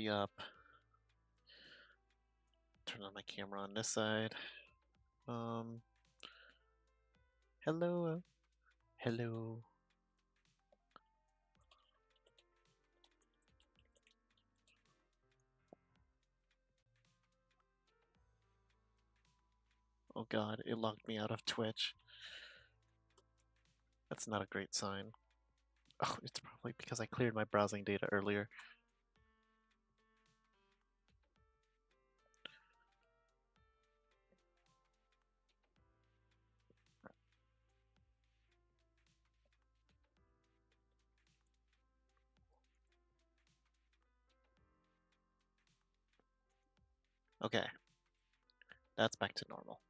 quality up. Turn on my camera on this side. Hello. Hello. Oh god, it logged me out of Twitch. That's not a great sign. Oh, it's probably because I cleared my browsing data earlier. Okay, that's back to normal.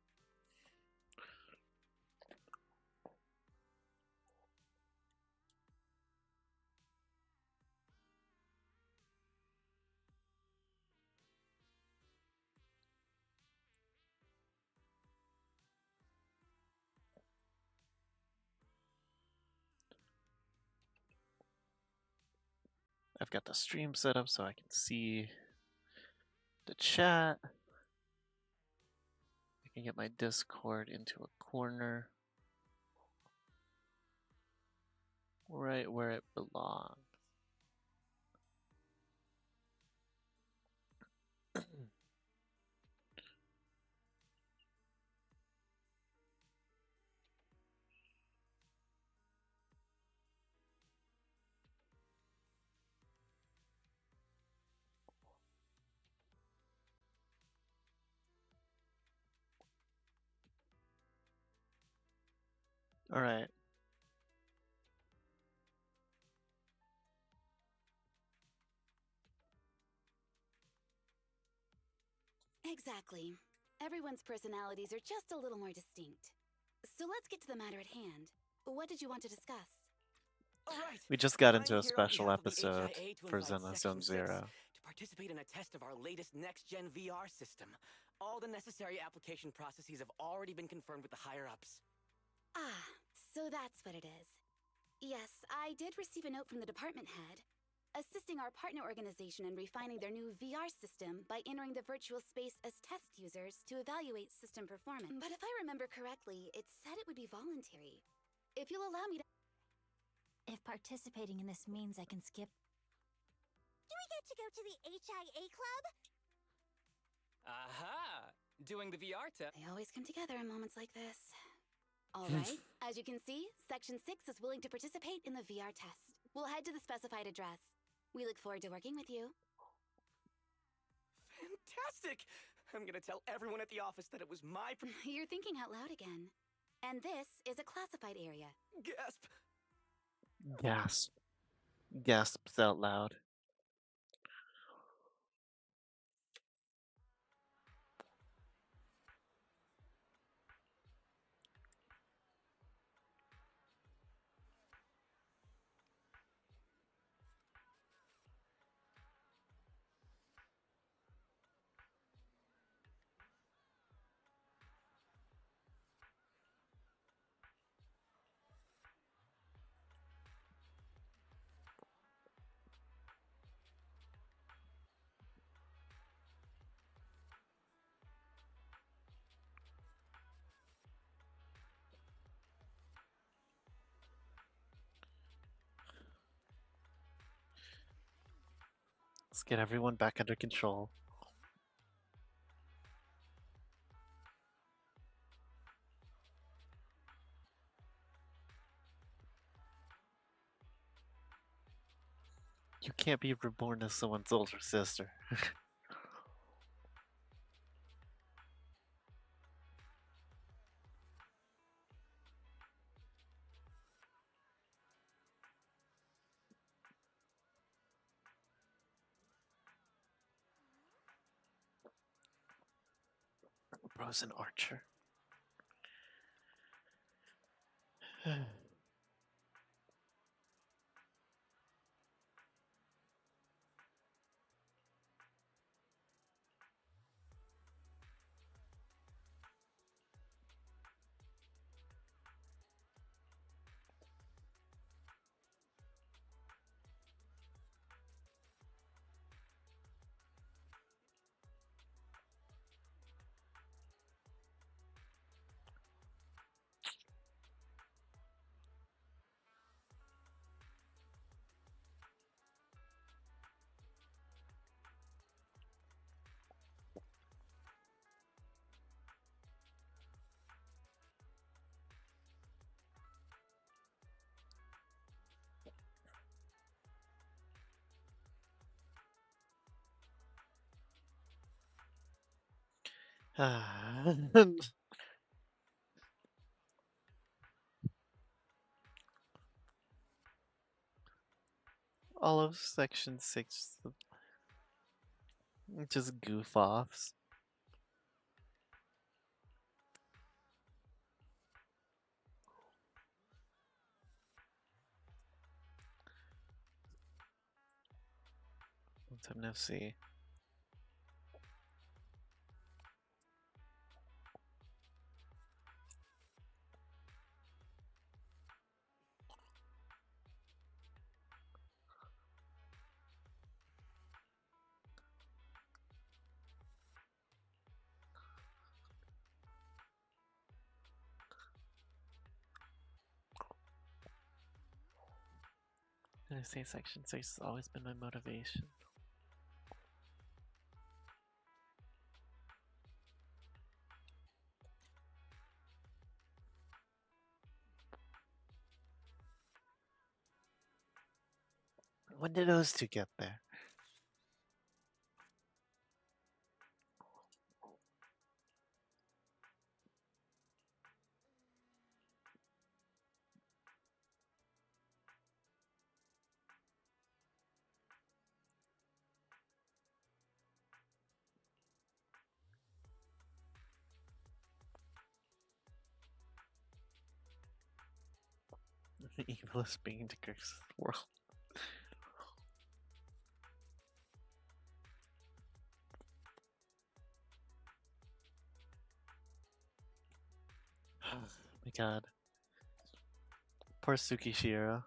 I've got the stream set up so I can see the chat. I can get my Discord into a corner right where it belongs. All right. Exactly. Everyone's personalities are just a little more distinct. So let's get to the matter at hand. What did you want to discuss? All right. We just got I'm into a here on special behalf of the episode HIA to for invite Zenless Section Zone 6 Zero. to participate in a test of our latest next-gen VR system. All the necessary application processes have already been confirmed with the higher-ups. Ah, so that's what it is. Yes, I did receive a note from the department head, assisting our partner organization in refining their new VR system by entering the virtual space as test users to evaluate system performance. But if I remember correctly, it said it would be voluntary. If you'll allow me to... If participating in this means I can skip... Do we get to go to the HIA club? Aha! Doing the VR test. They always come together in moments like this. All right, as you can see, Section 6 is willing to participate in the VR test. We'll head to the specified address. We look forward to working with you. Fantastic! I'm gonna tell everyone at the office that it was my You're thinking out loud again. And this is a classified area. gasp. Gasp. Gasps out loud. Let's get everyone back under control. You can't be reborn as someone's older sister. Bro's an archer. All of Section 6 just goof offs. Let's have an FC. I say Section 6 has always been my motivation. When did those two get there? The evilest being to curse the world. Oh my god. Poor Tsukihiro.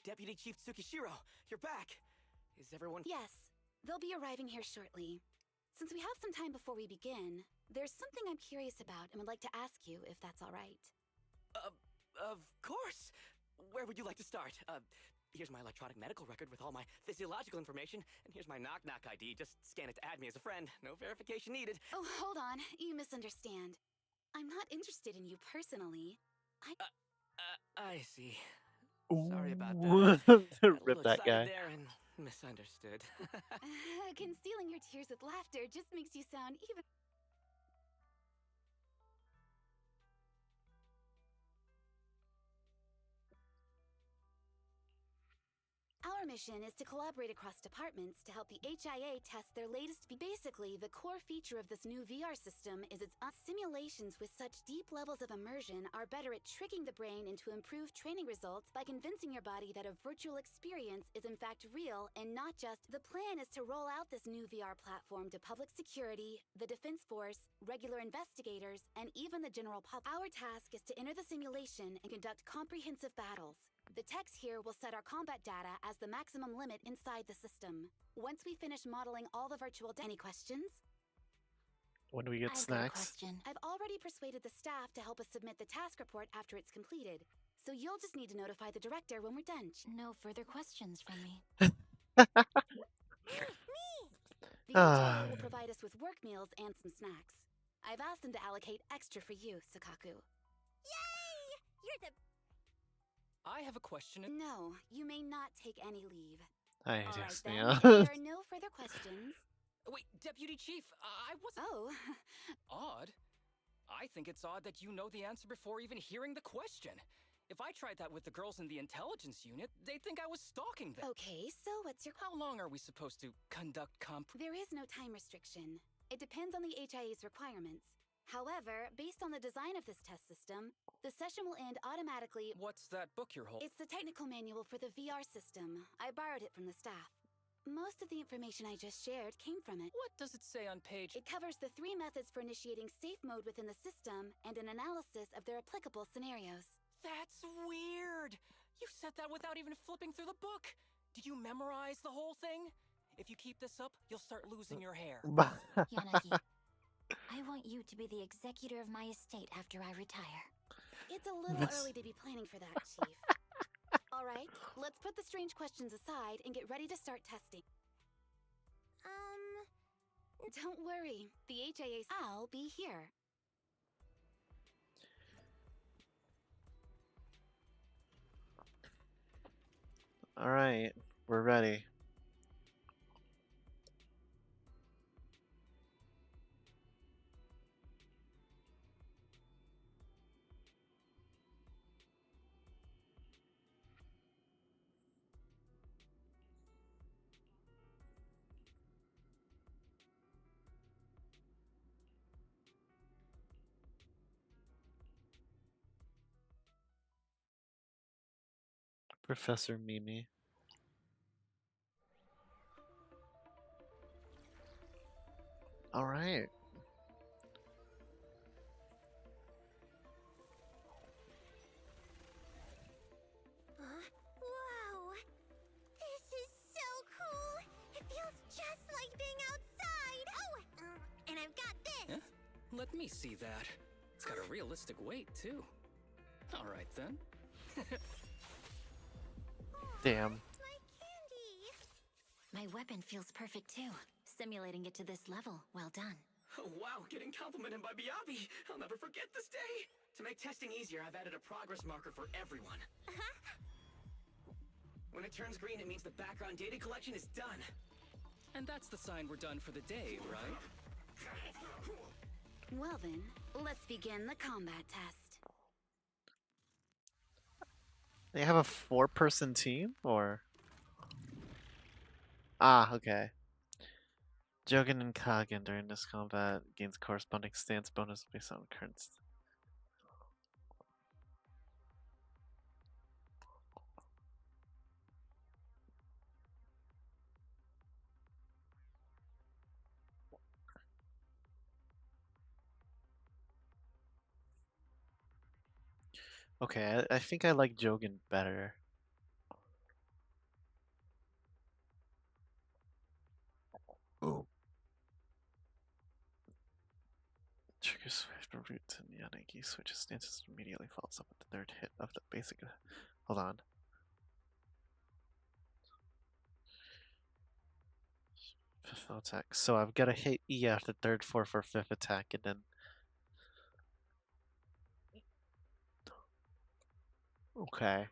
Deputy Chief Tsukishiro, you're back. Is everyone... Yes, they'll be arriving here shortly. Since we have some time before we begin, there's something I'm curious about and would like to ask you if that's all right. Of course. Where would you like to start? Here's my electronic medical record with all my physiological information, and here's my knock-knock ID. Just scan it to add me as a friend. No verification needed. Oh, hold on. You misunderstand. I'm not interested in you personally. I see. Ooh. Sorry about that. Got a Rip little that excited guy. there and misunderstood. Concealing your tears with laughter just makes you sound even... Our mission is to collaborate across departments to help the HIA test their latest... Basically, the core feature of this new VR system is its simulations with such deep levels of immersion are better at tricking the brain into improved training results by convincing your body that a virtual experience is in fact real and not just... The plan is to roll out this new VR platform to public security, the Defense Force, regular investigators, and even the general public. Our task is to enter the simulation and conduct comprehensive battles. The techs here will set our combat data as the maximum limit inside the system. Once we finish modeling all the virtual... Any questions? When do we get I've got a snacks? question. I've already persuaded the staff to help us submit the task report after it's completed. So you'll just need to notify the director when we're done. No further questions from me. The HIA will provide us with work meals and some snacks. I've asked them to allocate extra for you, Sakaku. Yay! You're the... I have a question. No, you may not take any leave. I All right just, then, yeah. if there are no further questions... Wait, Deputy Chief, I wasn't... Oh, Odd? I think it's odd that you know the answer before even hearing the question. If I tried that with the girls in the intelligence unit, they'd think I was stalking them. okay, so what's your... How long are we supposed to conduct There is no time restriction. It depends on the HIA's requirements. However, based on the design of this test system, the session will end automatically... What's that book you're holding? It's the technical manual for the VR system. I borrowed it from the staff. Most of the information I just shared came from it. What does it say on page... It covers the 3 methods for initiating safe mode within the system and an analysis of their applicable scenarios. That's weird! You said that without even flipping through the book! Did you memorize the whole thing? If you keep this up, you'll start losing your hair. Yanagi, I want you to be the executor of my estate after I retire. It's a little early to be planning for that, Chief. All right, let's put the strange questions aside and get ready to start testing. Don't worry, the HIA. I'll be here. Alright, we're ready. Professor Mimi. Alright. Wow! This is so cool! It feels just like being outside! Oh! And I've got this! Yeah? Let me see that. It's got a realistic weight, too. Alright then. Damn. My candy! My weapon feels perfect too. Simulating it to this level, well done. Oh, wow, getting complimented by Biabi! I'll never forget this day! To make testing easier, I've added a progress marker for everyone. When it turns green, it means the background data collection is done. And that's the sign we're done for the day, right? Well then, let's begin the combat test. They have a 4-person team, or? Ah, okay. Jogan and Kagen during this combat gains corresponding stance bonus based on current. Okay, I think I like Jogan better. Ooh. Trigger swift root and Yanagi switches stances and immediately follows up with the third hit of the basic. Hold on. Fifth attack. So I've got to hit E after third, fourth, or fifth attack, and then. Okay.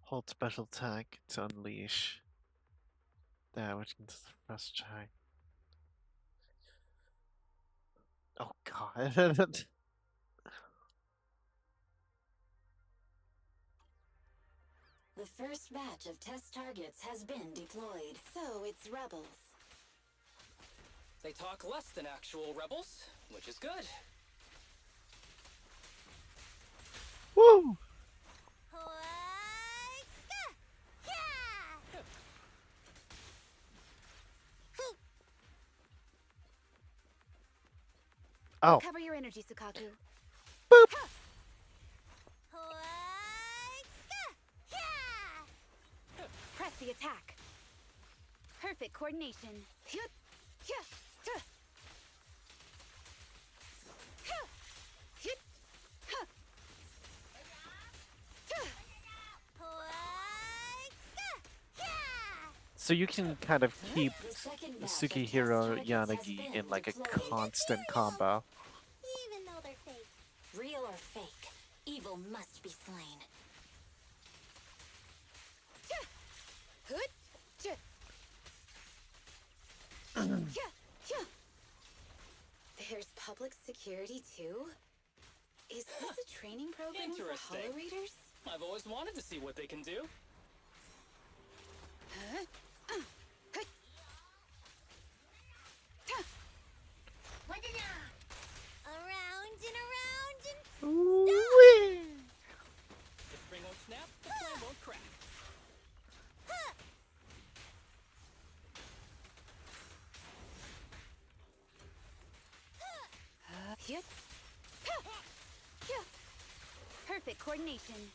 Hold special attack to unleash that, which can suppress check. Oh god. The first batch of test targets has been deployed. So it's rebels. They talk less than actual rebels, which is good. Woo! Oh. Recover your energy, Sukaku. Boop. Press the attack. Perfect coordination. So you can kind of keep The second batch of Tsukihiro test targets Yanagi has in been like a deployed. constant combo. Even though they're fake. Real or fake, evil must be slain. There's public security too? Is this a training program for Interesting. Hollow Raiders? I've always wanted to see what they can do. Around and around and The spring won't snap, the flame won't crack. Perfect coordination.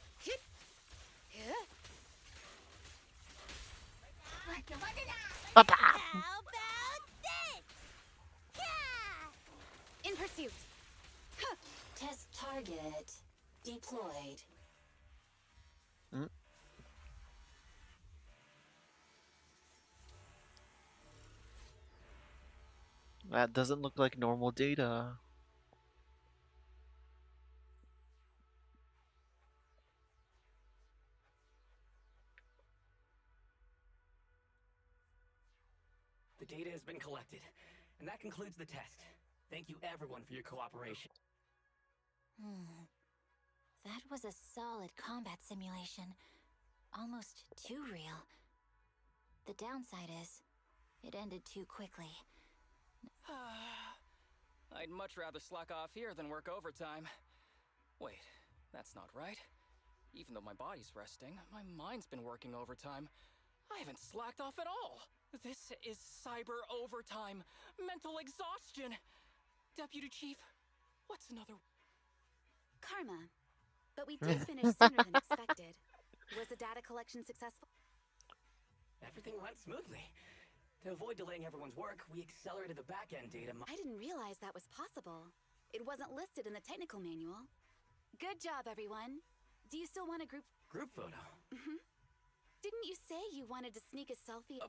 how about this? In pursuit. Test target target deployed. Mm. That doesn't look like normal data. The data has been collected, and that concludes the test. Thank you everyone for your cooperation. That was a solid combat simulation. Almost too real. The downside is, it ended too quickly. I'd much rather slack off here than work overtime. Wait, that's not right. Even though my body's resting, my mind's been working overtime. I haven't slacked off at all. This is cyber overtime. Mental exhaustion. Deputy Chief, what's another... Karma. But we did finish sooner than expected. Was the data collection successful? Everything went smoothly. To avoid delaying everyone's work, we accelerated the back-end data. I didn't realize that was possible. It wasn't listed in the technical manual. Good job, everyone. Do you still want a group photo? Didn't you say you wanted to sneak a selfie?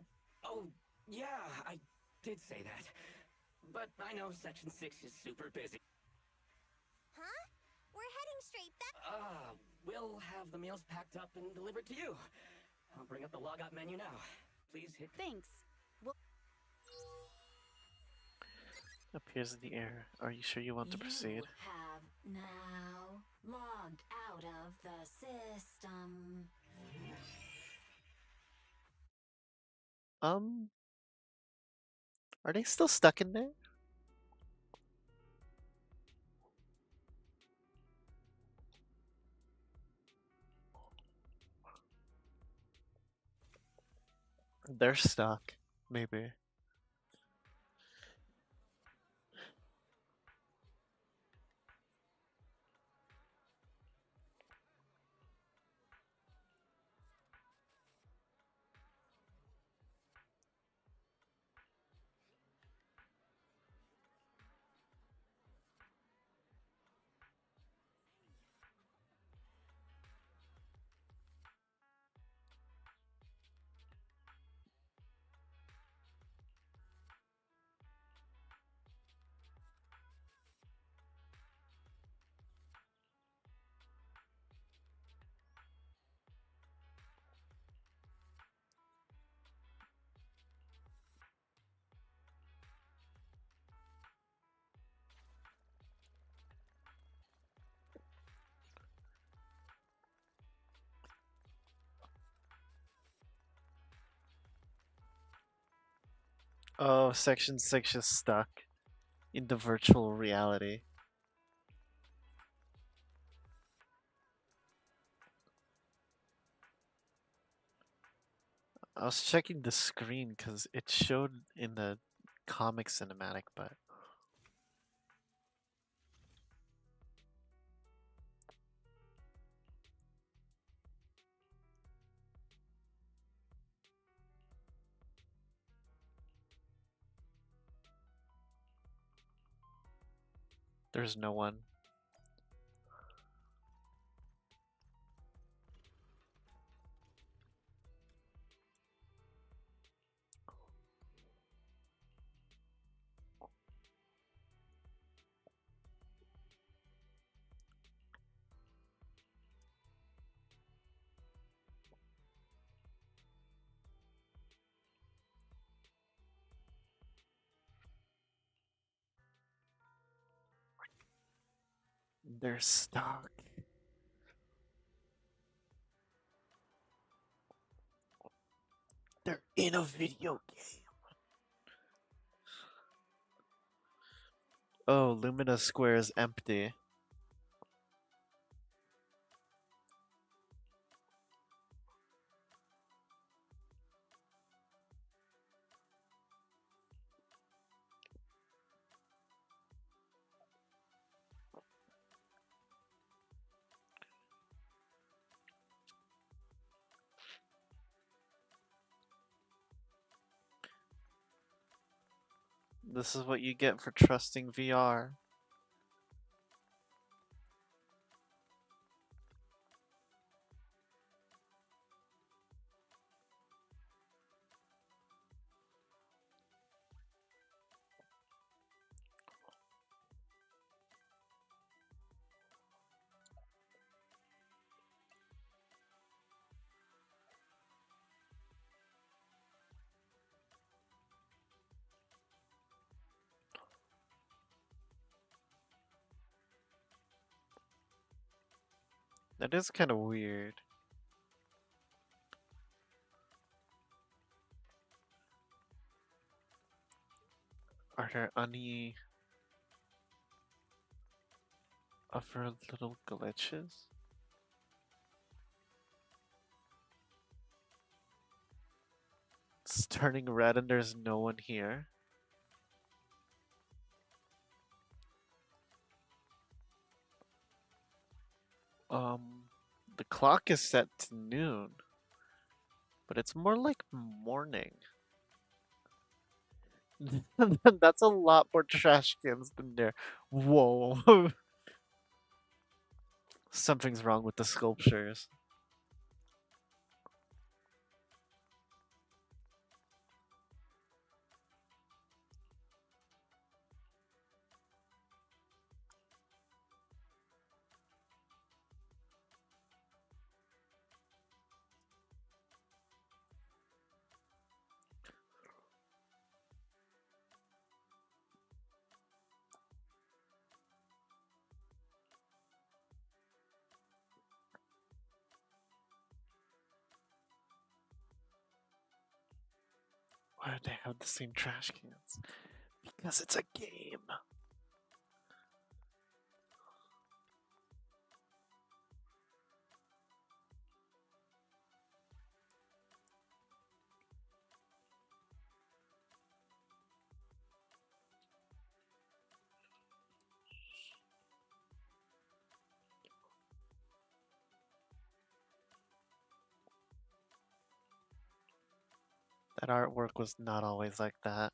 Oh, yeah, I did say that. But I know Section 6 is super busy. Huh? We're heading straight back. We'll have the meals packed up and delivered to you. I'll bring up the logout menu now. Please hit... Thanks. Well, Appears in the air. Are you sure you want to proceed? You have now logged out of the system. Are they still stuck in there? They're stuck, maybe. Oh, Section 6 is stuck in the virtual reality. I was checking the screen because it showed in the comic cinematic, but there's no one. They're stuck. They're in a video game. Oh, Lumina Square is empty. This is what you get for trusting VR. That is kind of weird. Are there any other little glitches? It's turning red and there's no one here. The clock is set to noon, but it's more like morning. That's a lot more trash cans than there. Whoa. Something's wrong with the sculptures. Why do they have the same trash cans? Because it's a game. That artwork was not always like that.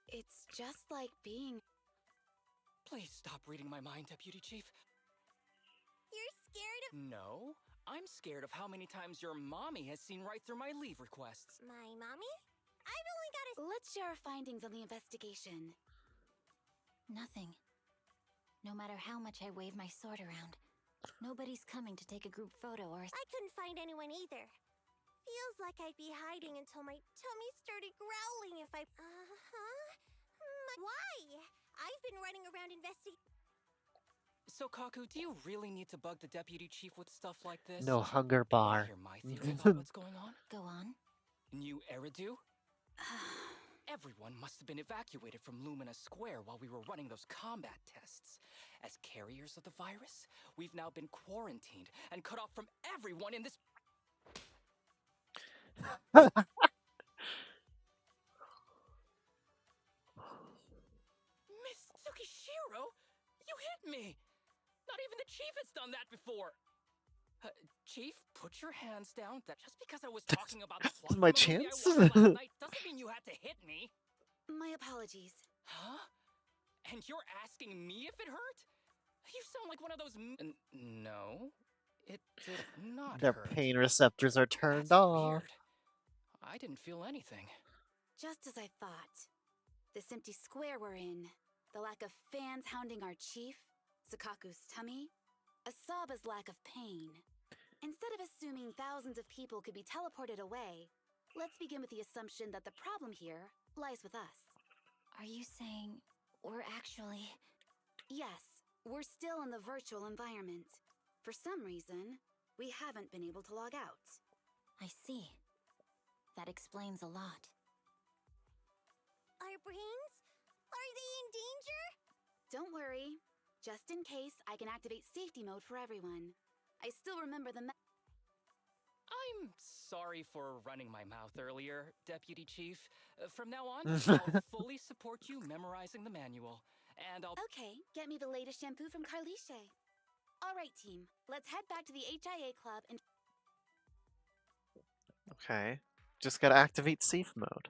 It's just like being. Please stop reading my mind, Deputy Chief. You're scared of No, I'm scared of how many times your mommy has seen right through my leave requests. my mommy? I've only got a. Let's share our findings on the investigation. Nothing. No matter how much I wave my sword around, nobody's coming to take a group photo or. I couldn't find anyone either. Feels like I'd be hiding until my tummy started growling if I. Why? I've been running around investigating. So, Kaku, do you really need to bug the Deputy Chief with stuff like this? No hunger Wanna bar. hear my theory about what's going on? Go on. New Eridu? Everyone must have been evacuated from Lumina Square while we were running those combat tests. As carriers of the virus, we've now been quarantined and cut off from everyone in this. Miss Tsukishiro, you hit me! Not even the Chief has done that before! Chief, put your hands down. That just because I was talking about the plot My from a movie chance? I watched last night doesn't mean you had to hit me. My apologies. Huh? And you're asking me if it hurt? You sound like one of those. No, it did not Their hurt. pain receptors are turned That's off. weird. I didn't feel anything. Just as I thought. This empty square we're in, the lack of fans hounding our chief, Sakaku's tummy, Asaba's lack of pain. Instead of assuming thousands of people could be teleported away, let's begin with the assumption that the problem here lies with us. Are you saying we're actually. Yes, we're still in the virtual environment. For some reason, we haven't been able to log out. I see. That explains a lot. Our brains? Are they in danger? Don't worry. Just in case, I can activate safety mode for everyone. I still remember the I'm sorry for running my mouth earlier, Deputy Chief. From now on, I'll fully support you memorizing the manual. And I'll. Okay, get me the latest shampoo from Carliche. All right, team. Let's head back to the HIA club and. Okay. Just gotta activate safe mode.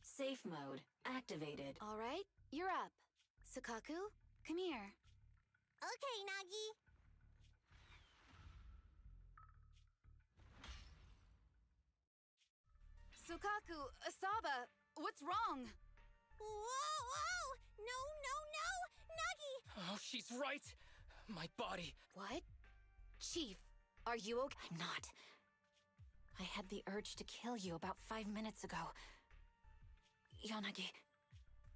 Safe mode activated. All right, you're up. Sakaku, come here. Okay, Nagi. Sukaku, Asaba, what's wrong? Whoa! No! Nagi! Oh, she's right! My body. What? Chief, are you okay? I'm not. I had the urge to kill you about 5 minutes ago. Yanagi.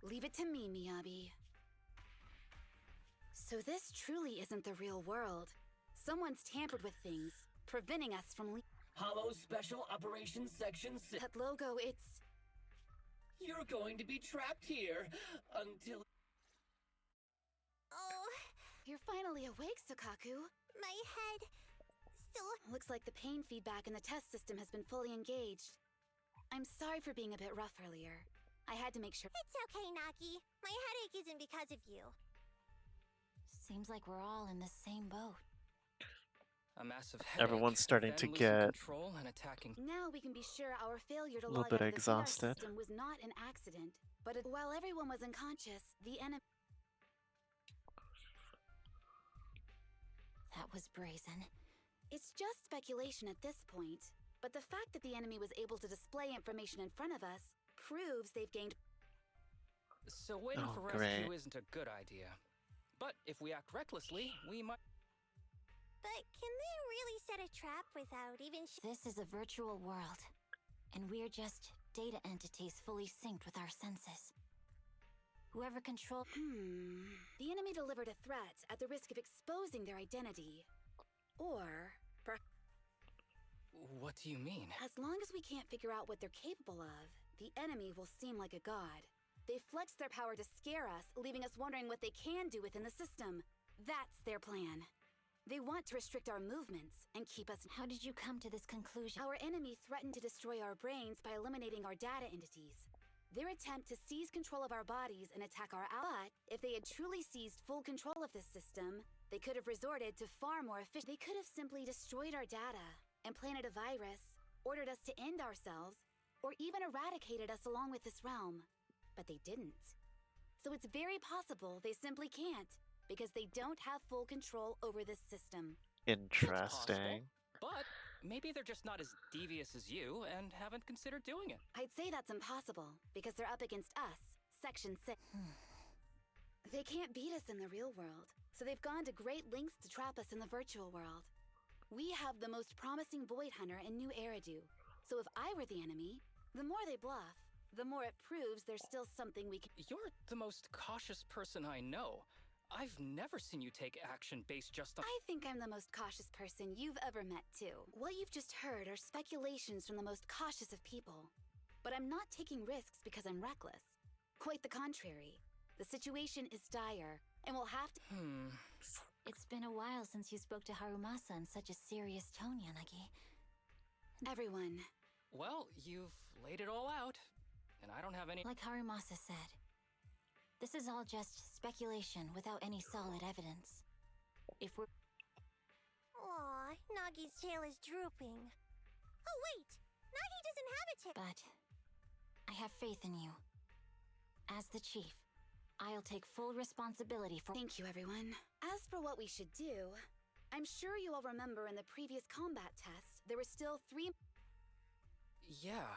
Leave it to me, Miyabi. So this truly isn't the real world. Someone's tampered with things, preventing us from Hollow Special Operations Section 6. That logo, it's... You're going to be trapped here until... Oh, You're finally awake, Sukaku. my head still... Looks like the pain feedback in the test system has been fully engaged. I'm sorry for being a bit rough earlier. I had to make sure... It's okay, Naki. My headache isn't because of you. Seems like we're all in the same boat. A massive headache. Everyone's starting to then losing get control and attacking. Now we can be sure our failure to a little log bit out of the VR exhausted. system was not an accident. But while everyone was unconscious, the enemy... That was brazen. It's just speculation at this point. But the fact that the enemy was able to display information in front of us proves they've gained... So waiting Oh, for great. rescue isn't a good idea. But if we act recklessly, we might. But can they really set a trap without even This is a virtual world, and we're just data entities fully synced with our senses. Whoever controls... The enemy delivered a threat at the risk of exposing their identity. Or... What do you mean? As long as we can't figure out what they're capable of, the enemy will seem like a god. They flex their power to scare us, leaving us wondering what they can do within the system. That's their plan. They want to restrict our movements and keep us... How did you come to this conclusion? Our enemy threatened to destroy our brains by eliminating our data entities. Their attempt to seize control of our bodies and attack our ally. If they had truly seized full control of this system, they could have resorted to far more efficient... They could have simply destroyed our data, implanted a virus, ordered us to end ourselves, or even eradicated us along with this realm. But they didn't. So it's very possible they simply can't, because they don't have full control over this system. Interesting. But maybe they're just not as devious as you and haven't considered doing it. I'd say that's impossible, because they're up against us, Section 6. They can't beat us in the real world, so they've gone to great lengths to trap us in the virtual world. We have the most promising Void Hunter in New Eridu, so if I were the enemy, the more they bluff, the more it proves there's still something we can... You're the most cautious person I know. I've never seen you take action based just on. I think I'm the most cautious person you've ever met, too. What you've just heard are speculations from the most cautious of people. But I'm not taking risks because I'm reckless. Quite the contrary. The situation is dire, and we'll have to... It's been a while since you spoke to Harumasa in such a serious tone, Yanagi. Everyone. Well, you've laid it all out, and I don't have any. Like Harumasa said, this is all just speculation without any solid evidence. If we're... Aw, Nagi's tail is drooping. Oh wait! Nagi doesn't have a tail! But I have faith in you. As the chief, I'll take full responsibility for... Thank you, everyone. As for what we should do, I'm sure you all remember in the previous combat test, there were still 3... Yeah.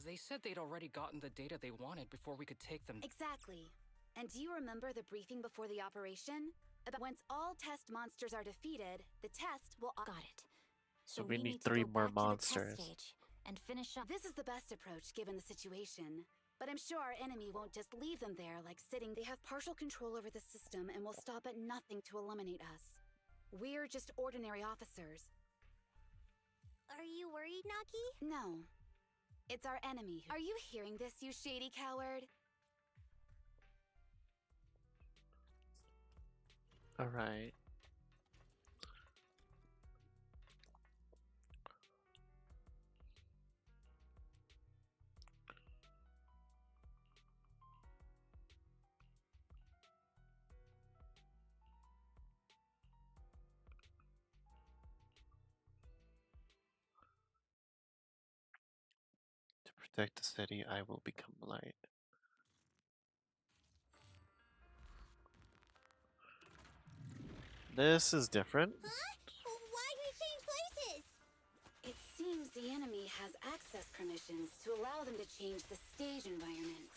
They said they'd already gotten the data they wanted before we could take them. Exactly. And do you remember the briefing before the operation? About once all test monsters are defeated, the test will... Got it. So we need to 3 go more back to the monsters. test stage and finish up... This is the best approach given the situation. But I'm sure our enemy won't just leave them there like sitting. They have partial control over the system and will stop at nothing to eliminate us. We're just ordinary officers. Are you worried, Nagi? No. It's our enemy. Are you hearing this, you shady coward? Alright. To protect the city, I will become light. This is different. Huh? Why'd we change places? It seems the enemy has access permissions to allow them to change the stage environment.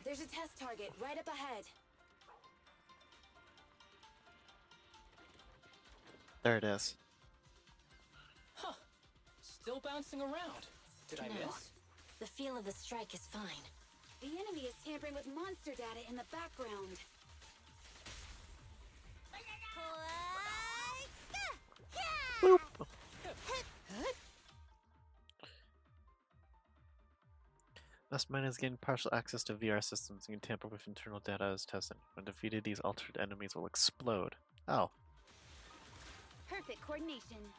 There's a test target right up ahead. There it is. Huh. Still bouncing around. Did I No. miss? The feel of the strike is fine. The enemy is tampering with monster data in the background. Boop. Mastermind is getting partial access to VR systems and can tamper with internal data as tested. When defeated, these altered enemies will explode. Oh. Perfect coordination.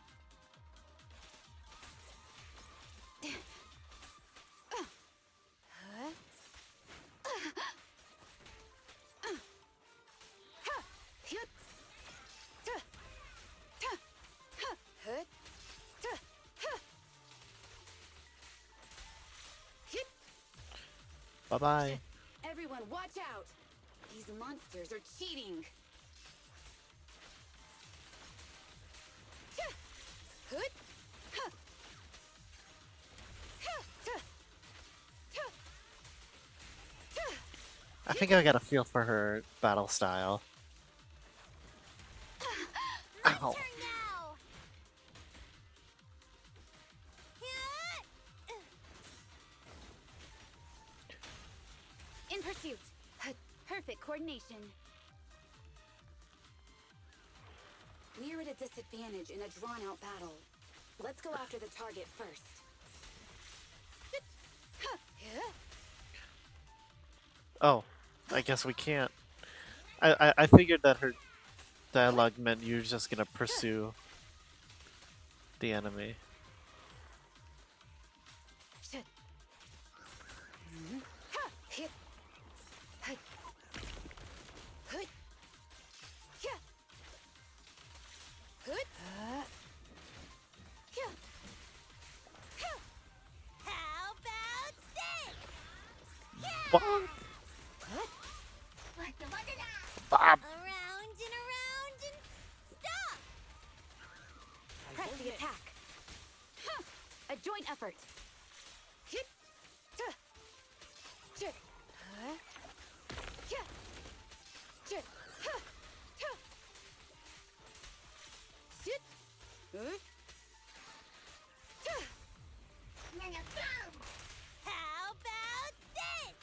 Bye-bye. Everyone, watch out! These monsters are cheating. I think I got a feel for her battle style. My Ow. turn now. In pursuit. Perfect coordination. We're at a disadvantage in a drawn-out battle. Let's go after the target first. Oh, I guess we can't. I figured that her dialogue meant you're just gonna pursue the enemy. How about this? Bonk. Bob. Around and stop! Press the attack. A joint effort. How about this?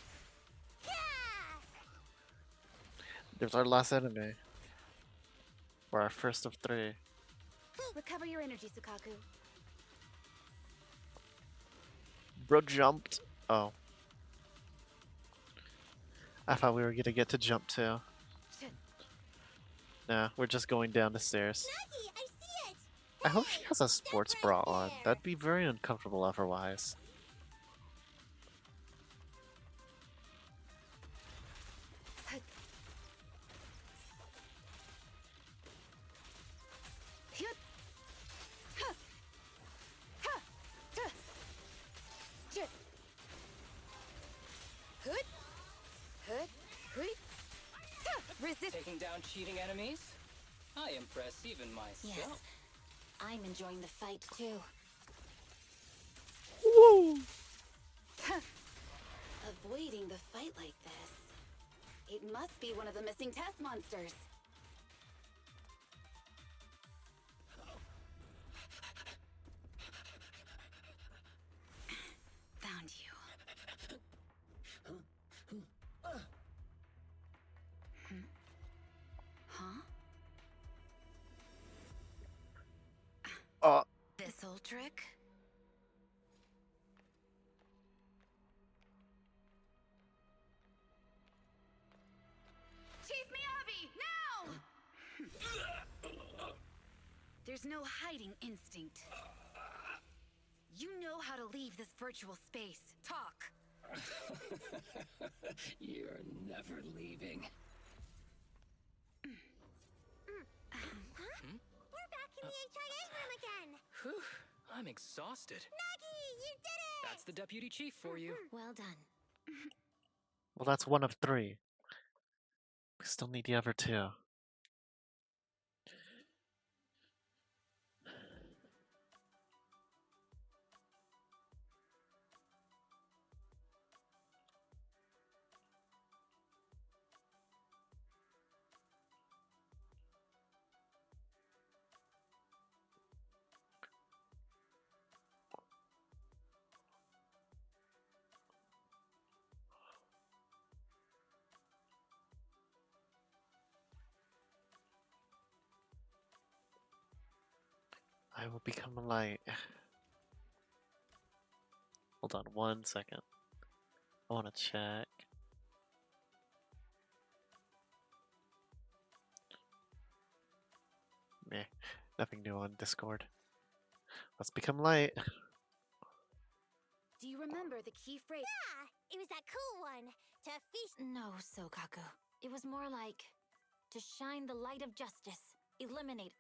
There's our last enemy. Or our first of 3. Recover your energy, Sukaku. Bro jumped. Oh. I thought we were gonna get to jump too. Nah, we're just going down the stairs. Nagi, I see it! I hope she has a sports right bra on. there. That'd be very uncomfortable otherwise. Resist. Taking down cheating enemies? I impress even myself. Yes. I'm enjoying the fight too. Woo! Avoiding the fight like this. It must be one of the missing test monsters. Found you. Huh? This old trick? Chief Miyabi, now! There's no hiding instinct. You know how to leave this virtual space. Talk. You're never leaving. We're back in the HIA room again! Whew, I'm exhausted. Nagi, you did it! That's the deputy chief for you. Well done. Well, that's one of 3. We still need the other 2. I will become light. Hold on 1 second. I want to check. Meh. Nothing new on Discord. Let's become light. Do you remember the key phrase? Yeah, it was that cool one. To feast. No, Sokaku. It was more like to shine the light of justice. Eliminate.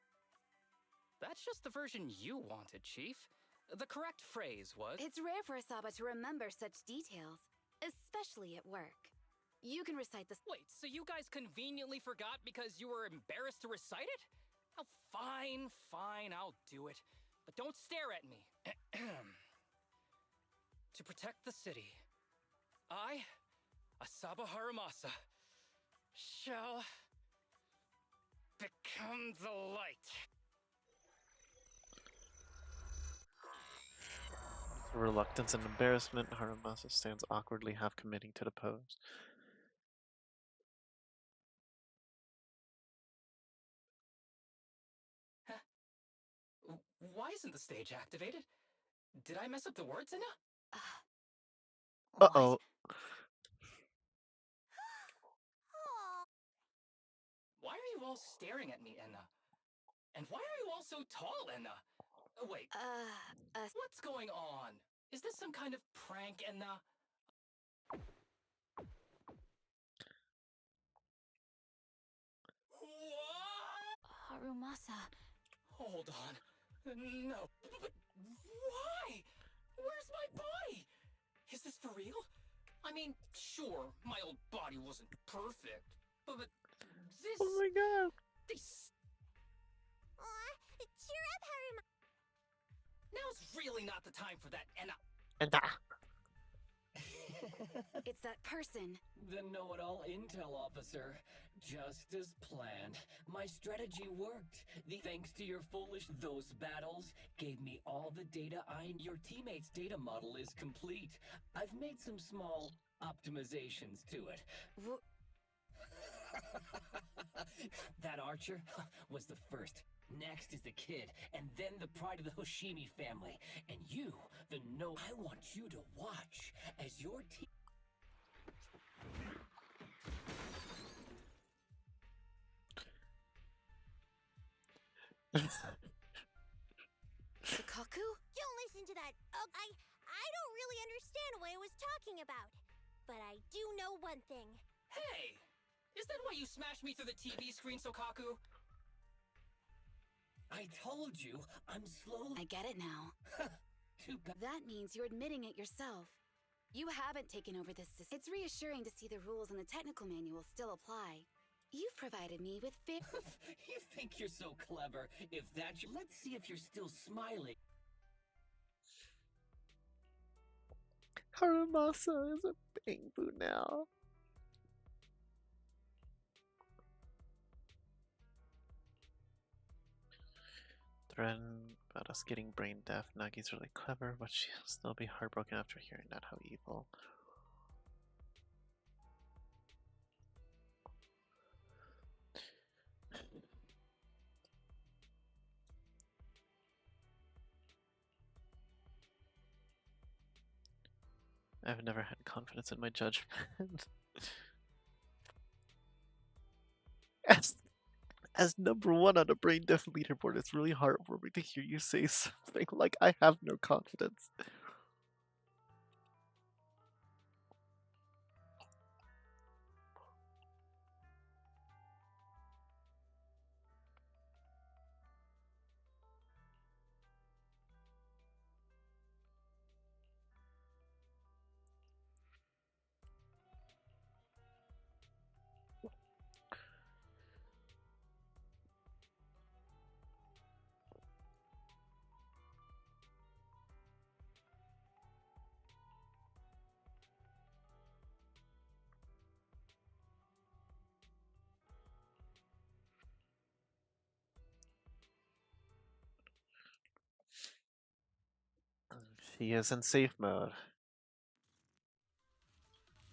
That's just the version you wanted, Chief. The correct phrase was. It's rare for a Saba to remember such details, especially at work. You can recite this. Wait, so you guys conveniently forgot because you were embarrassed to recite it? Oh, fine, fine, I'll do it. But don't stare at me. To protect the city, I, Asaba Haramasa, shall become the light. Reluctance and embarrassment, Haramasa stands awkwardly, half committing to the pose. Why isn't the stage activated? Did I mess up the words, Inna? Uh What? oh. Why are you all staring at me, Enna? And why are you all so tall, Enna? Wait, what's going on? Is this some kind of prank, Enna? What? Harumasa. Hold on. No. But why? Where's my body? Is this for real? I mean, sure, my old body wasn't perfect, but this... Oh my god. This... Aw, cheer up, Haruma. Now's really not the time for that, Enna. And It's that person. The know-it-all intel officer. Just as planned. My strategy worked. Thanks to your those battles gave me all the data Your teammate's data model is complete. I've made some small optimizations to it. That archer was the first. Next is the kid, and then the pride of the Hoshimi family. And you, I want you to watch as your team... Shikaku? Don't listen to that. I don't really understand what it was talking about. But I do know one thing. Hey! Is that why you smashed me through the TV screen, Sokaku? I told you, I'm slowly... I get it now. Too bad. That means you're admitting it yourself. You haven't taken over this system. It's reassuring to see the rules in the technical manual still apply. You've provided me with You think you're so clever. If that's your... Let's see if you're still smiling. Haramasa is a bangbu now. Threatened about us getting brain deaf. Nagi's really clever, but she'll still be heartbroken after hearing that. How evil. I've never had confidence in my judgment. as, as number one on a brain deaf leaderboard, it's really heartwarming to hear you say something like, I have no confidence. She is in safe mode.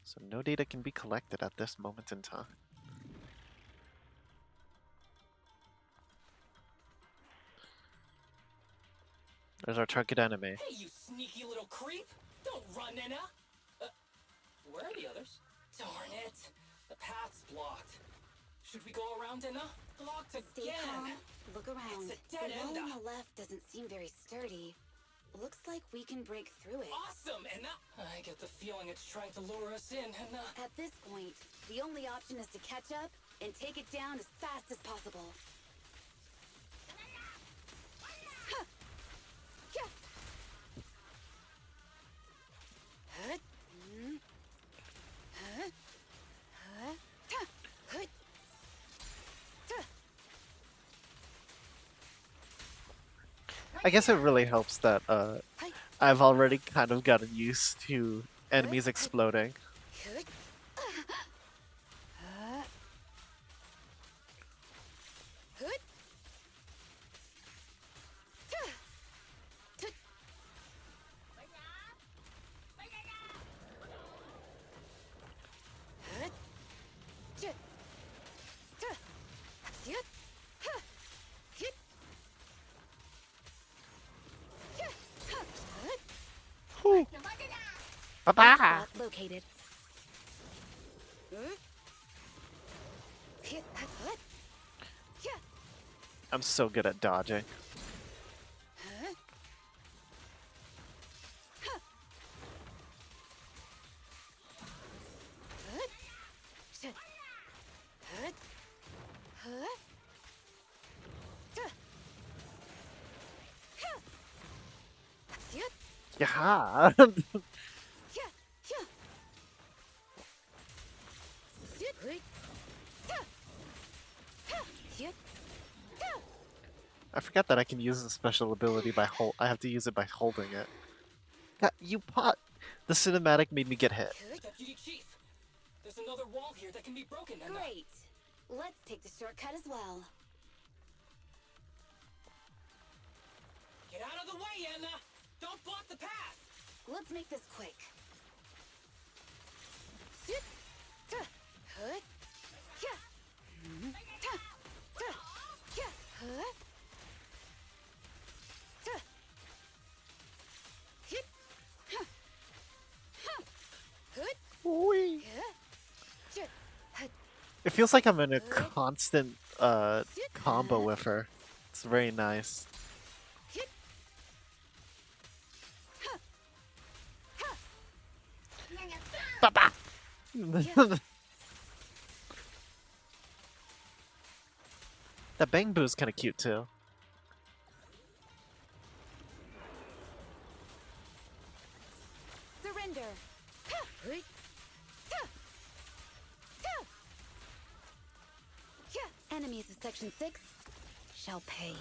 So no data can be collected at this moment in time. There's our target enemy. Hey, you sneaky little creep! Don't run, Nina! Where are the others? Darn it! The path's blocked. Should we go around, Nina? Blocked Stay again! calm. Look around. It's a dead The wall end. on the left doesn't seem very sturdy. Looks like we can break through it. Awesome, Nina! I get the feeling it's trying to lure us in, Nina. At this point, the only option is to catch up and take it down as fast as possible. Huh. Yeah. Huh. Mm. Huh. Huh. Ta. Huh. Ta. I guess it really helps that Hi. I've already kind of gotten used to enemies exploding. Huh. Huh. Huh. Ta. Ta. Huh. Ja. Ta. Yep. Huh. Hit. Yeah. Huh. Huh. Whew. Spot Papa! located. Huh? Hit. Huh. Yeah. I'm so good at dodging. Huh? Huh. Huh? Shit. Huh? Huh? Duh. Huh. Yep. Yeah. Yeah. Yeah. Yep. Hey. Duh. Huh. Yep. Duh. I forgot that I can use the special ability by I have to use it by holding it. God, you pot. The cinematic made me get hit. Huh? Deputy Chief, there's another wall here that can be broken, Nina. Great. Let's take the shortcut as well. Get out of the way, Nina! Don't block the path! Let's make this quick. Sit. Duh. Huh? Yeah. Mhm. Duh. Duh. Yeah. Huh? Duh. Hit. Huh. Huh. Hood. Whee! Yeah. J- Hud. It feels like I'm in a constant combo with her. It's very nice. Hit. Huh. Huh. Papa! That Bang Boo's kind of cute too. Surrender. Huh. Hood. Duh. Duh. Yeah. Enemies of Section 6 shall pay.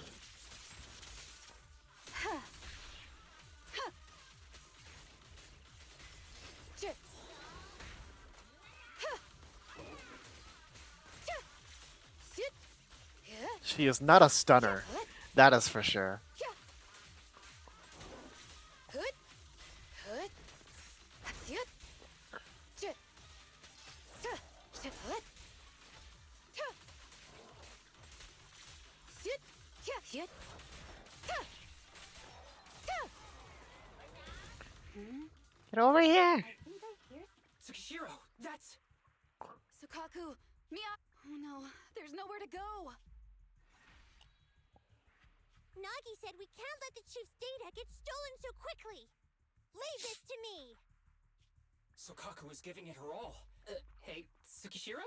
Huh. Huh. J- Huh. J- Sit. Yeah. She is not a stunner. Hood. That is for sure. Yeah. Hood. Hood. Sit. J- Duh. J- Hood. Tuh. Sit. Yeah. Sit. Tuh. Tuh. Hmm? Get over here! Tsukishiro, that's... Sukaku, Mia. Oh no, there's nowhere to go. Nagi said we can't let the chief's data get stolen so quickly. Leave this to me. Sokaku is giving it her all. Hey, Tsukishiro?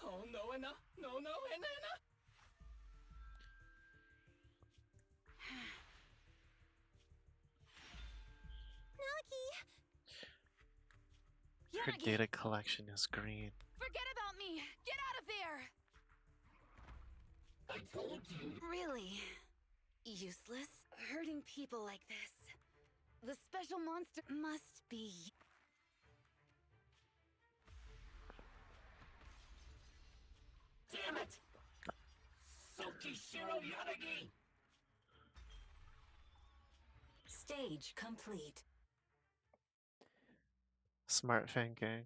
Oh no, Nina! No, no, Nina! Nagi, Her Yanagi, data collection is green. forget about me. Get out of there. I told you. Really? Useless? Hurting people like this. The special monster must be... Damn it! Tsukishiro Yanagi! Stage complete. Smart thinking.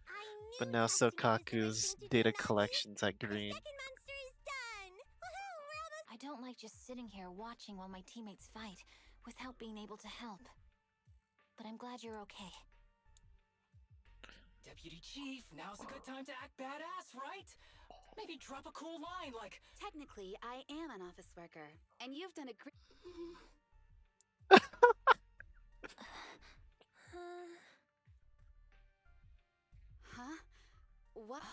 I knew But now Captain was Sokaku's listening to data Nagi. collection's at The green. second monster is done. Woohoo! We're almost I don't don't like just sitting here watching while my teammates fight without being able to help. But I'm glad you're okay. Deputy Chief, now's a good time to act badass, right? Maybe drop a cool line like, Technically, I am an office worker, and you've done a great. Huh? What?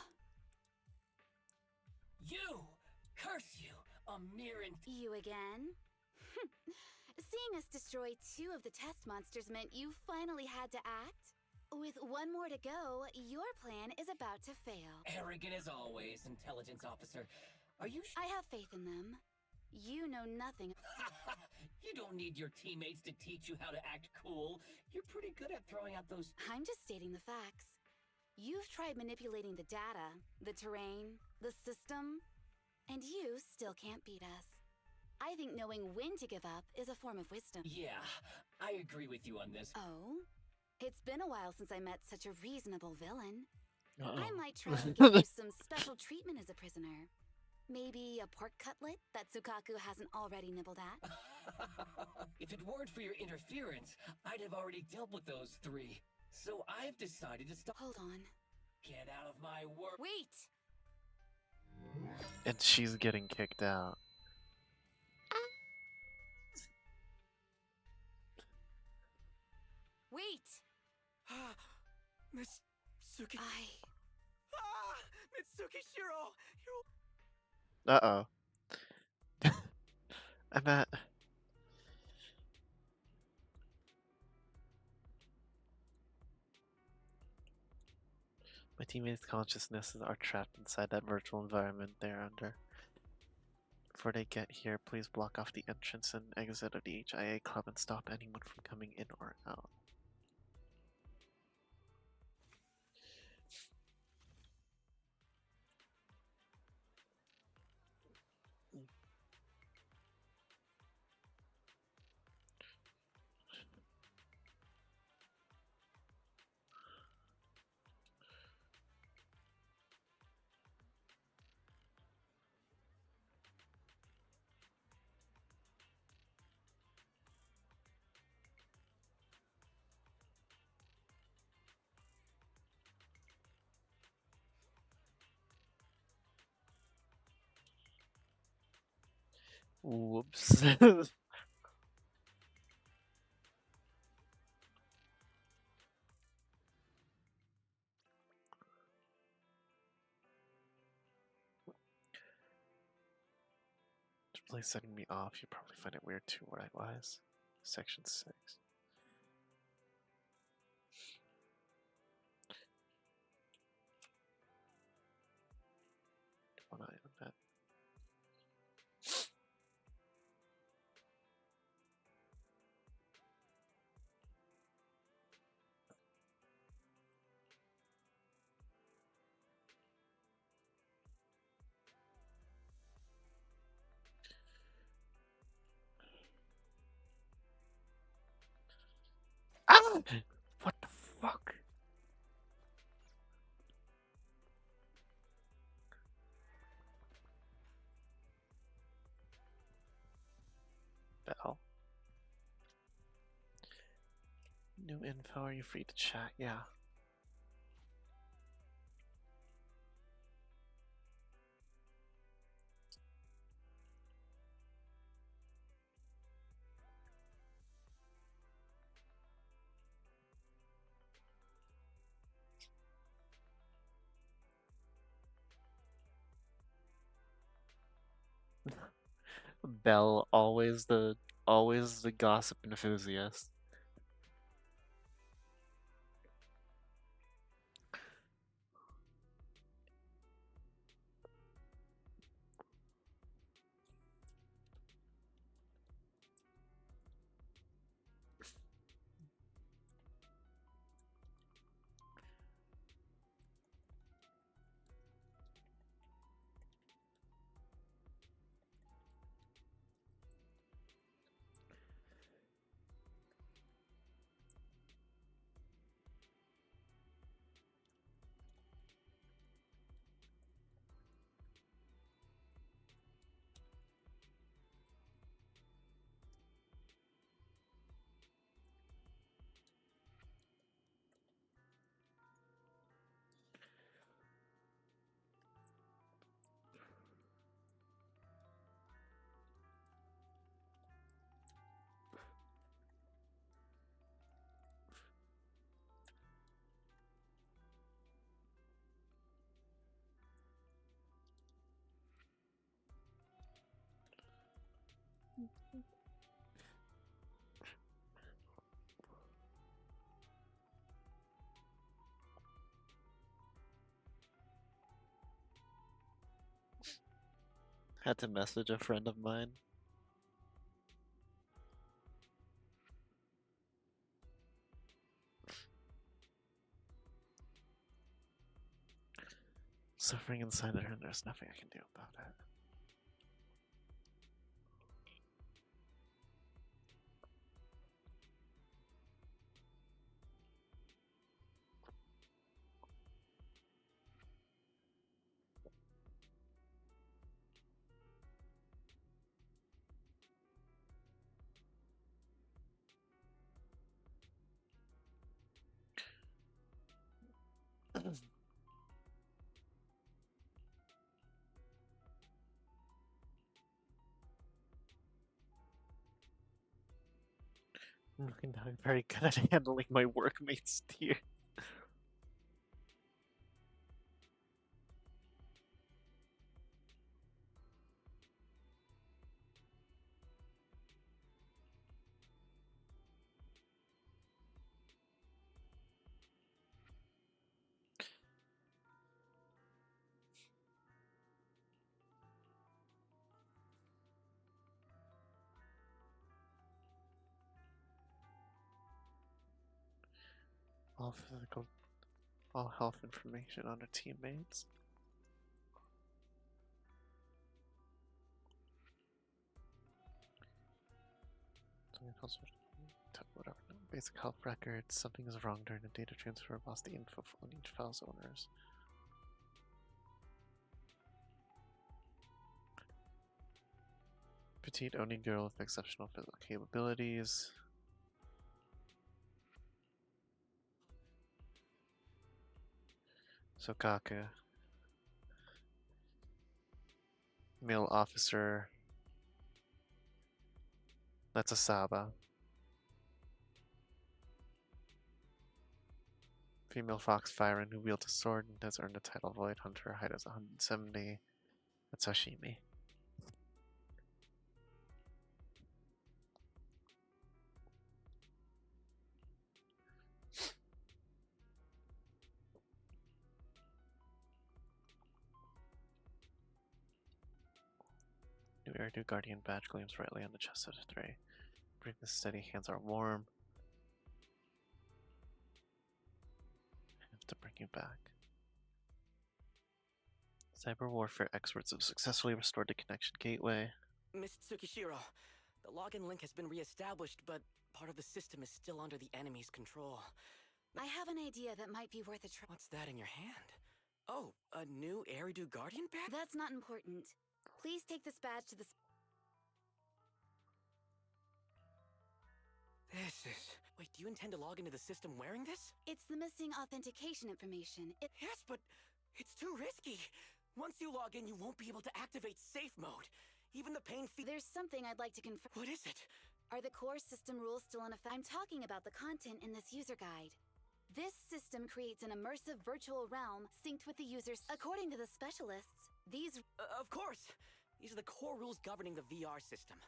You! Curse you! A mere You again? Seeing us destroy 2 of the test monsters meant you finally had to act? With 1 more to go, your plan is about to fail. arrogant as always, intelligence officer. Are you I have faith in them. You know nothing. You don't need your teammates to teach you how to act cool. You're pretty good at throwing out those. I'm just stating the facts. You've tried manipulating the data, the terrain, the system, and you still can't beat us. I think knowing when to give up is a form of wisdom. Yeah, I agree with you on this. Oh? It's been a while since I met such a reasonable villain. Uh-oh. I might try and give you some special treatment as a prisoner. Maybe a pork cutlet that Tsukaku hasn't already nibbled at? If it weren't for your interference, I'd have already dealt with those 3. So I've decided to stop. Hold on. Get out of my work. Wait! And she's getting kicked out. Wait! Mitsuki. I... Mitsuki Shiro! Uh-oh. I'm at... My teammates' consciousnesses are trapped inside that virtual environment they're under. Before they get here, please block off the entrance and exit of the HIA club and stop anyone from coming in or out. Whoops. Please setting me off. You probably find it weird too, right, Wise? Section 6. One eye on that. Ah! What the fuck? Bell. New info, are you free to chat? Yeah. Bell, always the gossip enthusiast. Had to message a friend of mine. Suffering inside her, and there's nothing I can do about it. I'm very good at handling my workmates' tears. All health information on our teammates. Whatever. Basic health records. Something is wrong during the data transfer. Lost the info on each file's owners. Petite Oni girl with exceptional physical capabilities. Sokaka. Male officer. That's a Saba. Female fox fireman who wields a sword and has earned the title Void Hunter. Height is 170. That's Sashimi. New Eridu Guardian badge gleams brightly on the chest of the three. Breathe the steady, hands are warm. I have to bring you back. Cyber warfare experts have successfully restored the connection gateway. Miss Tsukishiro, the login link has been re-established, but part of the system is still under the enemy's control. I have an idea that might be worth a try. What's that in your hand? Oh, a new Eridu Guardian badge? That's not important. Please take this badge to the... This is... Wait, do you intend to log into the system wearing this? It's the missing authentication information. Yes, but it's too risky. Once you log in, you won't be able to activate safe mode. Even the pain fee... There's something I'd like to confirm. What is it? Are the core system rules still in effect? I'm talking about the content in this user guide. This system creates an immersive virtual realm synced with the user's... According to the specialists, these... Of course! These are the core rules governing the VR system.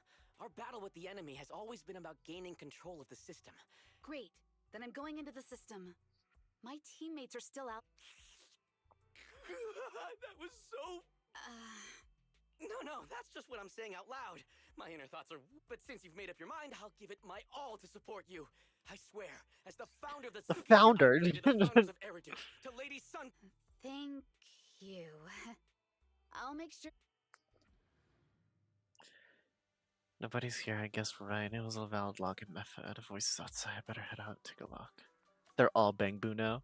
Our battle with the enemy has always been about gaining control of the system. Great. Then I'm going into the system. My teammates are still out... That was so... No, that's just what I'm saying out loud. My inner thoughts are... But since you've made up your mind, I'll give it my all to support you. I swear, as the founder of the... Founder? The founders of Eridu, to Lady Sun... Thank you. I'll make sure... Nobody's here, I guess we're right. It was a valid login method. A voice is outside. I better head out and take a look. They're all Bangbu now.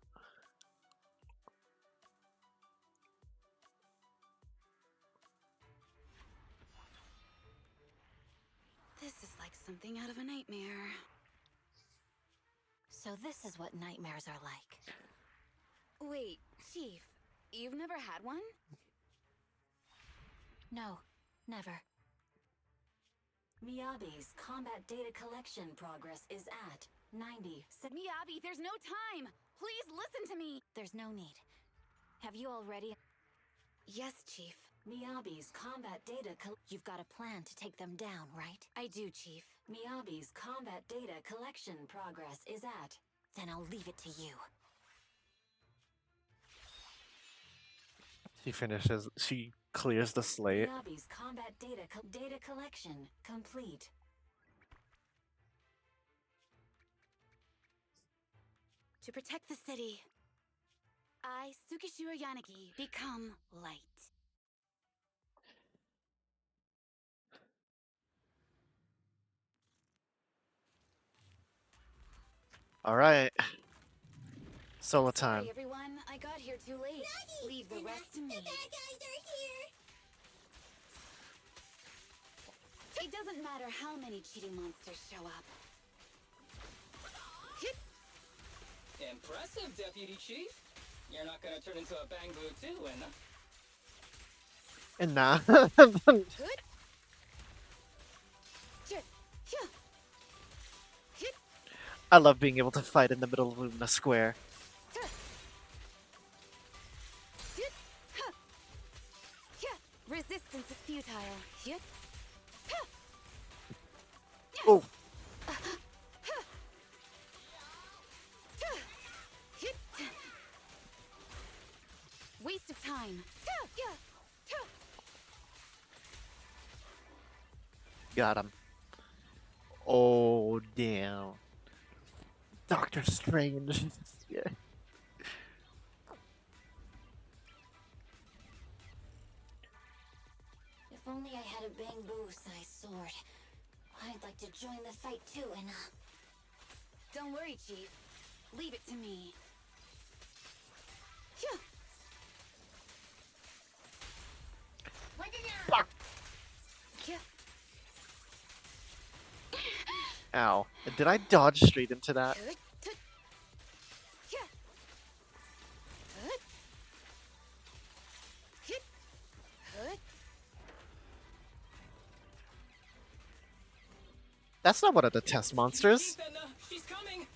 This is like something out of a nightmare. So this is what nightmares are like. Wait, Chief, you've never had one? No, never. Miyabi's combat data collection progress is at 90. Miyabi, there's no time! Please listen to me! There's no need. Have you already... Yes, Chief. Miyabi's combat data You've got a plan to take them down, right? I do, Chief. Miyabi's combat data collection progress is at... Then I'll leave it to you. She Clears the slate. Miyabi's combat data collection complete. To protect the city, I, Tsukishiro Yanagi, become light. Alright. Solo time. Sorry, everyone. I got here too late. Nagi! Leave the Enough. rest to me. The bad guys are here! It doesn't matter how many cheating monsters show up. Impressive, Deputy Chief. You're not gonna turn into a Bangbu too, And nah. I love being able to fight in the middle of Lumina Square. Resistance is futile. Oh. Waste of time. Got him. Oh, damn. Doctor Strange. Yeah. If only I had a bamboo-sized sword. I'd like to join the fight too, and Don't worry, Chief. Leave it to me. Ow. Did I dodge straight into that? That's not one of the test monsters. She's coming!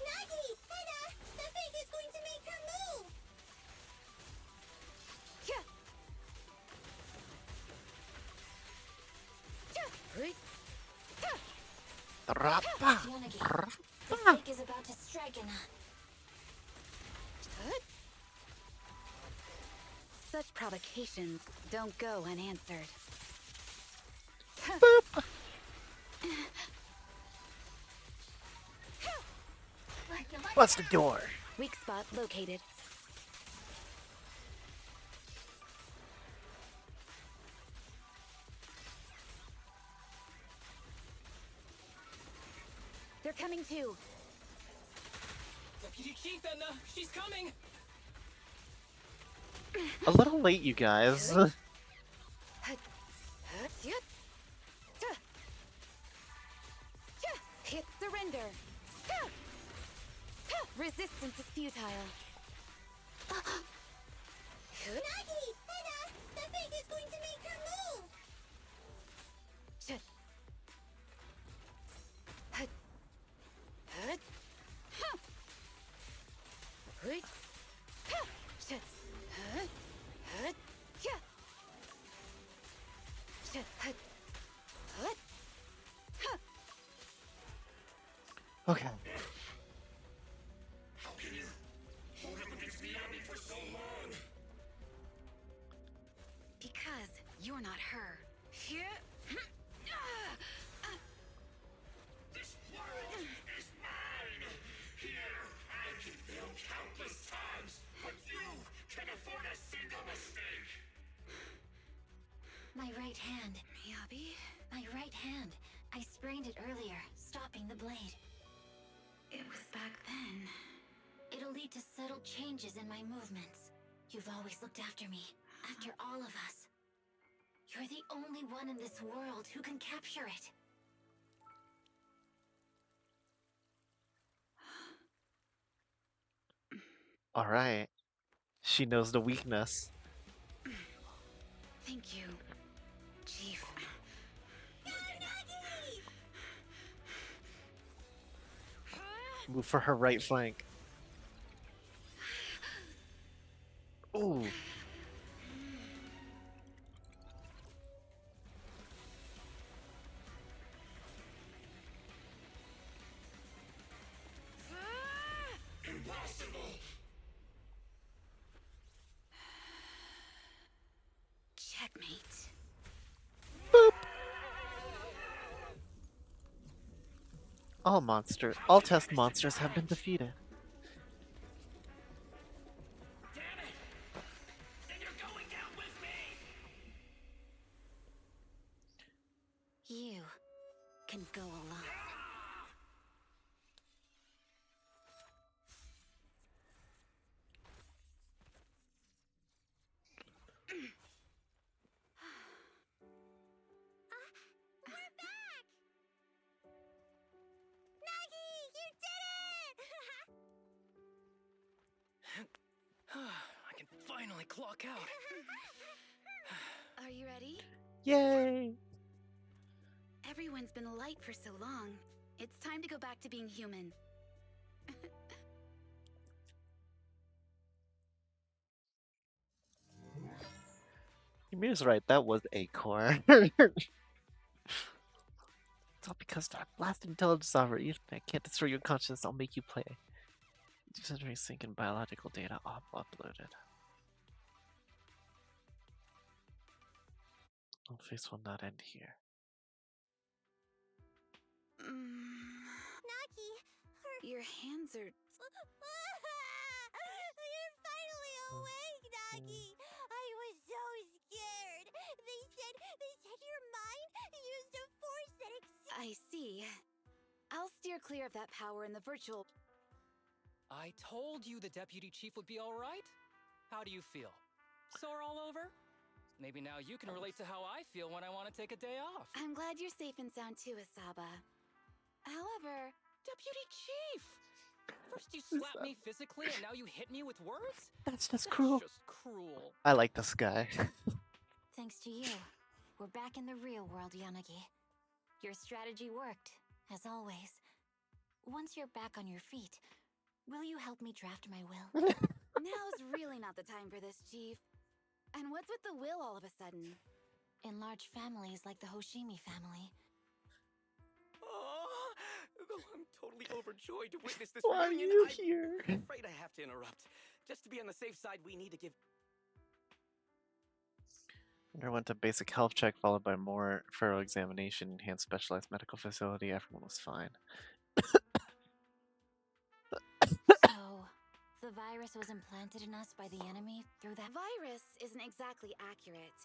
Nagi! Heda! The fake is going to make her move! Rappa. Yanagi, the fake is about to strike, and Such provocations don't go unanswered. Bust the door. Weak spot located. They're coming too. Deputy Chief, Edna! She's coming! A little late, you guys. Hit surrender. Resistance is futile. Nagi! Heda! The fake is going to make her move! Okay. Because you're not her. This world is mine! Here, I can fail countless times, but you can afford a single mistake! my right hand. Miyabi? My right hand. I sprained it earlier, stopping the blade. It was back then. It'll lead to subtle changes in my movements. You've always looked after me, after all of us. You're the only one in this world who can capture it. Alright. She knows the weakness. Thank you, Chief. Move for her right flank. Ooh. impossible! Checkmate. All test monsters have been defeated. Damn it! Then you're going down with me! You can go alone. We're back! Nagi, you did it! I can finally clock out. Are you ready? Yay! Everyone's been light for so long. It's time to go back to being human. Ymir's right, that was a core. It's all because I blasted intelligence over you. I can't destroy your consciousness, I'll make you play. Considering sync and biological data uploaded. No face will not end here. Nagi, Your hands are... you're finally awake, Nagi! I was so scared. They said your mind used a force that I see. I'll steer clear of that power in the virtual... I told you the deputy chief would be alright. How do you feel? Sore all over? Maybe now you can relate to how I feel when I want to take a day off. I'm glad you're safe and sound too, Asaba. However... Deputy chief! First you slap me physically and now you hit me with words? That's just cruel. Just cruel. I like this guy. Thanks to you, we're back in the real world, Yanagi. Your strategy worked, as always. Once you're back on your feet, will you help me draft my will? Now's really not the time for this, Chief. And what's with the will all of a sudden? In large families like the Hoshimi family, Oh, I'm totally overjoyed to witness this Why are reunion. you I'm here? afraid I have to interrupt. Just to be on the safe side, we need to give... Underwent a basic health check followed by more thorough examination, enhanced specialized medical facility. Everyone was fine. so the virus was implanted in us by the enemy through that. Virus isn't exactly accurate.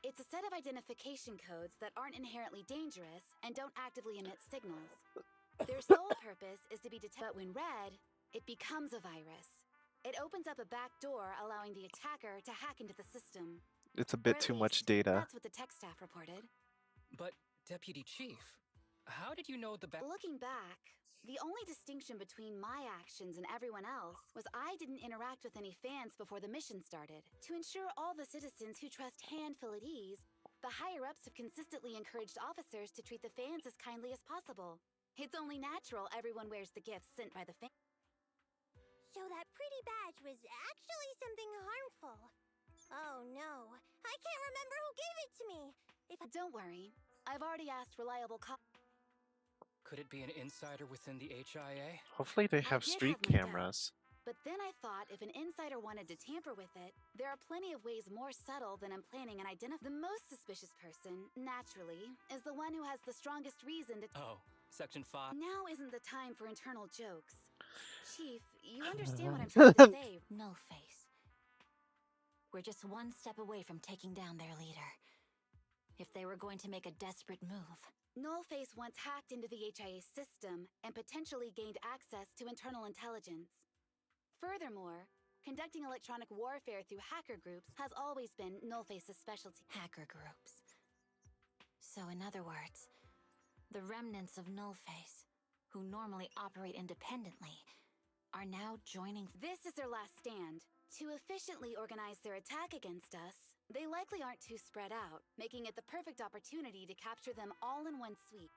It's a set of identification codes that aren't inherently dangerous and don't actively emit signals. Their sole purpose is to be detected, but when read, it becomes a virus. It opens up a back door, allowing the attacker to hack into the system. It's a Or bit at too much least, data. That's what the tech staff reported. But, Deputy Chief, how did you know the Looking back, the only distinction between my actions and everyone else was I didn't interact with any fans before the mission started. To ensure all the citizens who trust hand feel at ease, the higher-ups have consistently encouraged officers to treat the fans as kindly as possible. It's only natural everyone wears the gifts sent by the fans. So that pretty badge was actually something harmful. Oh no, I can't remember who gave it to me. Don't worry, I've already asked reliable Could it be an insider within the HIA? Hopefully they have did street have my cameras. But then I thought if an insider wanted to tamper with it, there are plenty of ways more subtle than implanting an identity. The most suspicious person, naturally, is the one who has the strongest reason to... Oh, Section 5. Now isn't the time for internal jokes. Chief, you understand what I'm trying to say. No face. We're just one step away from taking down their leader. If they were going to make a desperate move. Nullface once hacked into the HIA system and potentially gained access to internal intelligence. Furthermore, conducting electronic warfare through hacker groups has always been Nullface's specialty. Hacker groups. So in other words, the remnants of Nullface, who normally operate independently, are now joining... This is their last stand. To efficiently organize their attack against us, they likely aren't too spread out, making it the perfect opportunity to capture them all in one sweep.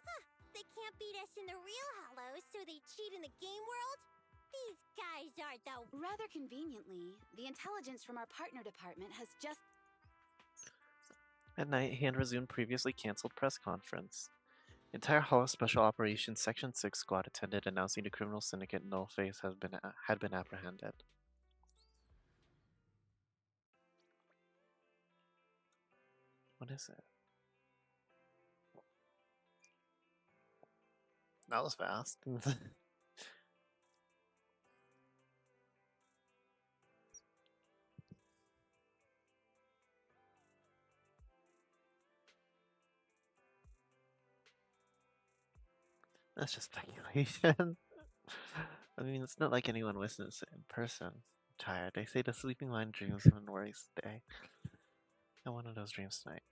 Huh, they can't beat us in the real Hollow, so they cheat in the game world? These guys aren't the... Rather conveniently, the intelligence from our partner department has just... At night, Hand resumed previously cancelled press conference. Entire Hollow Special Operations Section 6 squad attended, announcing the criminal syndicate Nullface had been apprehended. What is it? That was fast. That's just speculation. I mean, it's not like anyone witnessed it in person. I'm tired. They say the sleeping lion dreams and worries day. I one of those dreams tonight.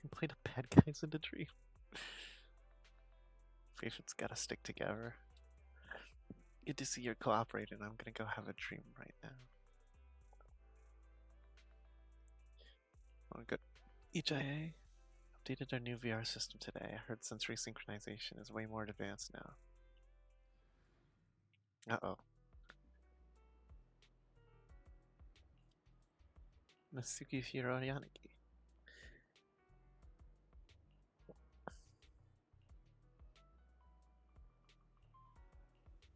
You play the bad guys in the dream. Patients gotta stick together. Good to see you're cooperating. I'm gonna go have a dream right now. Oh, good. EJA updated their new VR system today. I heard sensory synchronization is way more advanced now. Uh-oh. Nasuki Hiroyanagi.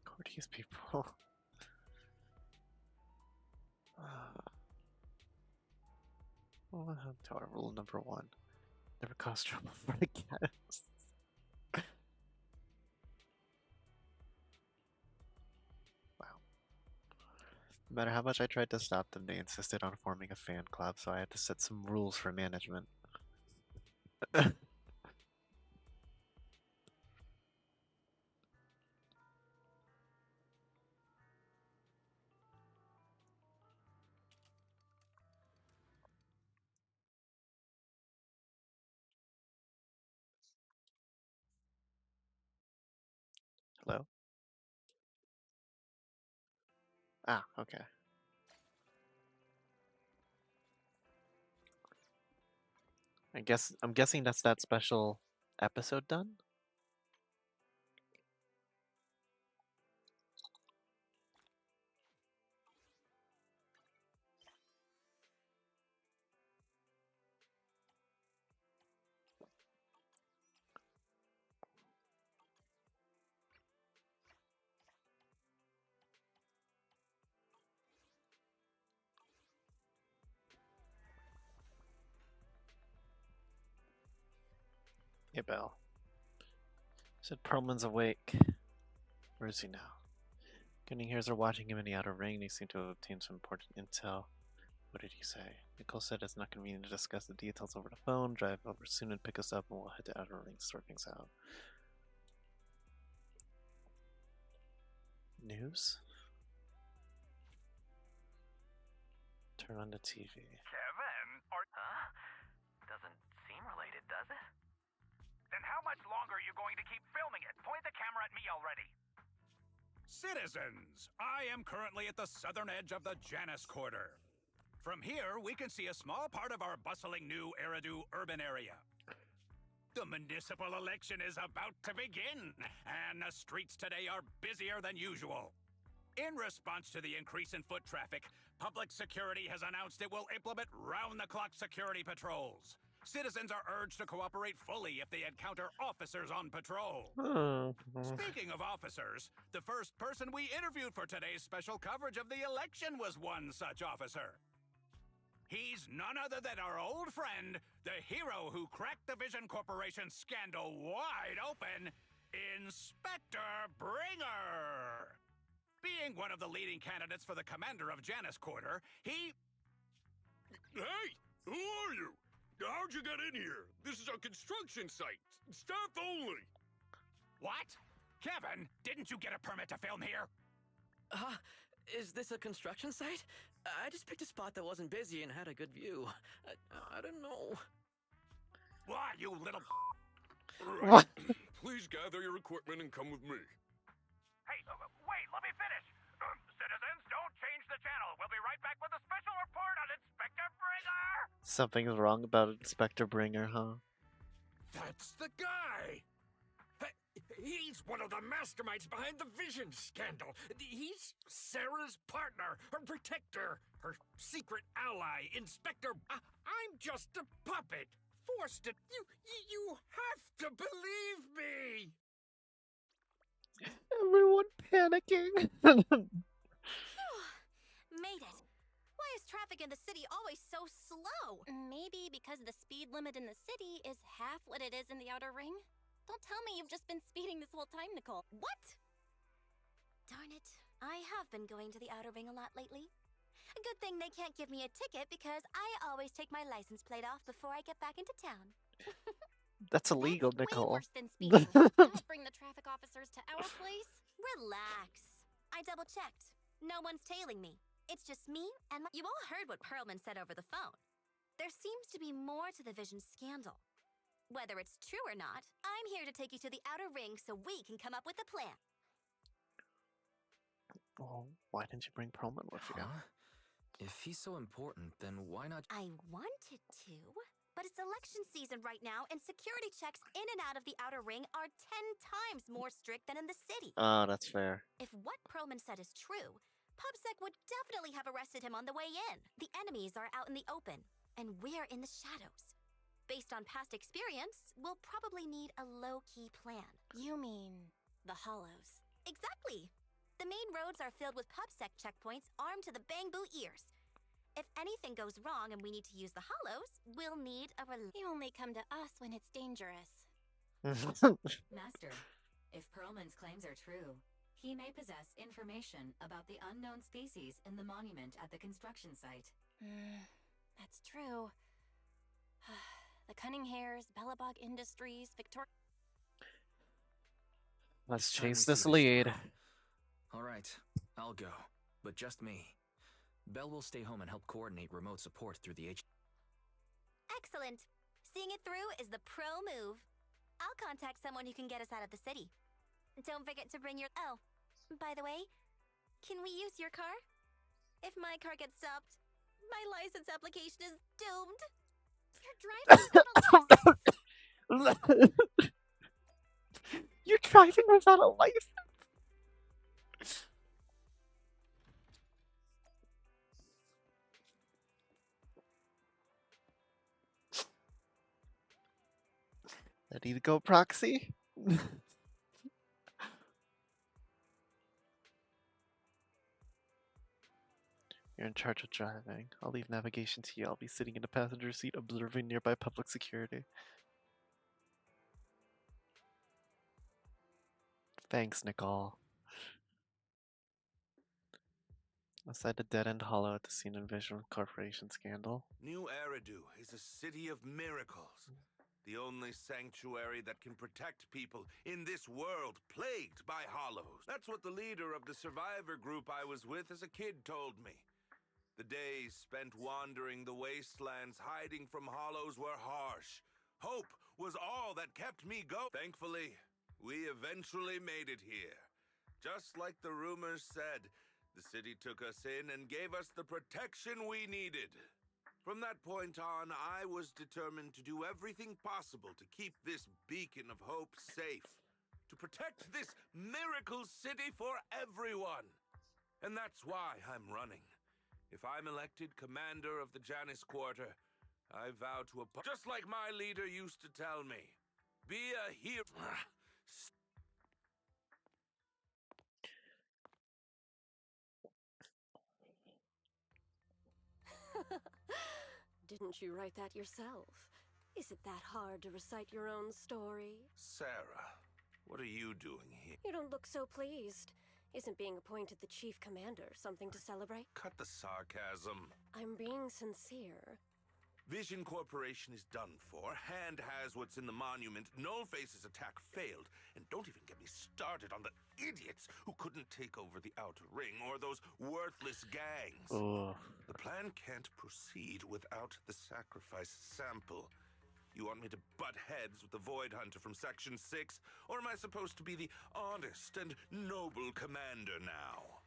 Courteous people. Tower rule number 1. Never cause trouble for the guests. Wow. No matter how much I tried to stop them, they insisted on forming a fan club, so I had to set some rules for management. Hello? Ah, okay. I'm guessing that's that special episode done? Hey, Belle. Said Perlman's awake. Where is he now? Gunning hears are watching him in the outer ring. They seem to have obtained some important intel. What did he say? Nicole said it's not convenient to discuss the details over the phone. Drive over soon and pick us up, and we'll head to outer ring to sort things out. News? Turn on the TV. Kevin, huh? Doesn't seem related, does it? Then how much longer are you going to keep filming it? Point the camera at me already. Citizens, I am currently at the southern edge of the Janus Quarter. From here, we can see a small part of our bustling new Eridu urban area. The municipal election is about to begin, and the streets today are busier than usual. In response to the increase in foot traffic, public security has announced it will implement round-the-clock security patrols. Citizens are urged to cooperate fully if they encounter officers on patrol. Speaking of officers, the first person we interviewed for today's special coverage of the election was one such officer. He's none other than our old friend, the hero who cracked the Vision Corporation scandal wide open, Inspector Bringer. Being one of the leading candidates for the commander of Janus Quarter, he... Hey! Who are you? How'd you get in here? This is a construction site. Staff only. What? Kevin, didn't you get a permit to film here? Is this a construction site? I just picked a spot that wasn't busy and had a good view. I don't know. Why, you little... Right. Please gather your equipment and come with me. Hey, wait, let me finish. Citizens, don't change the channel. We'll be right back with a special report on Inspector Bringer. Something's wrong about Inspector Bringer, huh? That's the guy! Hey, He's one of the masterminds behind the Vision scandal. He's Sarah's partner, her protector, her secret ally, Inspector. I'm just a puppet. Forced to. You have to believe me. Everyone panicking. Made it. Why is traffic in the city always so slow? Maybe because the speed limit in the city is half what it is in the outer ring? Don't tell me you've just been speeding this whole time, Nicole. What? Darn it. I have been going to the outer ring a lot lately. A good thing they can't give me a ticket because I always take my license plate off before I get back into town. That's illegal, That's way Nicole. worse than speeding. Don't bring the traffic officers to our place. Relax. I double-checked. No one's tailing me. It's just me and my— You all heard what Perlman said over the phone. There seems to be more to the Vision scandal. Whether it's true or not, I'm here to take you to the outer ring so we can come up with a plan. Well, why didn't you bring Perlman with you? If he's so important, then why not? I wanted to, but it's election season right now, and security checks in and out of the outer ring are 10 times more strict than in the city. Oh, that's fair. If what Perlman said is true, PubSec would definitely have arrested him on the way in. The enemies are out in the open, and we're in the shadows. Based on past experience, we'll probably need a low-key plan. You mean the hollows? Exactly. The main roads are filled with PubSec checkpoints armed to the bang-boo ears. If anything goes wrong and we need to use the hollows, we'll need a You only come to us when it's dangerous. Master, if Perlman's claims are true, he may possess information about the unknown species in the monument at the construction site. That's true. The Cunning Hares, Bellabog Industries, Victoria... Let's Time we chase see this this lead. All right, I'll go, but just me. Belle will stay home and help coordinate remote support through the Excellent. Seeing it through is the pro move. I'll contact someone who can get us out of the city. Don't forget to bring your... Oh, by the way, can we use your car? If my car gets stopped, my license application is doomed. You're driving without a license. You're driving without a license? Ready to go, Proxy? You're in charge of driving. I'll leave navigation to you. I'll be sitting in the passenger seat observing nearby public security. Thanks, Nicole. Outside the dead-end hollow at the scene of Vision Corporation scandal. New Eridu is a city of miracles. The only sanctuary that can protect people in this world plagued by hollows. That's what the leader of the survivor group I was with as a kid told me. The days spent wandering the wastelands hiding from hollows were harsh. Hope was all that kept me going. Thankfully, we eventually made it here. Just like the rumors said, the city took us in and gave us the protection we needed. From that point on, I was determined to do everything possible to keep this beacon of hope safe. To protect this miracle city for everyone. And that's why I'm running. If I'm elected commander of the Janus Quarter, I vow to just like my leader used to tell me. Be a hero. Didn't you write that yourself? Is it that hard to recite your own story? Sarah, what are you doing here? You don't look so pleased. Isn't being appointed the chief commander something to celebrate? Cut the sarcasm. I'm being sincere. Vision Corporation is done for. Hand has what's in the monument. Nullface's attack failed. And don't even get me started on the idiots who couldn't take over the Outer Ring or those worthless gangs. The plan can't proceed without the sacrifice sample. You want me to butt heads with the Void Hunter from Section 6? Or am I supposed to be the honest and noble commander now?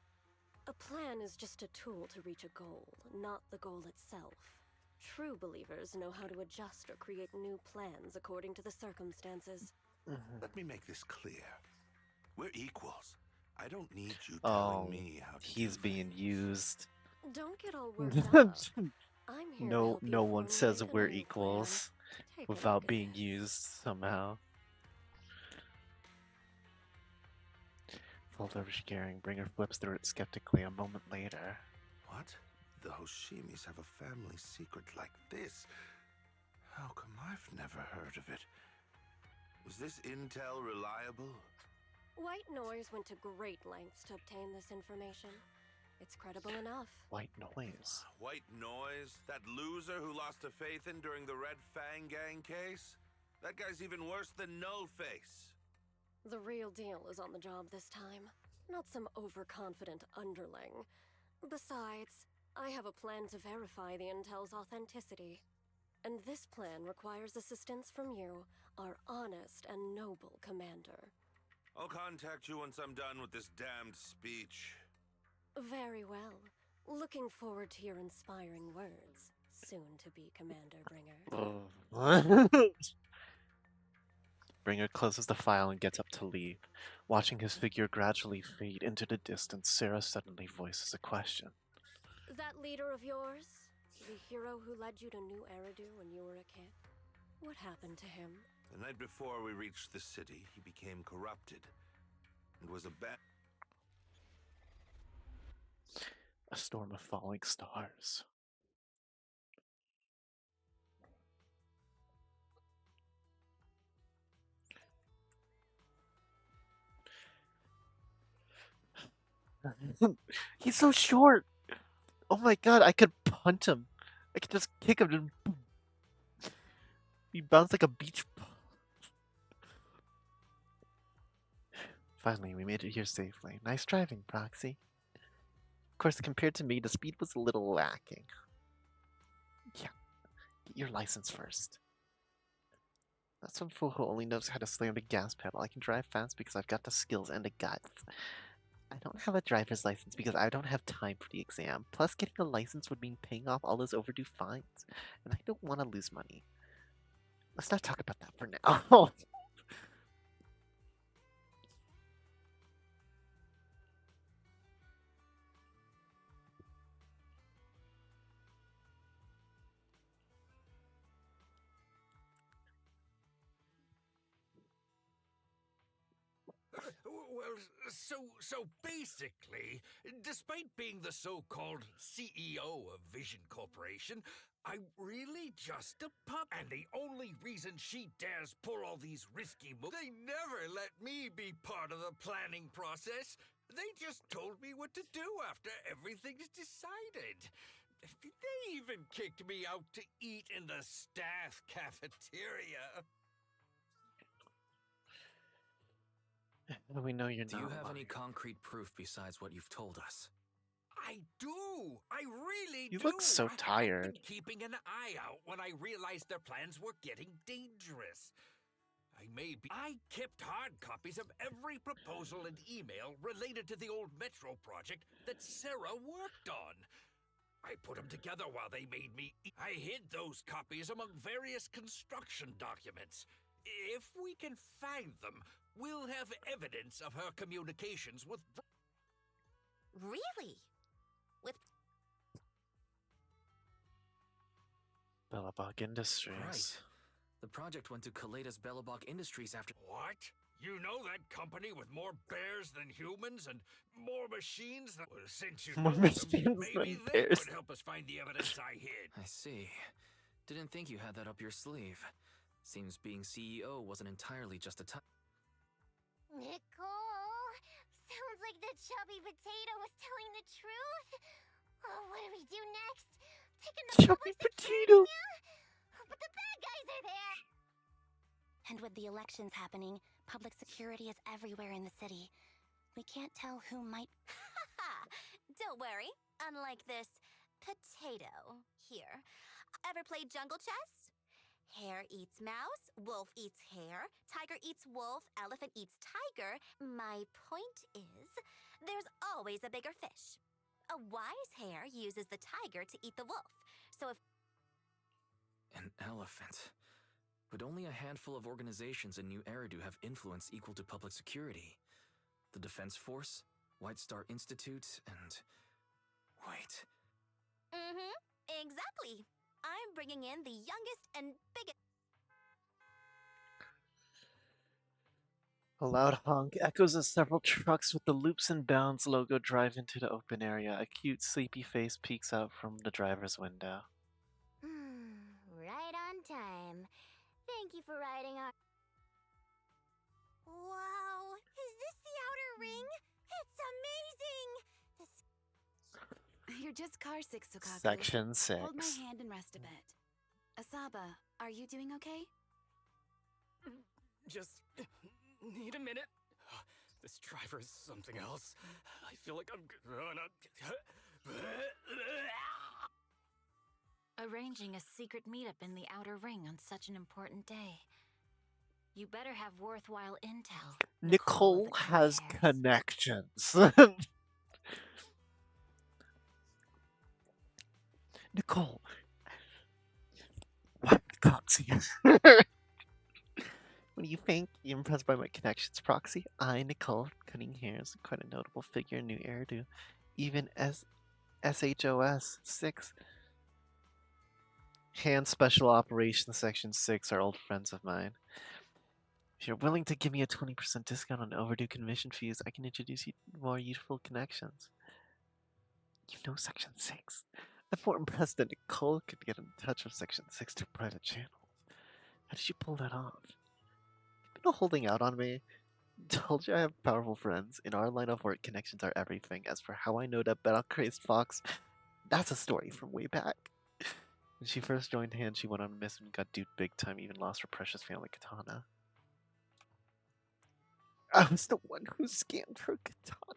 A plan is just a tool to reach a goal, not the goal itself. True believers know how to adjust or create new plans according to the circumstances. Let me make this clear. We're equals. I don't need you Oh, telling me how to he's do being things. used. Don't get all worked up. I'm here to help No you one says formulate a we're new plan. equals Take a without look at being this. used somehow. Full of scaring, Bringer flips through it skeptically a moment later. What? The Hoshimis have a family secret like this? How come I've never heard of it? Is this intel reliable? White Noise went to great lengths to obtain this information. It's credible enough. White Noise? White Noise? That loser who lost a faith in during the Red Fang Gang case? That guy's even worse than Nullface. The real deal is on the job this time, not some overconfident underling. Besides, I have a plan to verify the intel's authenticity. And this plan requires assistance from you, our honest and noble commander. I'll contact you once I'm done with this damned speech. Very well. Looking forward to your inspiring words, soon to be Commander Bringer. Bringer closes the file and gets up to leave. Watching his figure gradually fade into the distance, Sarah suddenly voices a question. That leader of yours? The hero who led you to New Eridu when you were a kid? What happened to him? The night before we reached the city, he became corrupted and was A storm of falling stars. He's so short! Oh my god, I could punt him. I could just kick him and boom. He bounced like a beach ball. Finally, we made it here safely. Nice driving, Proxy. Of course, compared to me, the speed was a little lacking. Yeah, get your license first. Not some fool who only knows how to slam the gas pedal. I can drive fast because I've got the skills and the guts. I don't have a driver's license because I don't have time for the exam. Plus, getting a license would mean paying off all those overdue fines. And I don't want to lose money. Let's not talk about that for now. Well, so basically, despite being the so-called CEO of Vision Corporation, I'm really just a pup. And the only reason she dares pull all these risky moves, they never let me be part of the planning process. They just told me what to do after everything's decided. They even kicked me out to eat in the staff cafeteria. We know you're Do you not have lying. any concrete proof besides what you've told us? I do! I really do! You look so I've tired. been keeping an eye out when I realized their plans were getting dangerous. I kept hard copies of every proposal and email related to the old Metro project that Sarah worked on. I put them together while they made me I hid those copies among various construction documents. If we can find them, we'll have evidence of her communications with... Really? With Bellabog Industries. Right. The project went to Kaleda's Bellabog Industries after... What? You know that company with more bears than humans and more machines than... Well, since you More know them, machines maybe than they bears. could help us find the evidence I hid. I see. Didn't think you had that up your sleeve. Seems being CEO wasn't entirely just a time. Nicole, sounds like the chubby potato was telling the truth. Oh, what do we do next? Taking the Chubby public potato. now? But the bad guys are there. And with the elections happening, public security is everywhere in the city. We can't tell who might... Don't worry. Unlike this potato here. Ever played jungle chess? Hare eats mouse, wolf eats hare, tiger eats wolf, elephant eats tiger. My point is, there's always a bigger fish. A wise hare uses the tiger to eat the wolf. So if... An elephant. But only a handful of organizations in New Eridu have influence equal to public security. the Defense Force, White Star Institute, and... Wait. Mm-hmm. Exactly. I'm bringing in the youngest and biggest... A loud honk echoes as several trucks with the Loops and Bounds logo drive into the open area. A cute, sleepy face peeks out from the driver's window. Right on time. Thank you for riding our... Wow! Is this the outer ring? It's amazing! You're just car 6, Sukaku. Section 6. Hold my hand and rest a bit. Asaba, are you doing okay? Just need a minute. This driver is something else. I feel like I'm gonna... Arranging a secret meetup in the Outer Ring on such an important day. You better have worthwhile intel. Nicole has connections. Nicole. What, Proxy? What do you think? You impressed by my connections, Proxy? I, Nicole, cutting hairs, quite a notable figure in new hairdo. Even as SHOS 6. Hand Special Operations Section 6 are old friends of mine. If you're willing to give me a 20% discount on overdue commission fees, I can introduce you to more useful connections. You know Section 6. I'm more impressed that Nicole could get in touch with Section 6 through private channels. How did you pull that off? You've been holding out on me. Told you I have powerful friends. In our line of work, connections are everything. As for how I know that battle-crazed Fox, that's a story from way back. When she first joined Hand, she went on a mission and got duped big time, even lost her precious family katana. I was the one who scammed her katana.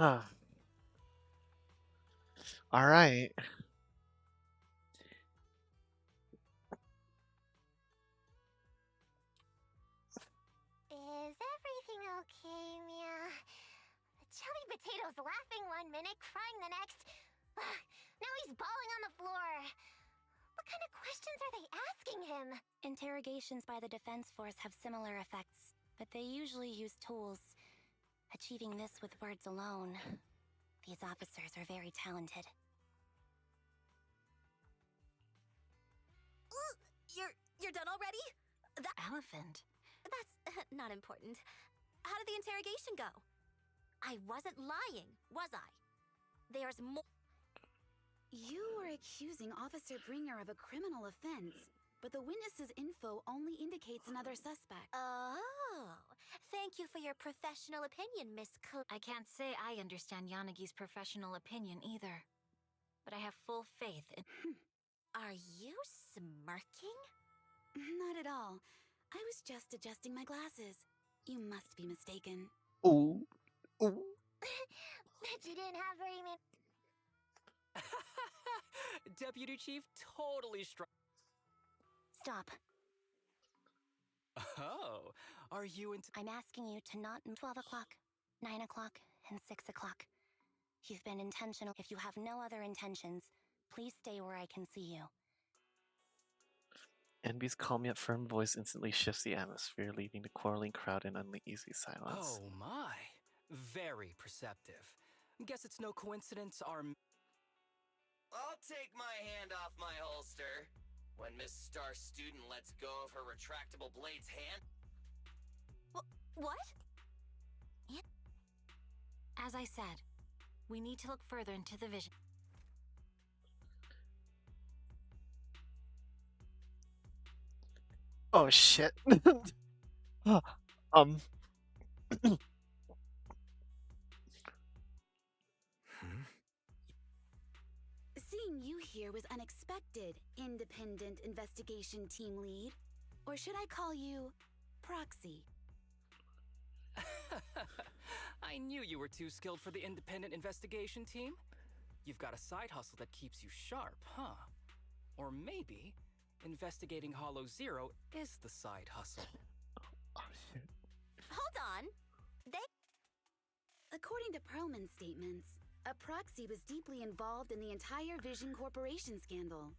Ah. Alright. Is everything okay, Mia? Chubby Potato's laughing one minute, crying the next. Now he's bawling on the floor. What kind of questions are they asking him? Interrogations by the Defense Force have similar effects, but they usually use tools. Achieving this with words alone. These officers are very talented. You're done already? Elephant. That's not important. How did the interrogation go? I wasn't lying, was I? There's more. You were accusing Officer Bringer of a criminal offense, but the witness's info only indicates another suspect. Oh, thank you for your professional opinion, Miss I can't say I understand Yanagi's professional opinion either, but I have full faith in... Are you smirking? Not at all. I was just adjusting my glasses. You must be mistaken. Ooh. Ooh. Bet you didn't have very many... Deputy Chief totally Stop. Oh, are you into... I'm asking you to not... 12 o'clock, 9 o'clock, and 6 o'clock. You've been intentional. If you have no other intentions, please stay where I can see you. Envy's calm yet firm voice instantly shifts the atmosphere, leaving the quarreling crowd in uneasy silence. Oh my. Very perceptive. Guess it's no coincidence our... I'll take my hand off my holster. When Miss Star Student lets go of her retractable blade's hand... What? As I said, we need to look further into the vision. Oh shit. Seeing you here was unexpected, independent investigation team lead. Or should I call you Proxy? I knew you were too skilled for the independent investigation team. You've got a side hustle that keeps you sharp, huh? Or maybe investigating Hollow Zero is the side hustle. Oh, shit. Hold on. According to Perlman's statements, a proxy was deeply involved in the entire Vision Corporation scandal.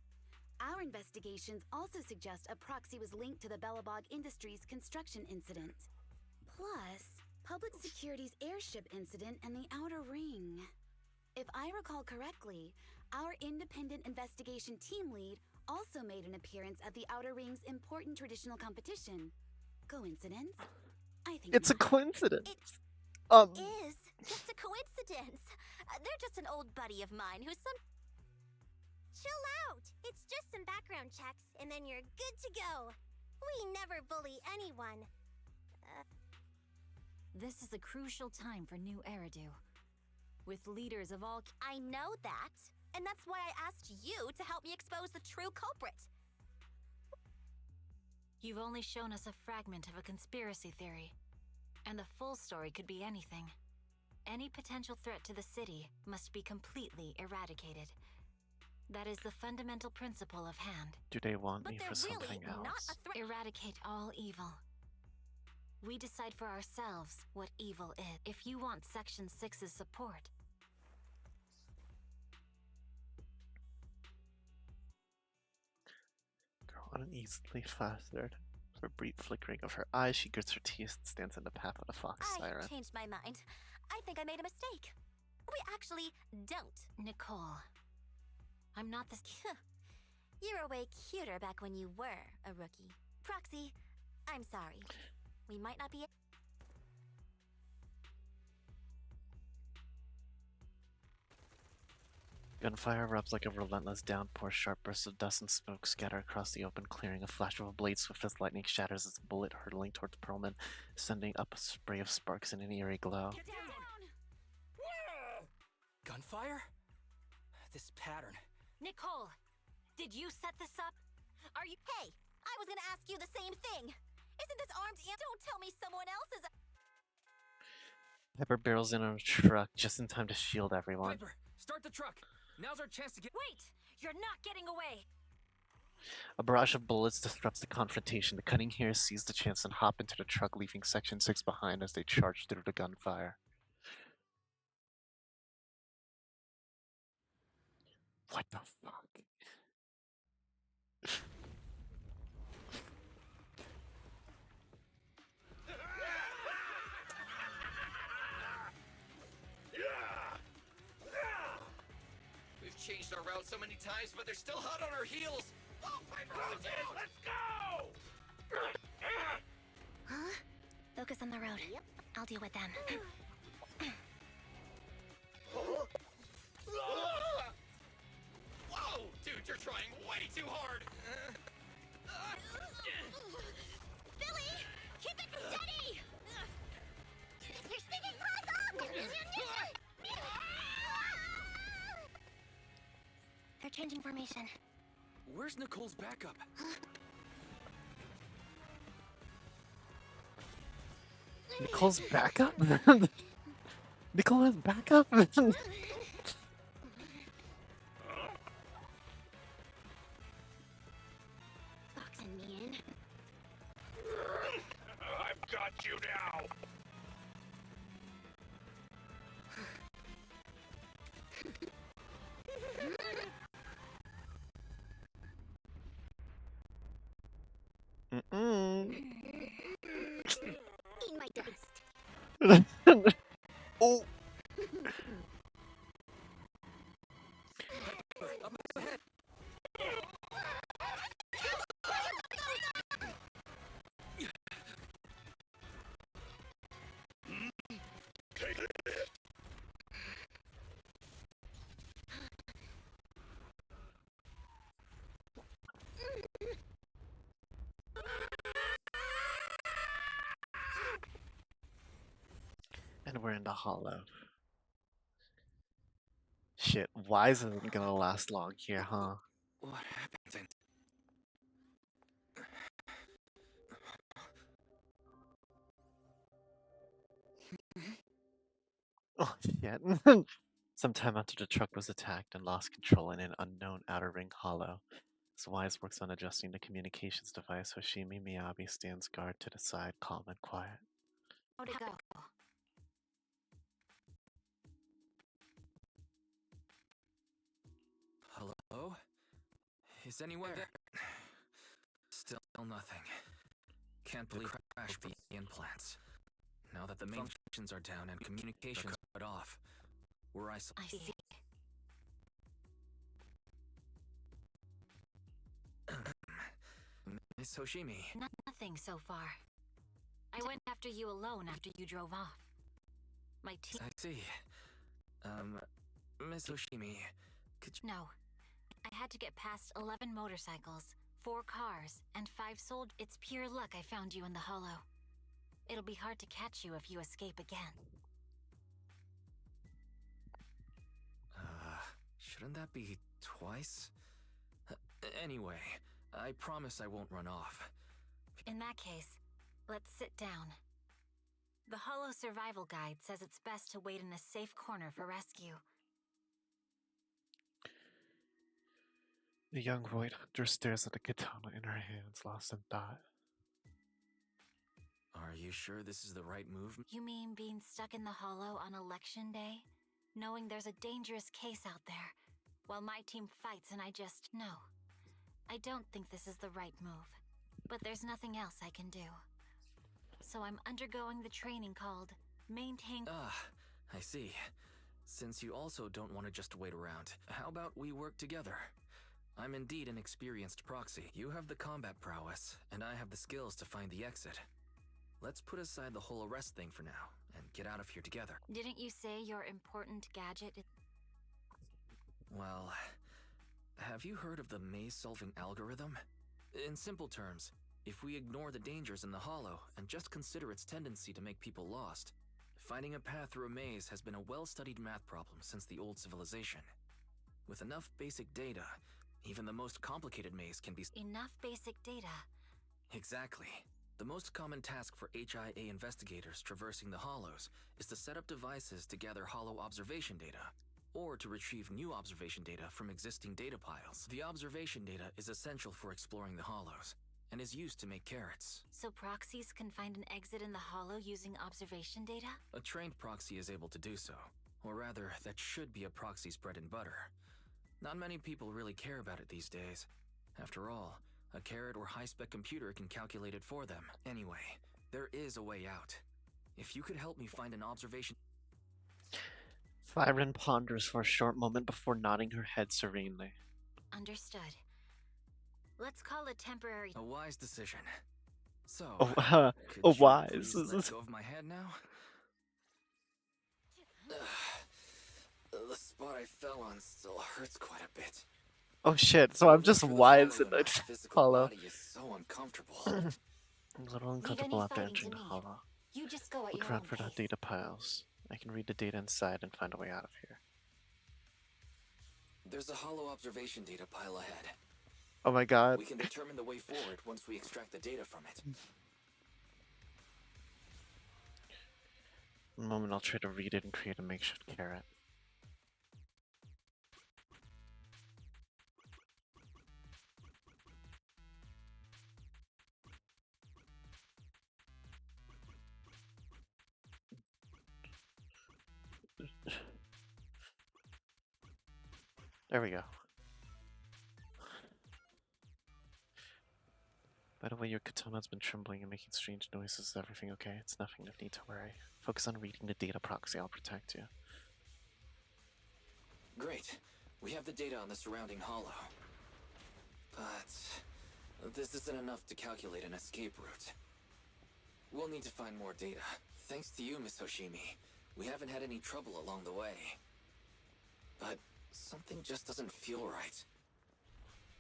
Our investigations also suggest a proxy was linked to the Bellabog Industries construction incident. Plus, Public Security's airship incident and the Outer Ring. If I recall correctly, our independent investigation team lead also made an appearance at the Outer Ring's important traditional competition. Coincidence? I think It's not. a coincidence. Is just a coincidence. They're just an old buddy of mine who's some. Chill out. It's just some background checks, and then you're good to go. We never bully anyone. This is a crucial time for New Eridu. With leaders of all... I know that, and that's why I asked you to help me expose the true culprit. You've only shown us a fragment of a conspiracy theory. And the full story could be anything. Any potential threat to the city must be completely eradicated. That is the fundamental principle of Hand. Do they want But me they're for really something not else? a threat. Eradicate all evil. We decide for ourselves what evil is. If you want Section 6's support... Girl uneasily flustered. For a brief flickering of her eyes, she grits her teeth and stands in the path of the fox siren. I changed my mind. I think I made a mistake. We actually don't. Nicole, I'm not this... You were way cuter back when you were a rookie. Proxy, I'm sorry. We might not be... Gunfire erupts like a relentless downpour. Sharp bursts of dust and smoke scatter across the open clearing. A flash of a blade swift as lightning shatters its bullet hurtling towards Perlman, sending up a spray of sparks in an eerie glow. Get down! Gunfire? This pattern. Nicole, did you set this up? Are you... Hey, I was gonna ask you the same thing. Isn't this armed Don't tell me someone else is... Pepper barrels in on a truck just in time to shield everyone. Piper, start the truck. Now's our chance to get... Wait! You're not getting away! A barrage of bullets disrupts the confrontation. The cunning hero seize the chance and hop into the truck, leaving Section 6 behind as they charge through the gunfire. What the fuck? We've changed our route so many times, but they're still hot on our heels. Oh, Piper, hold down! Let's go! Huh? Focus on the road. Yep. I'll deal with them. Whoa! Dude, you're trying way too hard! Billy! Keep it steady! You're sticking close up! They're changing formation. Where's Nicole's backup? Nicole's backup? Nicole has backup? Fox and me in. I've got you now! Eat my dust. Oh! And we're in the hollow. Shit, Wise isn't gonna last long here, huh? What happened? Oh, shit. Sometime after the truck was attacked and lost control in an unknown outer ring hollow, As Wise works on adjusting the communications device, Hoshimi Miyabi stands guard to the side, calm and quiet. How'd it go? Hello? Is anyone there? Still nothing. Can't believe the crash the implants. Now that the main functions are down and communications cut off, we're isolated. I see. Miss Hoshimi. Nothing so far. I went after you alone after you drove off. My team. I see. Miss Hoshimi, could you... No. I had to get past 11 motorcycles, 4 cars, and 5 soldiers. It's pure luck I found you in the hollow. It'll be hard to catch you if you escape again. Shouldn't that be twice? Anyway, I promise I won't run off. In that case, let's sit down. The Hollow Survival Guide says it's best to wait in a safe corner for rescue. The young void hunter stares at the katana in her hands, lost in thought. Are you sure this is the right move? You mean being stuck in the hollow on election day? Knowing there's a dangerous case out there, while my team fights and I just... No. I don't think this is the right move. But there's nothing else I can do. So I'm undergoing the training called Maintain... I see. Since you also don't want to just wait around, how about we work together? I'm indeed an experienced proxy. You have the combat prowess, and I have the skills to find the exit. Let's put aside the whole arrest thing for now, and get out of here together. Didn't you say your important gadget is... Well, have you heard of the maze-solving algorithm? In simple terms, if we ignore the dangers in the hollow and just consider its tendency to make people lost, finding a path through a maze has been a well-studied math problem since the old civilization. With enough basic data, even the most complicated maze can be... Enough basic data? Exactly. The most common task for HIA investigators traversing the hollows is to set up devices to gather hollow observation data, or to retrieve new observation data from existing data piles. The observation data is essential for exploring the hollows, and is used to make carrots. So proxies can find an exit in the hollow using observation data? A trained proxy is able to do so. Or rather, that should be a proxy's bread and butter. Not many people really care about it these days. After all, a carrot or high-spec computer can calculate it for them. Anyway, there is a way out. If you could help me find an observation... Fyron ponders for a short moment before nodding her head serenely. Understood. Let's call it temporary... A wise decision. So, wise. Let go of my head now? The spot I fell on still hurts quite a bit. Oh shit, so I'm just wise in the hollow. Body is so uncomfortable. I'm a little uncomfortable after entering the hollow. You just go at Look your around own for the pace. data piles. I can read the data inside and find a way out of here. There's a hollow observation data pile ahead. Oh my god. We can determine the way forward once we extract the data from it. In a moment I'll try to read it and create a makeshift carrot. There we go. By the way, your katana's been trembling and making strange noises. Is everything okay? It's nothing to need to worry. Focus on reading the data proxy. I'll protect you. Great. We have the data on the surrounding hollow. But this isn't enough to calculate an escape route. We'll need to find more data. Thanks to you, Miss Hoshimi, we haven't had any trouble along the way. But something just doesn't feel right.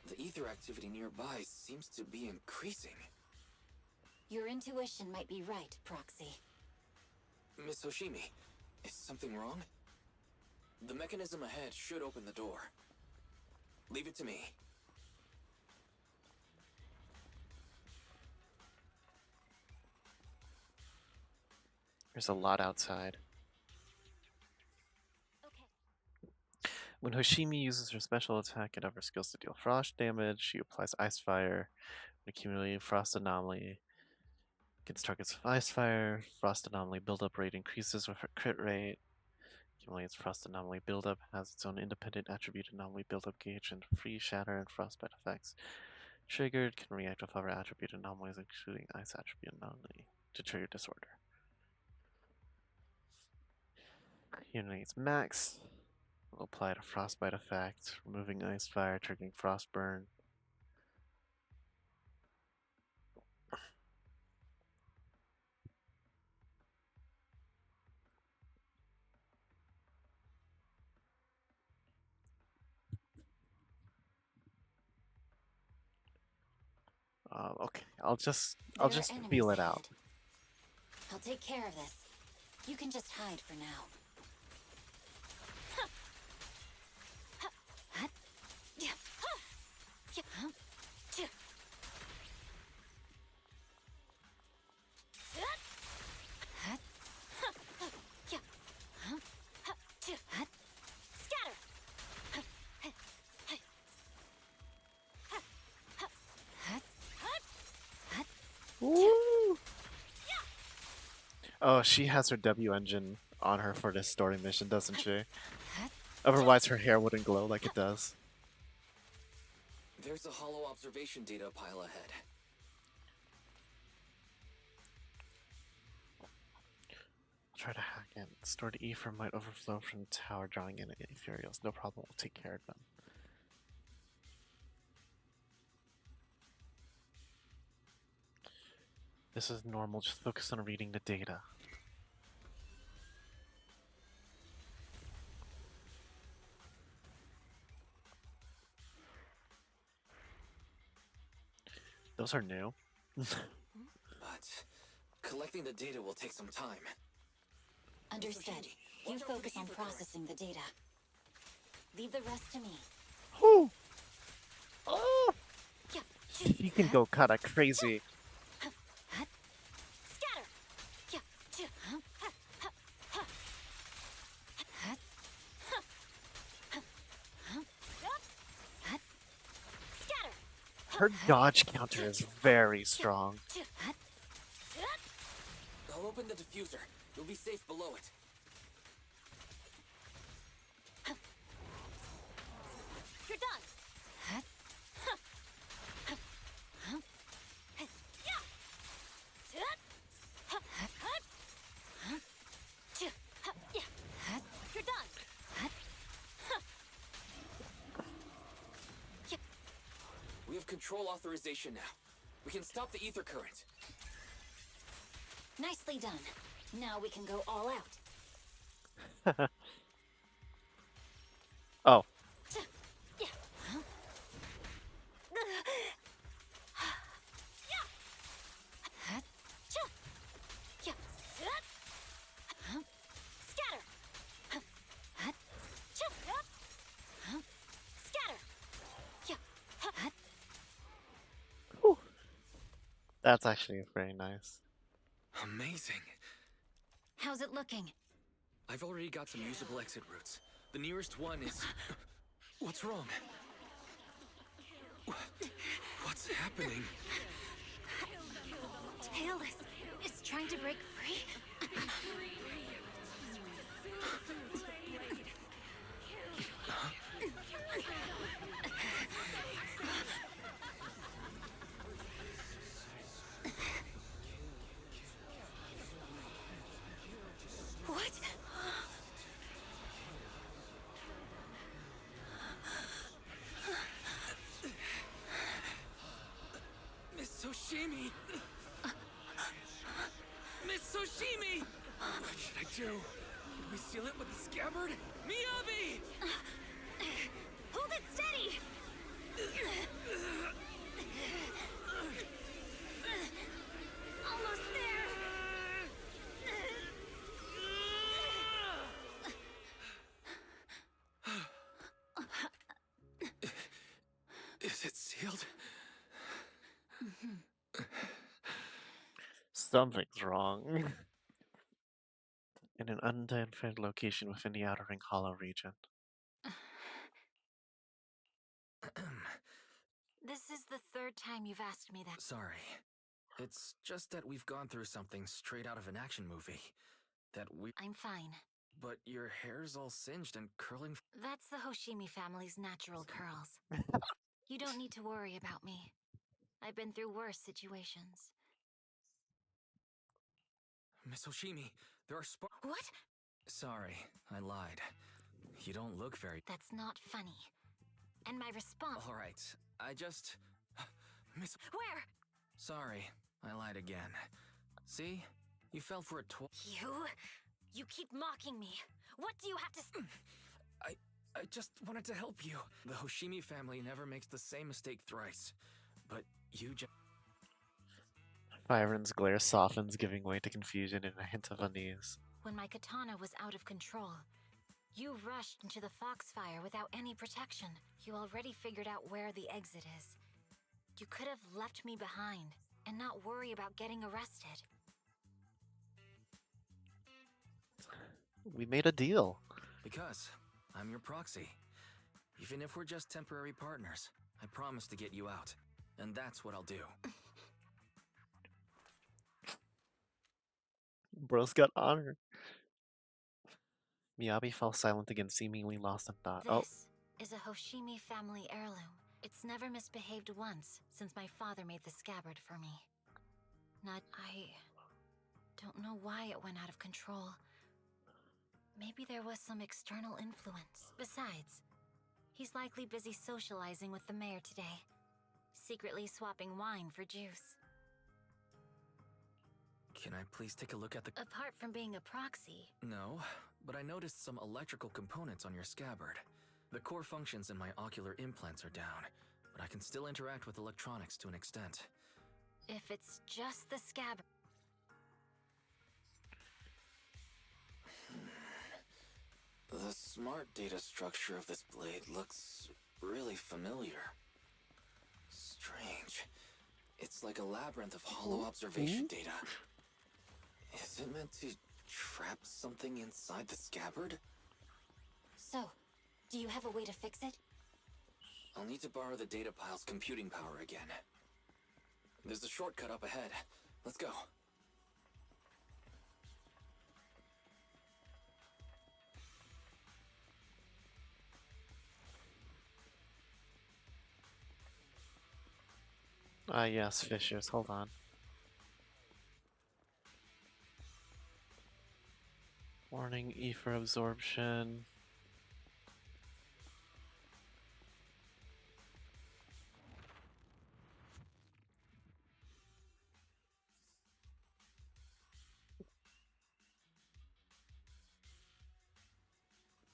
The ether activity nearby seems to be increasing. Your intuition might be right, Proxy. Miss Hoshimi, is something wrong? The mechanism ahead should open the door. Leave it to me. There's a lot outside. When Hoshimi uses her special attack and other skills to deal frost damage, she applies Ice Fire. When accumulating Frost Anomaly against targets of Ice Fire, Frost Anomaly buildup rate increases with her crit rate. Accumulates Frost Anomaly buildup, has its own independent attribute anomaly buildup gauge, and free Shatter and Frostbite effects. Triggered, can react with other attribute anomalies, including Ice attribute anomaly, to trigger disorder. Accumulates Max. Will apply to Frostbite effect, removing Ice Fire, triggering Frostburn. Okay, I'll just feel it out. I'll take care of this. You can just hide for now. Oh, she has her W engine on her for this story mission, doesn't she? Otherwise, her hair wouldn't glow like it does. There's a hollow observation data pile ahead. I'll try to hack in. Stored ether might overflow from the tower, drawing in ethereals. No problem, we'll take care of them. This is normal, just focus on reading the data. Those are new. But collecting the data will take some time. Understood. You focus on processing the data. Leave the rest to me. Whew. Oh! She can go kinda crazy. Her dodge counter is very strong. I'll open the diffuser. You'll be safe below it. You're done. You're done. We have control authorization now. We can stop the ether current. Nicely done. Now we can go all out. Oh. That's actually very nice. Amazing. How's it looking? I've already got some usable exit routes. The nearest one is... What's wrong? What's happening? Tailless is trying to break free. What? Miss Soshimi! Miss Soshimi! What should I do? Should we seal it with the scabbard? Miyabi! Hold it steady. Almost there. Is it sealed? Something's wrong. In an unidentified location within the Outer Ring Hollow region. This is the third time you've asked me that. Sorry. It's just that we've gone through something straight out of an action movie. I'm fine. But your hair's all singed and curling. That's the Hoshimi family's natural curls. You don't need to worry about me. I've been through worse situations. Miss Hoshimi, there are What? Sorry, I lied. You don't look very... That's not funny. And my response... Alright, I just... Miss... Where? Sorry, I lied again. See? You fell for it You keep mocking me. What do you have to... I just wanted to help you. The Hoshimi family never makes the same mistake thrice. But you just... Byron's glare softens, giving way to confusion and a hint of unease. When my katana was out of control, you rushed into the foxfire without any protection. You already figured out where the exit is. You could have left me behind and not worry about getting arrested. We made a deal. Because I'm your proxy. Even if we're just temporary partners, I promise to get you out. And that's what I'll do. Bro's got honor. Miyabi fell silent again, seemingly lost in thought. This is a Hoshimi family heirloom. It's never misbehaved once since my father made the scabbard for me. I don't know why it went out of control. Maybe there was some external influence. Besides, he's likely busy socializing with the mayor today, secretly swapping wine for juice. Can I please take a look at the... Apart from being a proxy... No, but I noticed some electrical components on your scabbard. The core functions in my ocular implants are down, but I can still interact with electronics to an extent. If it's just the scabbard... The smart data structure of this blade looks really familiar. Strange. It's like a labyrinth of hollow observation data. Is it meant to trap something inside the scabbard? So, do you have a way to fix it? I'll need to borrow the data pile's computing power again. There's a shortcut up ahead. Let's go. Ah, yes, fissures. Hold on. Warning, ether absorption.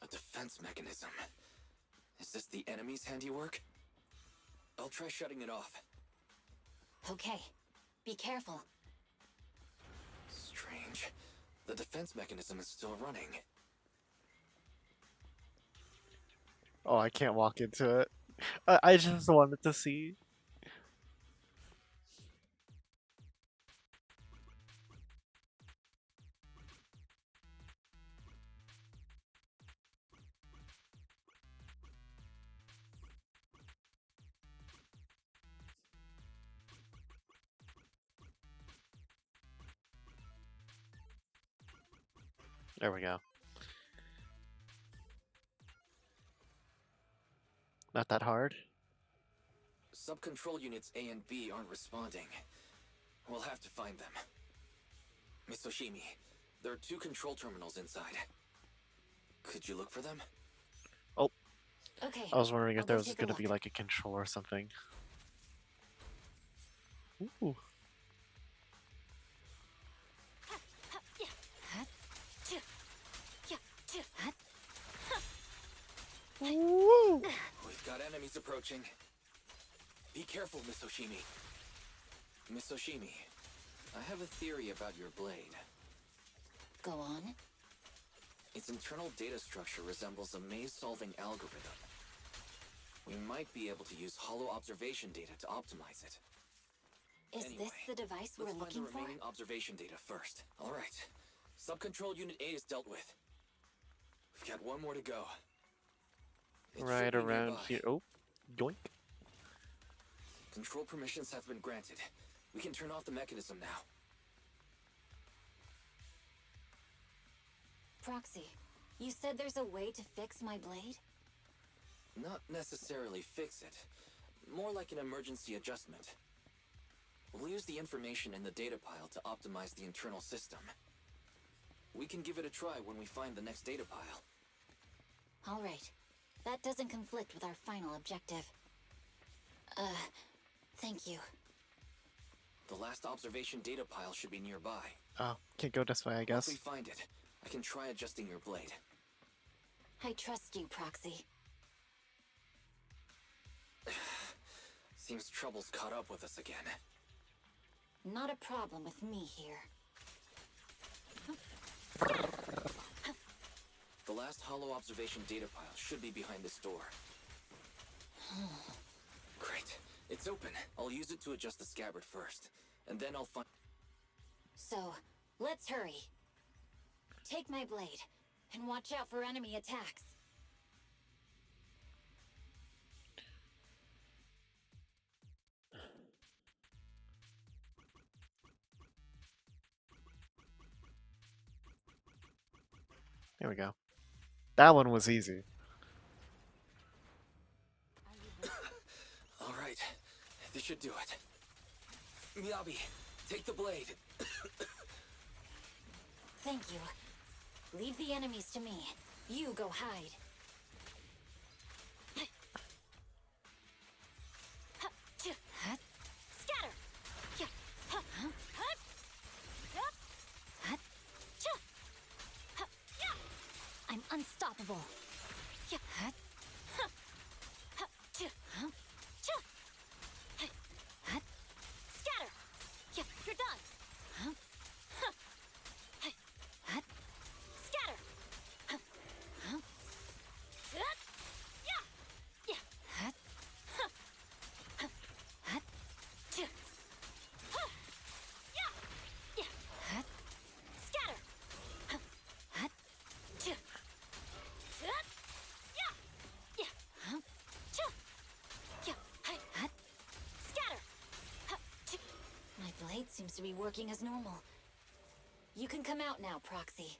A defense mechanism. Is this the enemy's handiwork? I'll try shutting it off. Okay. Be careful. Strange. The defense mechanism is still running. Oh, I can't walk into it. I just wanted to see. There we go. Not that hard. Sub-control units A and B aren't responding. We'll have to find them. Miss Oshimi, there are 2 control terminals inside. Could you look for them? Oh. Okay. I was wondering if there was take a going to look. be like a control or something. Ooh. Woo! We've got enemies approaching. Be careful, Miss Oshimi. Miss Oshimi, I have a theory about your blade. Go on. Its internal data structure resembles a maze-solving algorithm. We might be able to use hollow observation data to optimize it. Is Anyway, this the device we're let's looking find the for? remaining observation data first. All right. Sub-control unit A is dealt with. We've got one more to go. It should Right be around nearby. here. Oh. Yoink. Control permissions have been granted. We can turn off the mechanism now. Proxy, you said there's a way to fix my blade? Not necessarily fix it. More like an emergency adjustment. We'll use the information in the data pile to optimize the internal system. We can give it a try when we find the next data pile. All right. That doesn't conflict with our final objective. Thank you. The last observation data pile should be nearby. Oh, can't go this way, I guess. Once we find it, I can try adjusting your blade. I trust you, Proxy. Seems trouble's caught up with us again. Not a problem with me here. The last hollow observation data pile should be behind this door. Great. It's open. I'll use it to adjust the scabbard first, and then I'll find... So, let's hurry. Take my blade, and watch out for enemy attacks. There we go. That one was easy. All right. This should do it. Miyabi, take the blade. Thank you. Leave the enemies to me. You go hide. Scatter! I'm unstoppable. Scatter! You're done. Scatter! Scatter! Scatter! My blade seems to be working as normal. You can come out now, Proxy.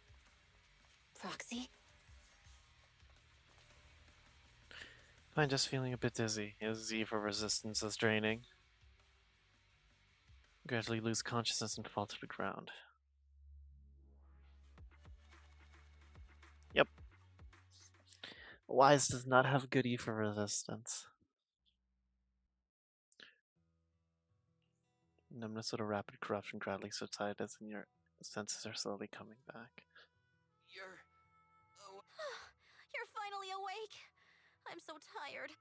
Proxy? I'm just feeling a bit dizzy. His Z for resistance is draining. Gradually lose consciousness and fall to the ground. Yep. Wise does not have good E for resistance. Numbness of rapid corruption gradually subsides and your senses are slowly coming back. You're finally awake. I'm so tired.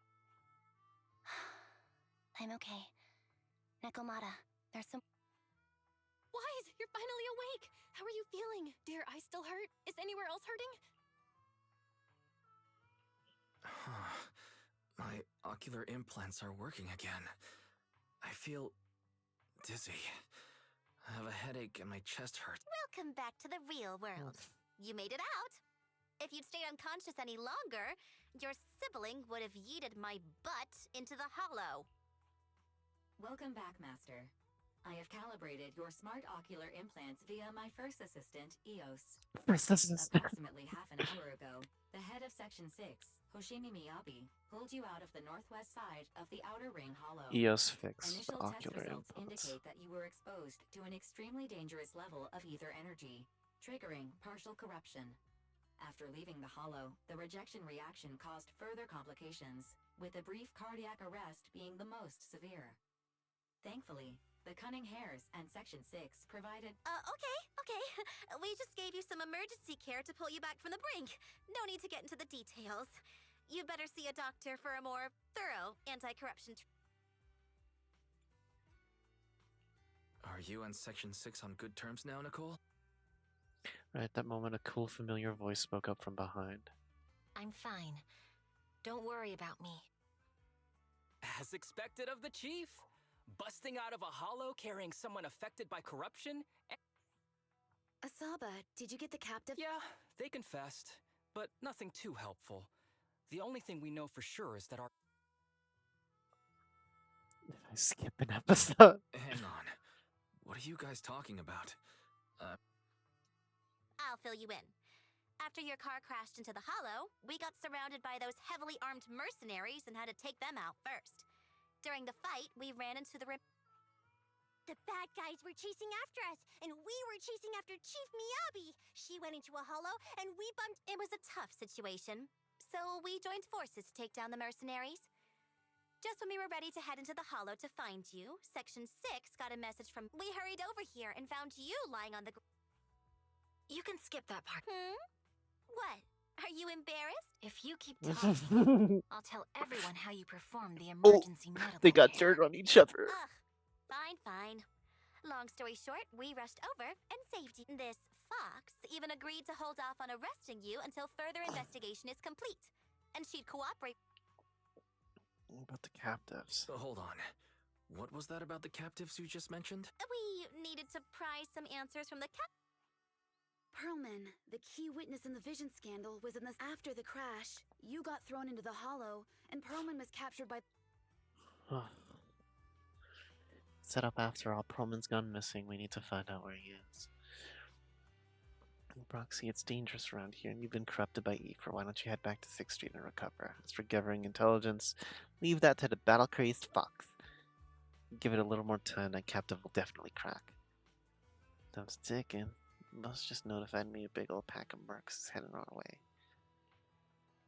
I'm okay. Nekomata, there's some... Wise, you're finally awake. How are you feeling? Do your eyes still hurt? Is anywhere else hurting? My ocular implants are working again. I feel dizzy. I have a headache and my chest hurts. Welcome back to the real world. You made it out. If you'd stayed unconscious any longer, your sibling would have yeeted my butt into the hollow. Welcome back, Master. I have calibrated your smart ocular implants via my first assistant, EOS. Approximately half an hour ago, the head of Section 6, Hoshimi Miyabi, pulled you out of the northwest side of the Outer Ring Hollow. EOS fixed Initial ocular test results implants. indicate that you were exposed to an extremely dangerous level of ether energy, triggering partial corruption. After leaving the hollow, the rejection reaction caused further complications, with a brief cardiac arrest being the most severe. Thankfully, the Cunning Hares and Section 6 provided... Okay. We just gave you some emergency care to pull you back from the brink. No need to get into the details. You'd better see a doctor for a more thorough anti-corruption Are you and Section 6 on good terms now, Nicole? Right at that moment, a cool, familiar voice spoke up from behind. I'm fine. Don't worry about me. As expected of the chief. Busting out of a hollow carrying someone affected by corruption. Asaba, did you get the captive? Yeah, they confessed, but nothing too helpful. The only thing we know for sure is that our... If I skip an episode. Hang on. What are you guys talking about? I'll fill you in. After your car crashed into the hollow, we got surrounded by those heavily armed mercenaries and had to take them out first. During the fight, we ran into the The bad guys were chasing after us, and we were chasing after Chief Miyabi. She went into a hollow, and we bumped. It was a tough situation, so we joined forces to take down the mercenaries. Just when we were ready to head into the hollow to find you, Section 6 got a message from. We hurried over here and found you lying on the. You can skip that part. What? Are you embarrassed? If you keep talking, I'll tell everyone how you performed the emergency medical They got care. turned on each other. Ugh, fine. Long story short, we rushed over and saved you. This fox even agreed to hold off on arresting you until further investigation is complete. And she'd cooperate. What about the captives? Hold on. What was that about the captives you just mentioned? We needed to pry some answers from the Perlman, the key witness in the vision scandal, was in this after the crash. You got thrown into the hollow, and Perlman was captured by. Set up after all. Perlman's gone missing. We need to find out where he is. Proxy, it's dangerous around here, and you've been corrupted by Ether. Why don't you head back to 6th Street and recover? As for gathering intelligence, leave that to the battle-crazed fox. Give it a little more time, that captive will definitely crack. Time's ticking. Boss just notified me a big old pack of mercs is heading our way.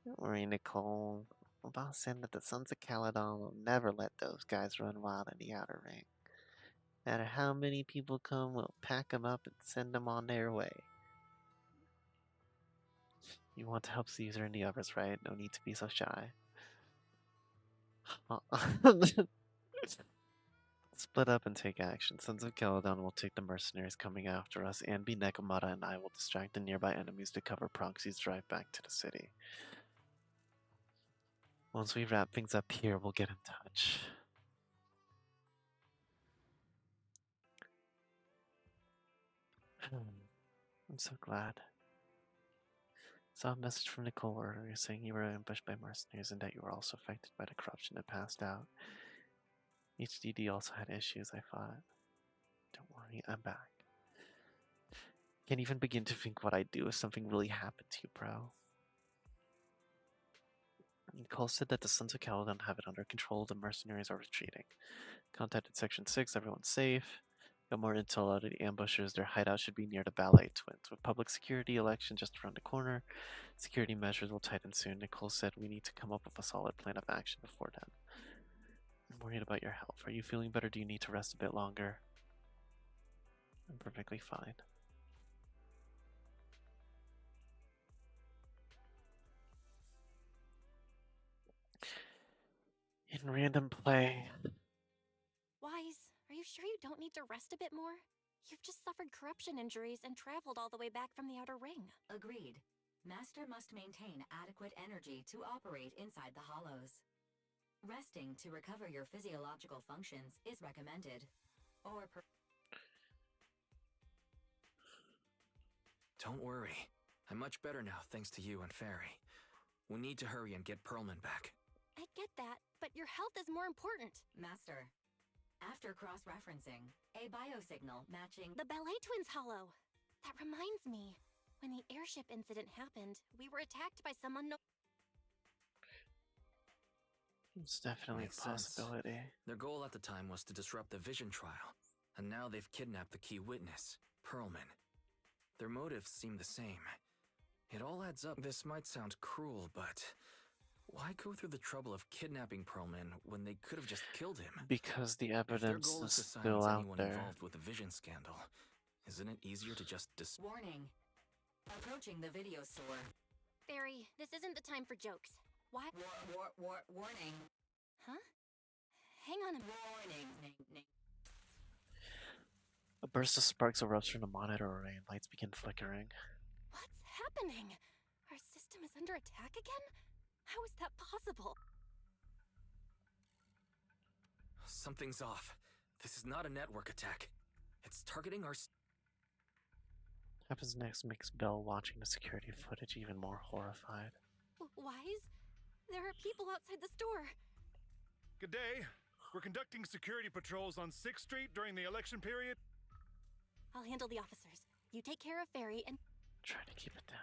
Don't worry, Nicole. The boss said that the Sons of Caledon will never let those guys run wild in the Outer Ring. No matter how many people come, we'll pack them up and send them on their way. You want to help Caesar and the others, right? No need to be so shy. Split up and take action. Sons of Caledon will take the mercenaries coming after us, and Nekomata and I will distract the nearby enemies to cover Proxy's drive back to the city. Once we wrap things up here, we'll get in touch. I'm so glad. Saw a message from Nicole earlier saying you were ambushed by mercenaries and that you were also affected by the corruption that passed out. HDD also had issues, I thought. Don't worry, I'm back. Can't even begin to think what I'd do if something really happened to you, bro. Nicole said that the Sons of Caledon have it under control, the mercenaries are retreating. Contacted Section 6, everyone's safe. Got more intel out of the ambushers, their hideout should be near the Ballet Twins. With public security election just around the corner, security measures will tighten soon. Nicole said we need to come up with a solid plan of action before then. I'm worried about your health. Are you feeling better? Do you need to rest a bit longer? I'm perfectly fine. In random play. Wise, are you sure you don't need to rest a bit more? You've just suffered corruption injuries and traveled all the way back from the Outer Ring. Agreed. Master must maintain adequate energy to operate inside the hollows. Resting to recover your physiological functions is recommended. Don't worry. I'm much better now thanks to you and Fairy. We need to hurry and get Perlman back. I get that, but your health is more important. Master, after cross-referencing, a biosignal matching the Ballet Twins hollow. That reminds me. When the airship incident happened, we were attacked by some unknown. It's definitely Makes a possibility. Sense. Their goal at the time was to disrupt the vision trial, and now they've kidnapped the key witness, Perlman. Their motives seem the same. It all adds up. This might sound cruel, but why go through the trouble of kidnapping Perlman when they could have just killed him? Because the If their evidence goal is is to still silence out anyone there. involved with the vision scandal, isn't it easier to just Warning. Approaching the video store. Barry, this isn't the time for jokes. Why? Warning. Huh? Hang on a Warning. A burst of sparks erupts from the monitor array and lights begin flickering. What's happening? Our system is under attack again? How is that possible? Something's off. This is not a network attack. It's targeting our... Happens next makes Belle watching the security footage even more horrified. Wise? There are people outside the store. Good day. We're conducting security patrols on 6th Street during the election period. I'll handle the officers. You take care of Fairy and... Try to keep it down.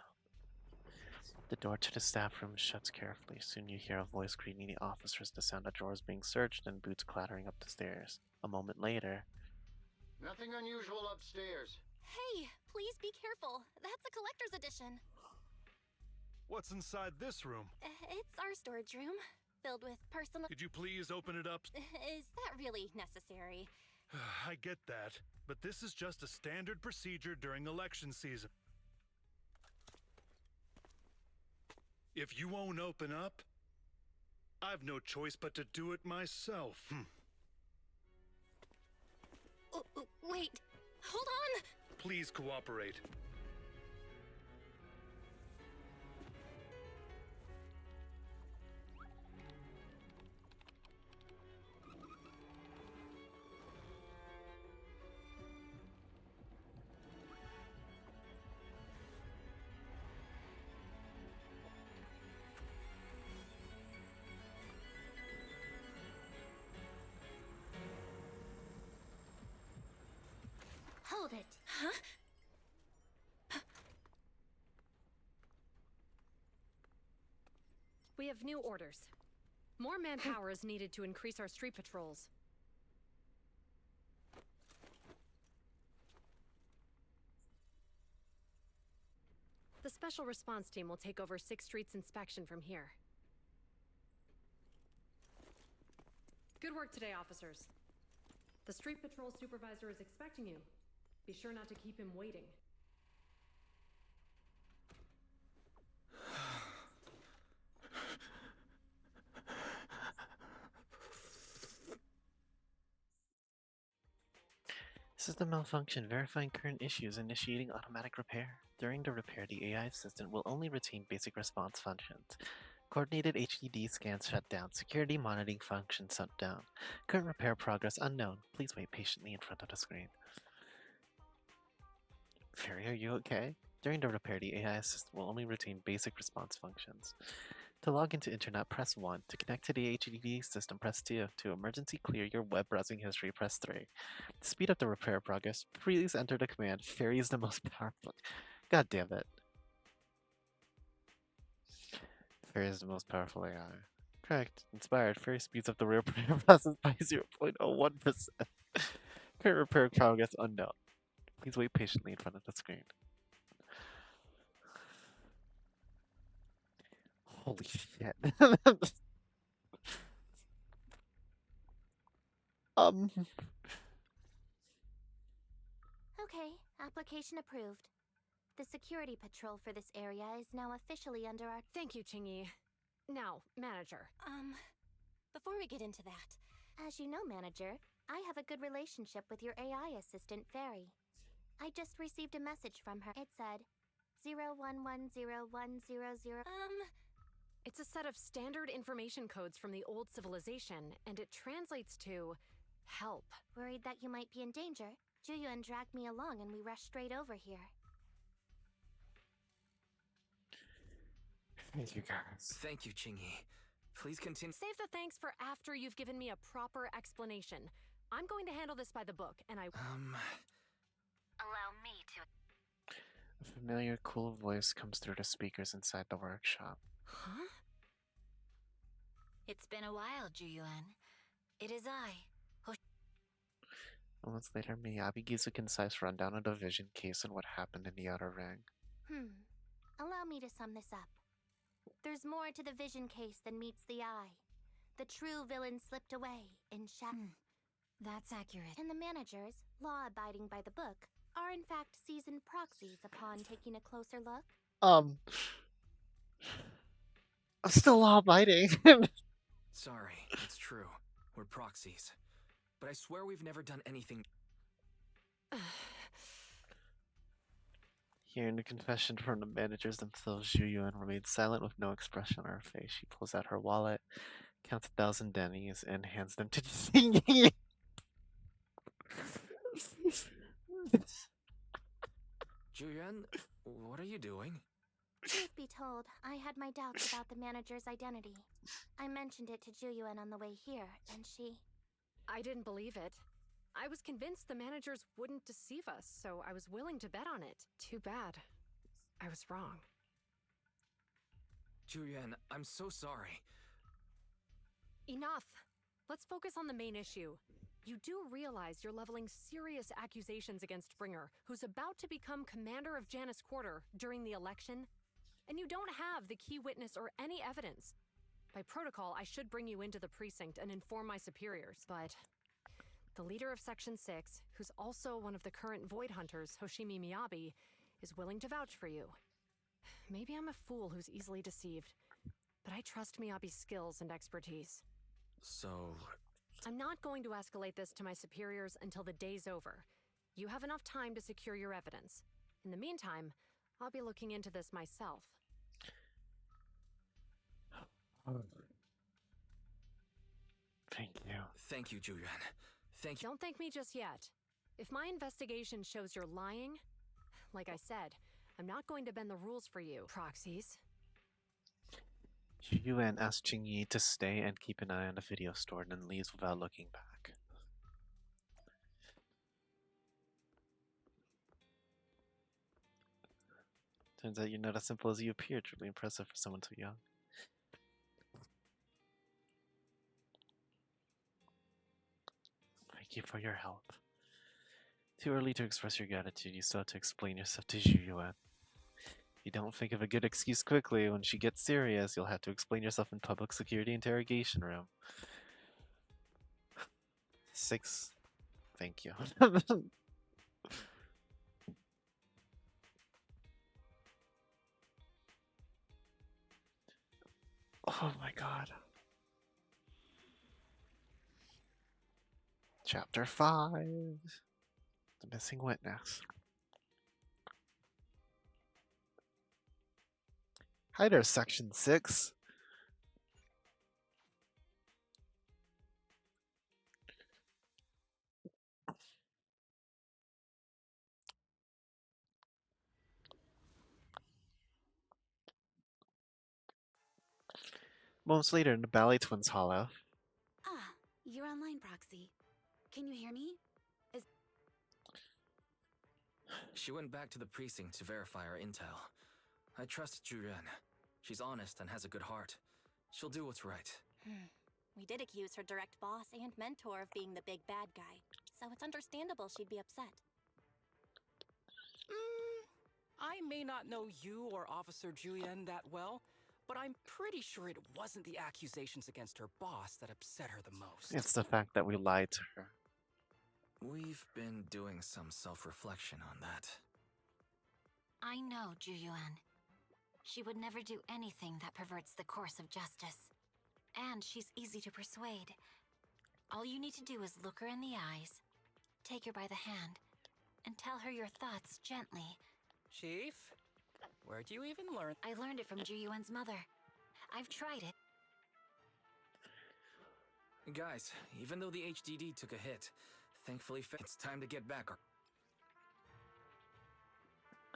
The door to the staff room shuts carefully. Soon you hear a voice greeting the officers, the sound of drawers being searched, and boots clattering up the stairs. A moment later... Nothing unusual upstairs. Hey, please be careful. That's a collector's edition. What's inside this room? It's our storage room, filled with personal... Could you please open it up? Is that really necessary? I get that, but this is just a standard procedure during election season. If you won't open up, I've no choice but to do it myself. Wait, hold on! Please cooperate. Hold it. Huh? We have new orders. More manpower is needed to increase our street patrols. The special response team will take over 6th Street's inspection from here. Good work today, officers. The street patrol supervisor is expecting you. Be sure not to keep him waiting. System malfunction. Verifying current issues. Initiating automatic repair. During the repair, the AI assistant will only retain basic response functions. Coordinated HDD scans shut down. Security monitoring function shut down. Current repair progress unknown. Please wait patiently in front of the screen. Fairy, are you okay? During the repair, the AI assistant will only retain basic response functions. To log into internet, press 1. To connect to the HDD system, press 2. To emergency clear your web browsing history, press 3. To speed up the repair progress, please enter the command, Fairy is the most powerful. God damn it. Fairy is the most powerful AI. Correct. Inspired. Fairy speeds up the repair process by 0.01%. Current repair progress unknown. Please wait patiently in front of the screen. Holy shit. Okay, application approved. The security patrol for this area is now officially under our... Thank you, Chingy. Now, manager. Before we get into that... As you know, manager, I have a good relationship with your AI assistant, Fairy. I just received a message from her. It said, 01101000... It's a set of standard information codes from the old civilization, and it translates to... help. Worried that you might be in danger, Juyuan dragged me along and we rushed straight over here. Thank you, guys. Thank you, Chingy. Please continue. Save the thanks for after you've given me a proper explanation. I'm going to handle this by the book, and I... Allow me to... A familiar, cool voice comes through the speakers inside the workshop. Huh? It's been a while, Juyuan. It is I. Moments later, Miyabi gives a concise rundown of the vision case and what happened in the outer ring. Allow me to sum this up. There's more to the vision case than meets the eye. The true villain slipped away in That's accurate. And the managers, law-abiding by the book, are in fact seasoned proxies upon taking a closer look. I'm still law-abiding. Sorry, it's true. We're proxies. But I swear we've never done anything... Hearing the confession from the managers themselves, Zhu Yuan remains silent with no expression on her face. She pulls out her wallet, counts 1,000 dennies, and hands them to Jingy. Juyuan, what are you doing? Truth be told, I had my doubts about the manager's identity. I mentioned it to Juyuan on the way here, and she... I didn't believe it. I was convinced the managers wouldn't deceive us, so I was willing to bet on it. Too bad. I was wrong. Julian, I'm so sorry. Enough! Let's focus on the main issue. You do realize you're leveling serious accusations against Bringer, who's about to become commander of Janus Quarter during the election? And you don't have the key witness or any evidence. By protocol, I should bring you into the precinct and inform my superiors, but the leader of Section 6, who's also one of the current Void Hunters, Hoshimi Miyabi, is willing to vouch for you. Maybe I'm a fool who's easily deceived, but I trust Miyabi's skills and expertise. So... I'm not going to escalate this to my superiors until the day's over. You have enough time to secure your evidence. In the meantime, I'll be looking into this myself. Thank you. Thank you, Julian. Thank you. Don't thank me just yet. If my investigation shows you're lying, like I said, I'm not going to bend the rules for you, proxies. Yuan asks Jingyi to stay and keep an eye on the video store and then leaves without looking back. Turns out you're not as simple as you appear. Truly impressive for someone so young. Thank you for your help. Too early to express your gratitude, you still have to explain yourself to Zhu Yuan. If you don't think of a good excuse quickly, when she gets serious, you'll have to explain yourself in public security interrogation room. 6. Thank you. Oh my god. Chapter 5. The missing witness. Hi there, Section 6. Moments later in the Ballet Twins Hollow. Ah, you're online, Proxy. Can you hear me? She went back to the precinct to verify our intel. I trust Julian. She's honest and has a good heart. She'll do what's right. We did accuse her direct boss and mentor of being the big bad guy, so it's understandable she'd be upset. I may not know you or Officer Julian that well, but I'm pretty sure it wasn't the accusations against her boss that upset her the most. It's the fact that we lied to her. We've been doing some self-reflection on that. I know Zhu Yuan. She would never do anything that perverts the course of justice. And she's easy to persuade. All you need to do is look her in the eyes, take her by the hand, and tell her your thoughts gently. Chief, where'd you even learn? I learned it from Zhu Yuan's mother. I've tried it. Guys, even though the HDD took a hit, thankfully it's time to get back.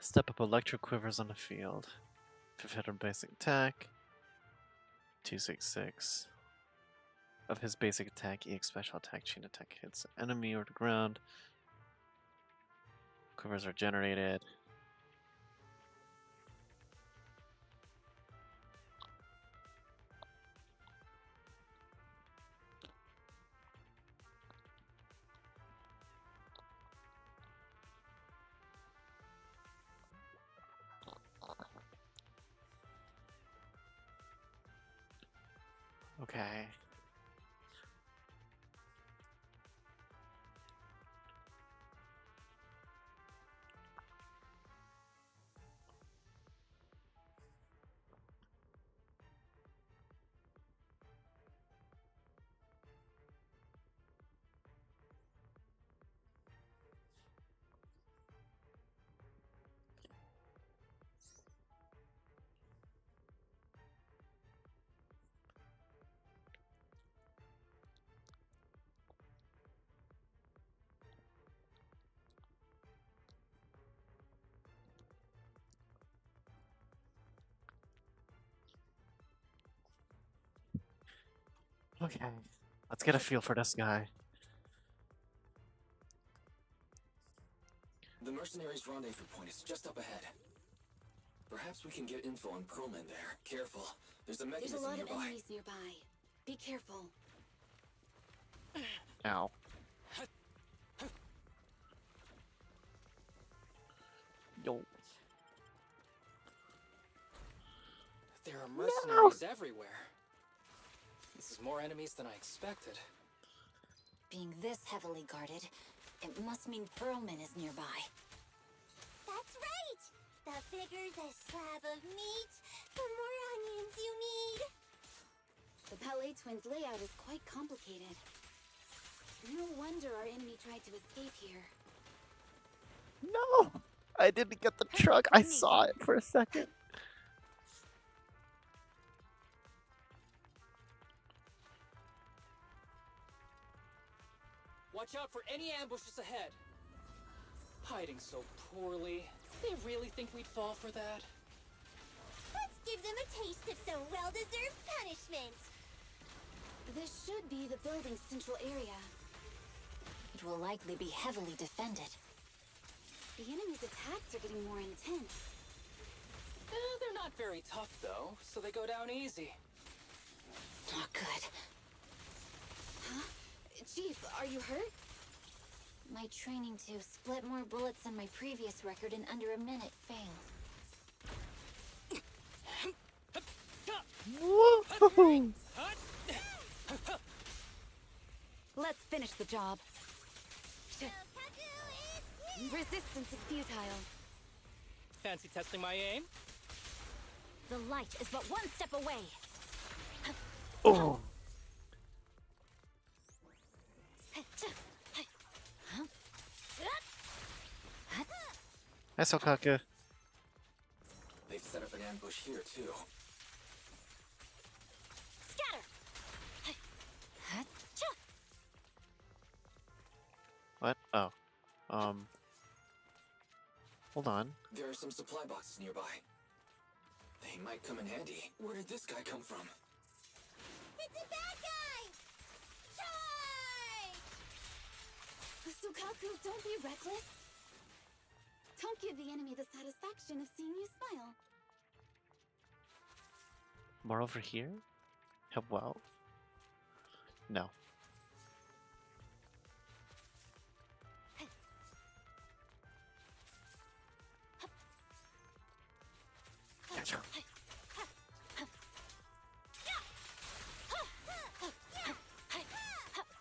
Step up electro quivers on the field. 500 basic attack. 266. Of his basic attack, EX special attack, chain attack hits enemy or the ground. Quivers are generated. Okay. Okay. Let's get a feel for this guy. mercenaries' rendezvous point is just up ahead. Perhaps we can get info on Pearlman there. Careful. There's a There's mechanism a lot nearby. of enemies nearby. Be careful. Ow. Yo. There are mercenaries everywhere. This is more enemies than I expected. Being this heavily guarded, it must mean Pearlman is nearby. That's right! The bigger the slab of meat, the more onions you need. The Ballet Twins' layout is quite complicated. No wonder our enemy tried to escape here. No! I didn't get the truck. I saw it for a second. Watch out for any ambushes ahead. Hiding so poorly. They really think we'd fall for that? Let's give them a taste of some well-deserved punishment. This should be the building's central area. It will likely be heavily defended. The enemy's attacks are getting more intense. They're not very tough, though, so they go down easy. Not good. Huh? Chief, are you hurt? My training to split more bullets than my previous record in under a minute failed. Whoa! Let's finish the job. Resistance is futile. Fancy testing my aim? The light is but one step away. Oh. Hi, Sokaku. They've set up an ambush here, too. Scatter! What? Oh. Hold on. There are some supply boxes nearby. They might come in handy. Where did this guy come from? It's a bad guy! Charge! Sukaku, don't be reckless. Don't give the enemy the satisfaction of seeing you smile. More over here? Help well? No.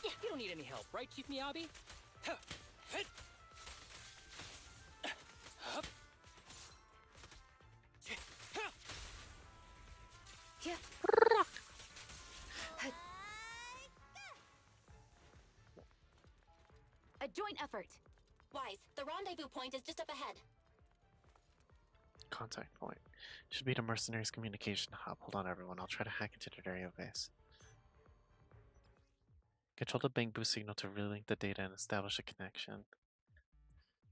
You don't need any help, right, Chief Miyabi? A joint effort. Wise, the rendezvous point is just up ahead. Contact point. Should be the mercenaries' communication hub. Hold on, everyone. I'll try to hack into their area base. Control the Bang boost signal to relink the data and establish a connection.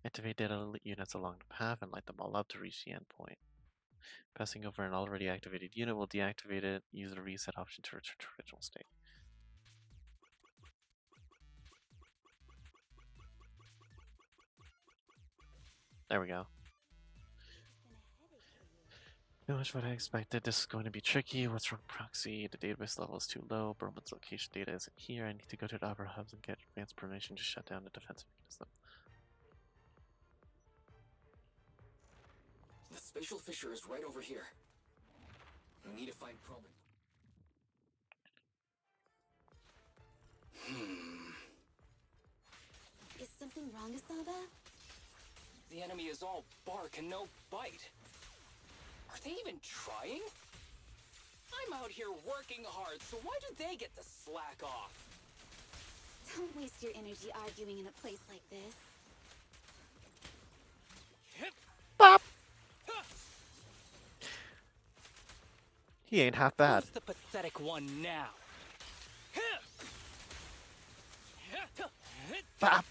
Activate data units along the path and light them all up to reach the endpoint. Passing over an already activated unit will deactivate it. Use the reset option to return to original state. There we go. Pretty much what I expected. This is going to be tricky. What's wrong, proxy? The database level is too low. Broman's location data isn't here. I need to go to the upper hubs and get advanced permission to shut down the defense mechanism. The spatial fissure is right over here. We need to find Pearlman. Is something wrong, Asaba? The enemy is all bark and no bite. Are they even trying? I'm out here working hard, so why do they get to slack off? Don't waste your energy arguing in a place like this. Bop! He ain't half bad. Who's the pathetic one now? Bop!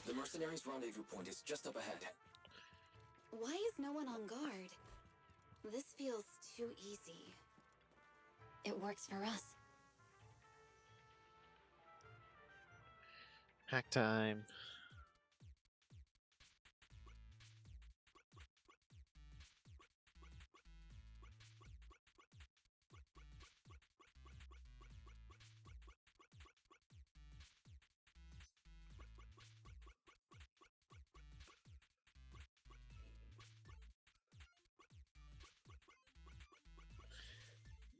The mercenaries' rendezvous point is just up ahead. Why is no one on guard? This feels too easy. It works for us. Hack time.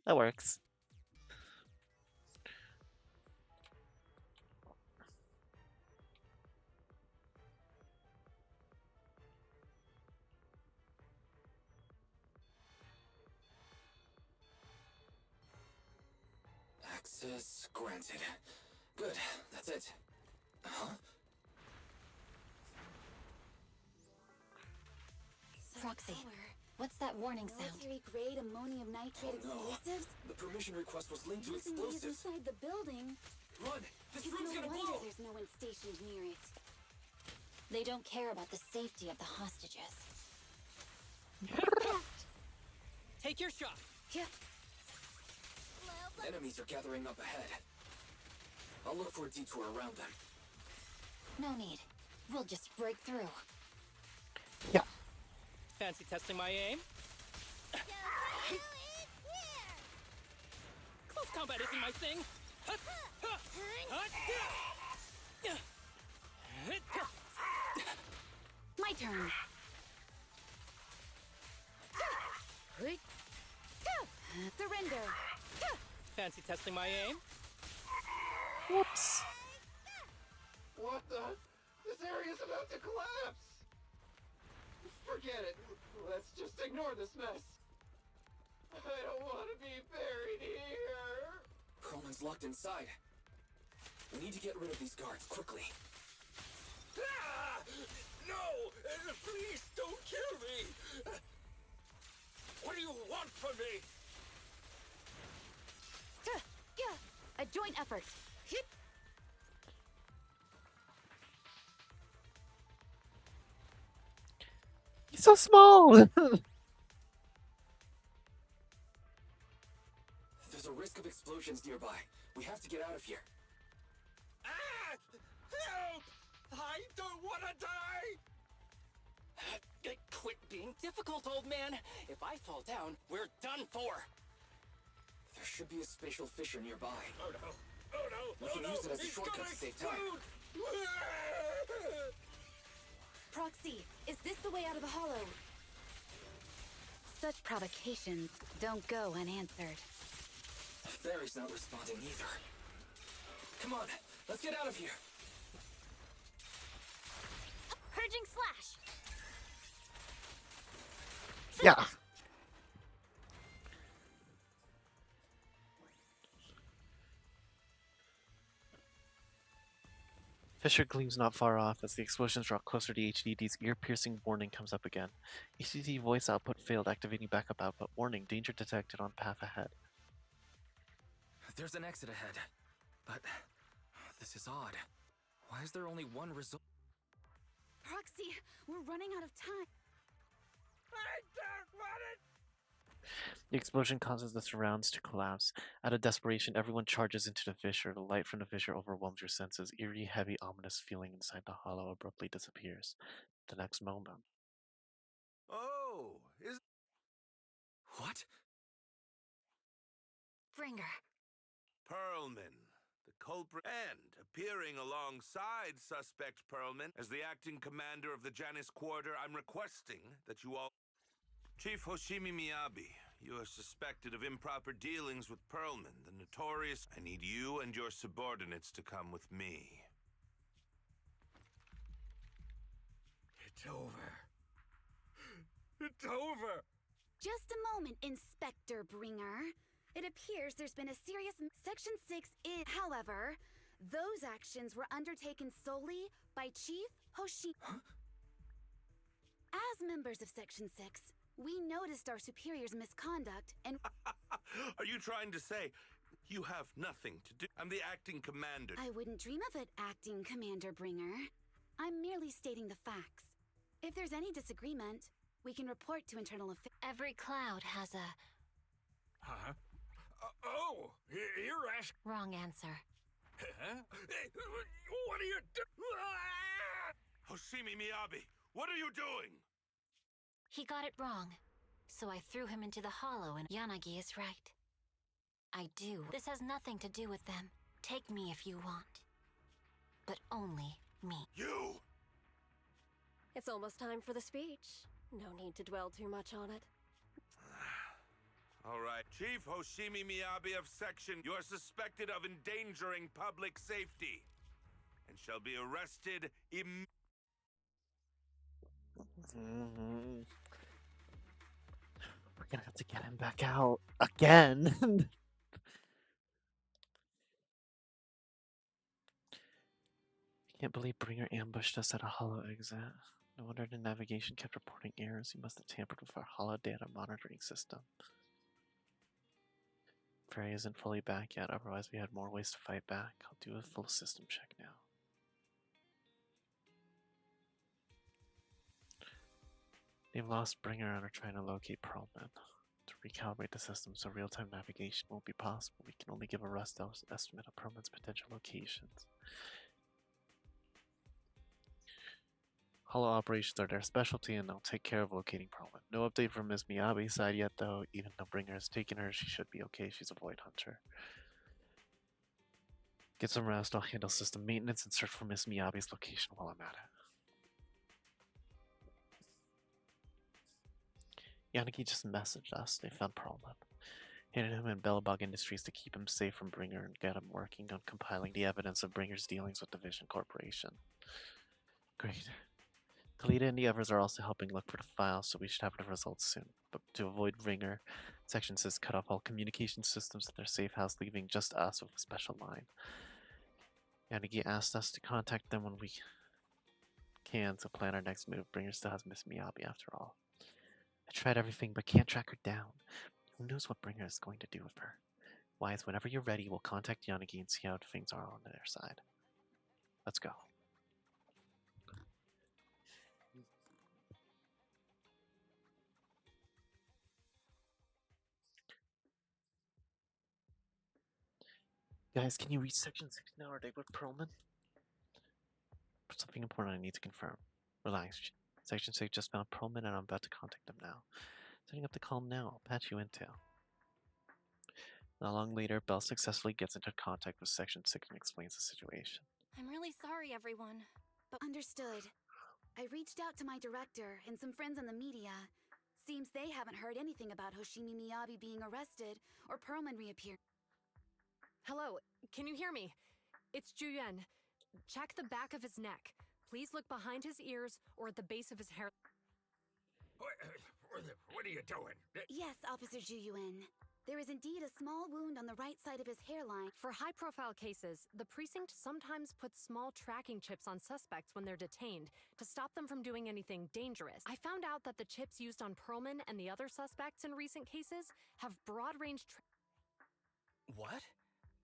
That works. Access granted. Good, that's it. Huh? Proxy, what's that warning sound? Military-grade ammonium nitrate explosives? The permission request was linked to Using these explosives. inside the building? Run! This It's room's no gonna wonder blow! there's no one stationed near it. They don't care about the safety of the hostages. Take your shot. Yeah. Enemies are gathering up ahead. I'll look for a detour around them. No need. We'll just break through. Fancy testing my aim? Close combat isn't my thing. My turn. Surrender. Fancy testing my aim? Whoops. What the? This area's about to collapse! Forget it. Let's just ignore this mess. I don't want to be buried here. Perlman's locked inside. We need to get rid of these guards quickly. Ah! No! Please don't kill me! What do you want from me? A joint effort. He's so small! There's a risk of explosions nearby. We have to get out of here. Ah! Help! I don't want to die! Quit being difficult, old man. If I fall down, we're done for. There should be a spatial fissure nearby. Oh no! Oh no! We can use it as a He's shortcut gonna to save time. explode! Proxy, is this the way out of the hollow? Such provocations don't go unanswered. Fairy's not responding either. Come on, let's get out of here. Purging slash. Yeah. Fisher gleams not far off as the explosions draw closer to HDD's ear-piercing warning comes up again. HDD voice output failed, activating backup output. Warning, danger detected on path ahead. There's an exit ahead. But this is odd. Why is there only one result? Proxy, we're running out of time. I don't want it! The explosion causes the surrounds to collapse. Out of desperation, everyone charges into the fissure. The light from the fissure overwhelms your senses. Eerie, heavy, ominous feeling inside the hollow abruptly disappears. The next moment. Oh, is... What? Bringer. Perlman, the culprit, and appearing alongside suspect Perlman as the acting commander of the Janus Quarter, I'm requesting that you all... Chief Hoshimi Miyabi, you are suspected of improper dealings with Perlman, the notorious... I need you and your subordinates to come with me. It's over. It's over! Just a moment, Inspector Bringer. It appears there's been a serious... Section 6 is... However, those actions were undertaken solely by Chief Hoshi... As members of Section 6, we noticed our superior's misconduct and... Are you trying to say you have nothing to do? I'm the acting commander. I wouldn't dream of it, Acting Commander Bringer. I'm merely stating the facts. If there's any disagreement, we can report to Internal Affairs. Every cloud has a... Huh? Oh, you're asking... Wrong answer. Huh? What are you doing? Hoshimi Miyabi, what are you doing? He got it wrong, so I threw him into the hollow, and Yanagi is right. I do. This has nothing to do with them. Take me if you want. But only me. You! It's almost time for the speech. No need to dwell too much on it. All right, Chief Hoshimi Miyabi of Section, you are suspected of endangering public safety and shall be arrested We're gonna have to get him back out again. I can't believe Bringer ambushed us at a hollow exit. No wonder the navigation kept reporting errors. He must have tampered with our hollow data monitoring system. Fairy isn't fully back yet, otherwise we had more ways to fight back. I'll do a full system check now. They've lost Bringer and are trying to locate Pearlman. To recalibrate the system so real-time navigation won't be possible, we can only give a rough estimate of Pearlman's potential locations. Hollow operations are their specialty, and they'll take care of locating Pearlman. No update from Ms. Miyabi's side yet, though. Even though Bringer has taken her, she should be okay. She's a Void Hunter. Get some rest. I'll handle system maintenance and search for Ms. Miyabi's location while I'm at it. Yanagi just messaged us. They found Pearlman. Handed him in Bellabog Industries to keep him safe from Bringer and get him working on compiling the evidence of Bringer's dealings with the Vision Corporation. Great. Kalita and the others are also helping look for the file, so we should have the results soon. But to avoid Ringer, Section 6 cut off all communication systems at their safe house, leaving just us with a special line. Yanagi asked us to contact them when we can to plan our next move. Bringer still has Miss Miyabi after all. I tried everything but can't track her down. Who knows what Bringer is going to do with her? Wise, whenever you're ready, we'll contact Yanagi and see how things are on their side. Let's go. Guys, can you reach Section 6 now? Are they with Pearlman? Something important I need to confirm. Relax. Section 6 just found Pearlman and I'm about to contact them now. Setting up the call now. I'll patch you into. Not long later, Belle successfully gets into contact with Section 6 and explains the situation. I'm really sorry, everyone. But understood. I reached out to my director and some friends in the media. Seems they haven't heard anything about Hoshimi Miyabi being arrested or Pearlman reappearing. Hello, can you hear me? It's Juyen. Check the back of his neck. Please look behind his ears or at the base of his hair. What are you doing? Yes, Officer Juyuan. There is indeed a small wound on the right side of his hairline. For high-profile cases, the precinct sometimes puts small tracking chips on suspects when they're detained to stop them from doing anything dangerous. I found out that the chips used on Pearlman and the other suspects in recent cases have broad-range What?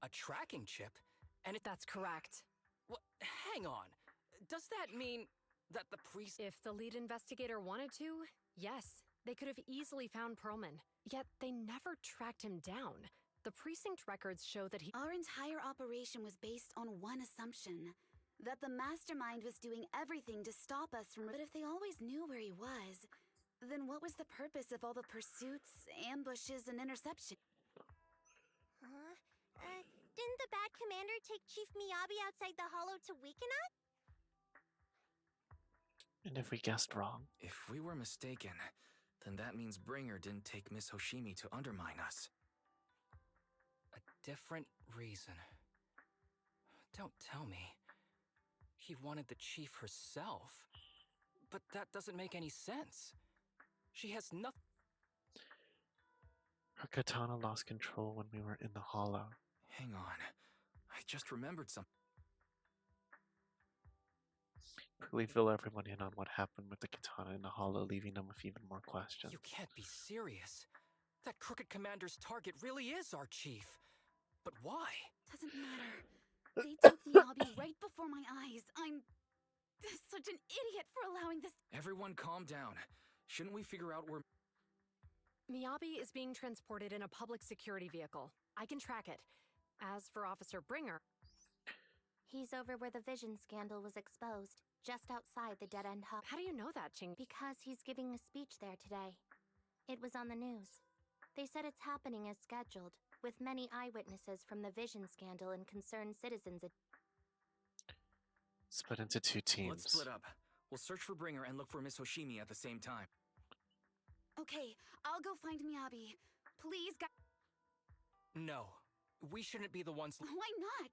A tracking chip? And That's correct. What? Hang on. Does that mean that the priest... If the lead investigator wanted to, yes. They could have easily found Pearlman. Yet they never tracked him down. The precinct records show that Our entire operation was based on one assumption. That the mastermind was doing everything to stop us from... But if they always knew where he was, then what was the purpose of all the pursuits, ambushes, and interception? Didn't the bad commander take Chief Miyabi outside the hollow to weaken us? And if we guessed wrong? If we were mistaken, then that means Bringer didn't take Miss Hoshimi to undermine us. A different reason. Don't tell me. He wanted the chief herself. But that doesn't make any sense. She has nothing. Her katana lost control when we were in the hollow. Hang on. I just remembered something. Quickly fill everyone in on what happened with the katana in the hollow, leaving them with even more questions. You can't be serious. That crooked commander's target really is our chief. But why? Doesn't matter. They took Miyabi right before my eyes. I'm such an idiot for allowing this. Everyone calm down. Shouldn't we figure out where... Miyabi is being transported in a public security vehicle. I can track it. As for Officer Bringer... He's over where the vision scandal was exposed, just outside the Dead End Hub. How do you know that, Ching? Because he's giving a speech there today. It was on the news. They said it's happening as scheduled, with many eyewitnesses from the vision scandal and concerned citizens. Split into 2 teams. Let's split up. We'll search for Bringer and look for Miss Hoshimi at the same time. Okay, I'll go find Miyabi. Please, guys. No, we shouldn't be the ones. Why not?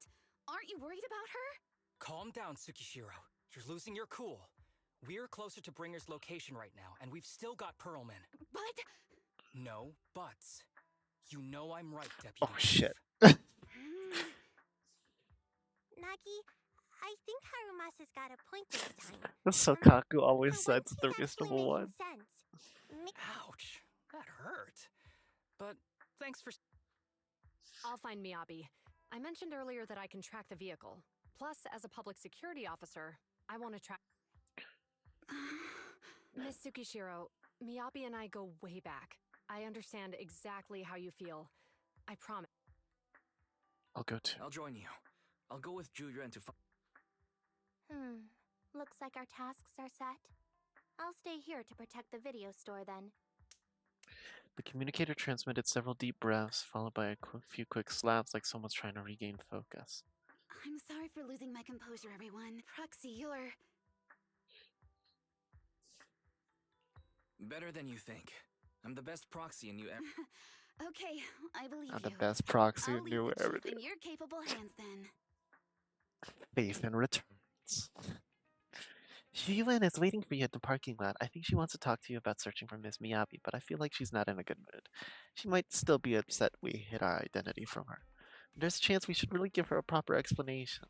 Aren't you worried about her? Calm down, Tsukishiro. You're losing your cool. We're closer to Bringer's location right now, and we've still got Pearlman. But... No buts. You know I'm right, Deputy. Oh, shit. Nagi, I think Harumasa's got a point this time. Sokaku always sides with the reasonable one. Ouch. That hurt. But thanks for... I'll find Miyabi. I mentioned earlier that I can track the vehicle. Plus, as a public security officer, I want to track... Miss Tsukishiro, Miyabi and I go way back. I understand exactly how you feel. I promise. I'll go too. I'll join you. I'll go with Juyuan to Looks like our tasks are set. I'll stay here to protect the video store then. The communicator transmitted several deep breaths, followed by a few quick slaps like someone's trying to regain focus. I'm sorry for losing my composure, everyone. Proxy, you're... Better than you think. I'm the best proxy in you ever. Okay, I believe I'm you. the best proxy I'll in leave New the chief Everyday. in your capable hands then. Faith in returns. Juyuan is waiting for you at the parking lot. I think she wants to talk to you about searching for Miss Miyabi, but I feel like she's not in a good mood. She might still be upset we hid our identity from her. There's a chance we should really give her a proper explanation.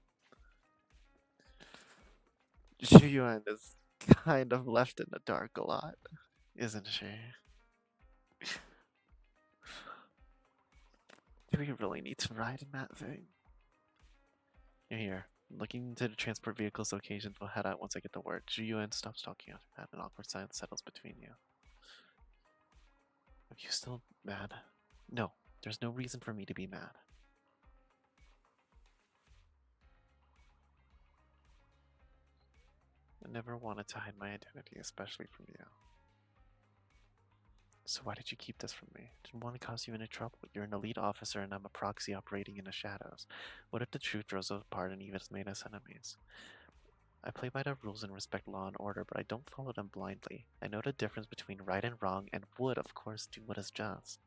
Juyuan is kind of left in the dark a lot, isn't she? Do we really need to ride in that thing? You're here. Looking into the transport vehicle's locations, we'll head out once I get the word. Juyuan stops talking after that. An awkward silence settles between you. Are you still mad? No, there's no reason for me to be mad. I never wanted to hide my identity, especially from you. So why did you keep this from me? Didn't want to cause you any trouble. You're an elite officer and I'm a proxy operating in the shadows. What if the truth throws us apart and even has made us enemies? I play by the rules and respect law and order, but I don't follow them blindly. I know the difference between right and wrong and would, of course, do what is just.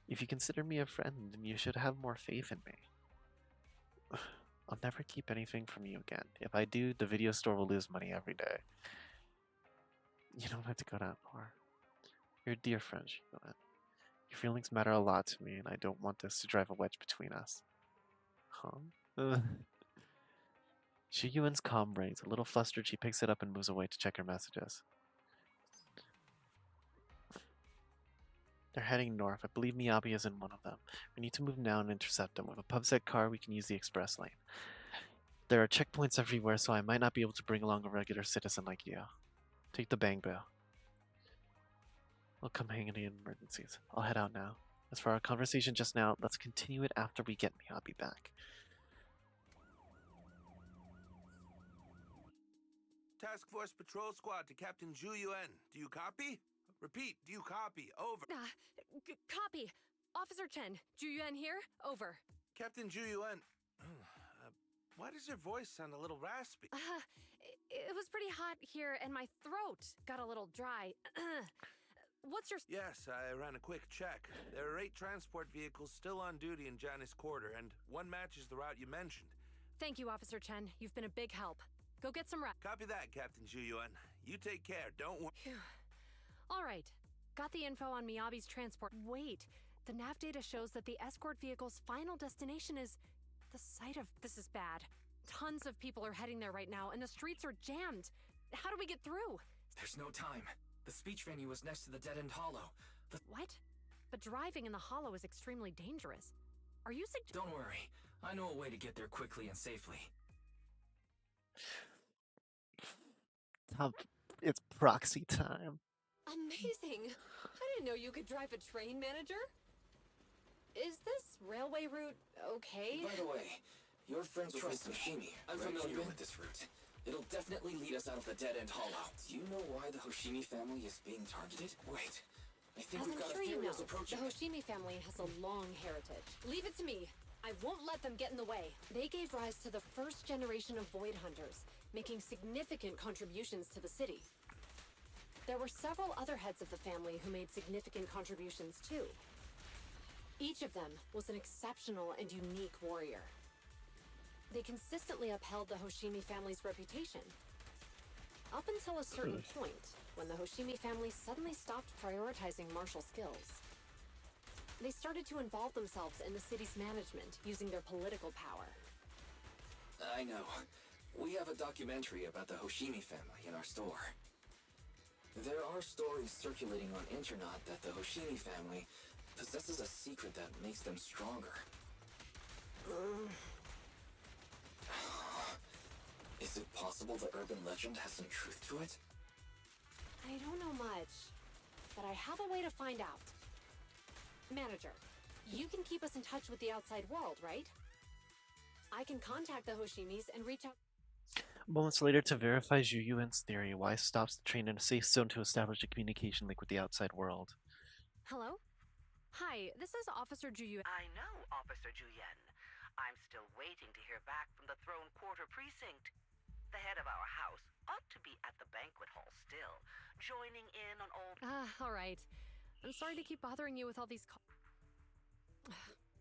If you consider me a friend, then you should have more faith in me. I'll never keep anything from you again. If I do, the video store will lose money every day. You don't have to go that far. You're a dear friend, Juyuan. Your feelings matter a lot to me, and I don't want this to drive a wedge between us. Huh? Juyuan's calm breaks. A little flustered, she picks it up and moves away to check her messages. They're heading north. I believe Miyabi is in one of them. We need to move now and intercept them. With a PubSec car, we can use the express lane. There are checkpoints everywhere, so I might not be able to bring along a regular citizen like you. Take the bang bill. I'll come hang in the emergencies. I'll head out now. As for our conversation just now, let's continue it after we get Miyabi back. Task Force Patrol Squad to Captain Juyuan. Do you copy? Repeat, do you copy? Over. Copy. Officer Chen, Juyuan here? Over. Captain Juyuan. Why does your voice sound a little raspy? It was pretty hot here and my throat got a little dry. What's your... Yes, I ran a quick check. There are 8 transport vehicles still on duty in Janus Quarter, and one matches the route you mentioned. Thank you, Officer Chen. You've been a big help. Go get some rest. Copy that, Captain Juyuan. You take care, don't worry. All right. Got the info on Miyabi's transport. Wait, the nav data shows that the escort vehicle's final destination is the site of... This is bad. Tons of people are heading there right now, and the streets are jammed. How do we get through? There's no time. The speech venue was next to the Dead End Hollow. What? But driving in the hollow is extremely dangerous. Are you Don't worry. I know a way to get there quickly and safely. It's proxy time. Amazing! I didn't know you could drive a train, manager. Is this railway route okay? By the way, You're friends with Miss Hoshimi. I'm familiar with this route. It'll definitely lead us out of the dead-end hollow. Do you know why the Hoshimi family is being targeted? Wait, I think As we've I'm got sure a you theory know, is approaching. the Hoshimi family has a long heritage. Leave it to me. I won't let them get in the way. They gave rise to the first generation of Void Hunters, making significant contributions to the city. There were several other heads of the family who made significant contributions too. Each of them was an exceptional and unique warrior. They consistently upheld the Hoshimi family's reputation. Up until a certain point, when the Hoshimi family suddenly stopped prioritizing martial skills. They started to involve themselves in the city's management, using their political power. I know. We have a documentary about the Hoshimi family in our store. There are stories circulating on internet that the Hoshimi family possesses a secret that makes them stronger. Is it possible the urban legend has some truth to it? I don't know much, but I have a way to find out. Manager, you can keep us in touch with the outside world, right? I can contact the Hoshimis and reach out. Moments later, to verify Zhu Yuan's theory, Wise stops the train in a safe zone to establish a communication link with the outside world. Hello? Hi, this is Officer Zhu Yuan. I know, Officer Juyen. I'm still waiting to hear back from the Throne Quarter Precinct. The head of our house ought to be at the banquet hall still, joining in on all... All right. I'm sorry to keep bothering you with all these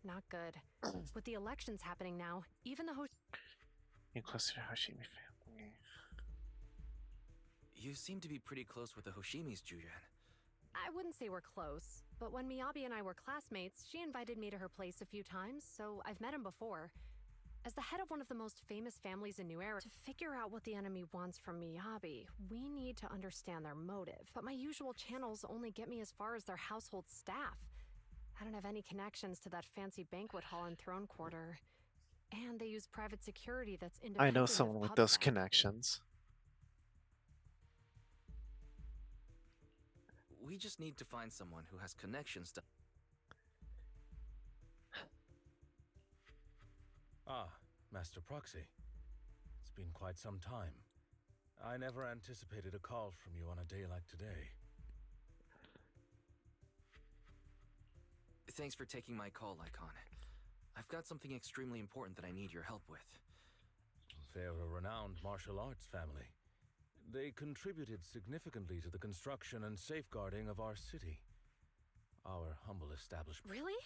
Not good. With the elections happening now, even the You're close to the Hoshimi family. You seem to be pretty close with the Hoshimis, Juyen. I wouldn't say we're close, but when Miyabi and I were classmates, she invited me to her place a few times, so I've met him before. As the head of one of the most famous families in New Era, to figure out what the enemy wants from Miyabi, we need to understand their motive. But my usual channels only get me as far as their household staff. I don't have any connections to that fancy banquet hall in Throne Quarter. And they use private security that's independent I know of someone with those PubSec. connections. We just need to find someone who has connections to... Ah, Master Proxy. It's been quite some time. I never anticipated a call from you on a day like today. Thanks for taking my call, Lycon. I've got something extremely important that I need your help with. They're a renowned martial arts family. They contributed significantly to the construction and safeguarding of our city. Our humble establishment. Really?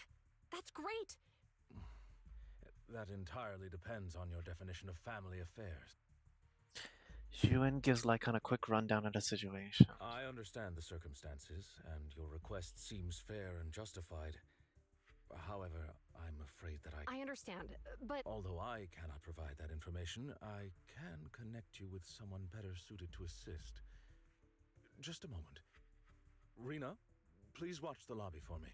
That's great! That entirely depends on your definition of family affairs. Yuan gives Lycon a quick rundown of the situation. I understand the circumstances, and your request seems fair and justified. However, I'm afraid that I understand, but... Although I cannot provide that information, I can connect you with someone better suited to assist. Just a moment. Rena, please watch the lobby for me.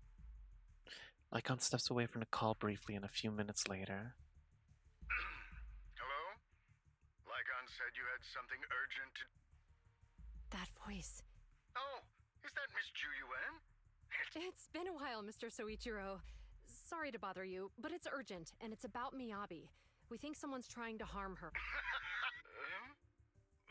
Lycon steps away from the call briefly, and a few minutes later... Hello? Lycon said you had something urgent to... That voice. Oh, is that Miss Zhu Yuan? It's been a while, Mr. Soichiro. Sorry to bother you, but it's urgent, and it's about Miyabi. We think someone's trying to harm her.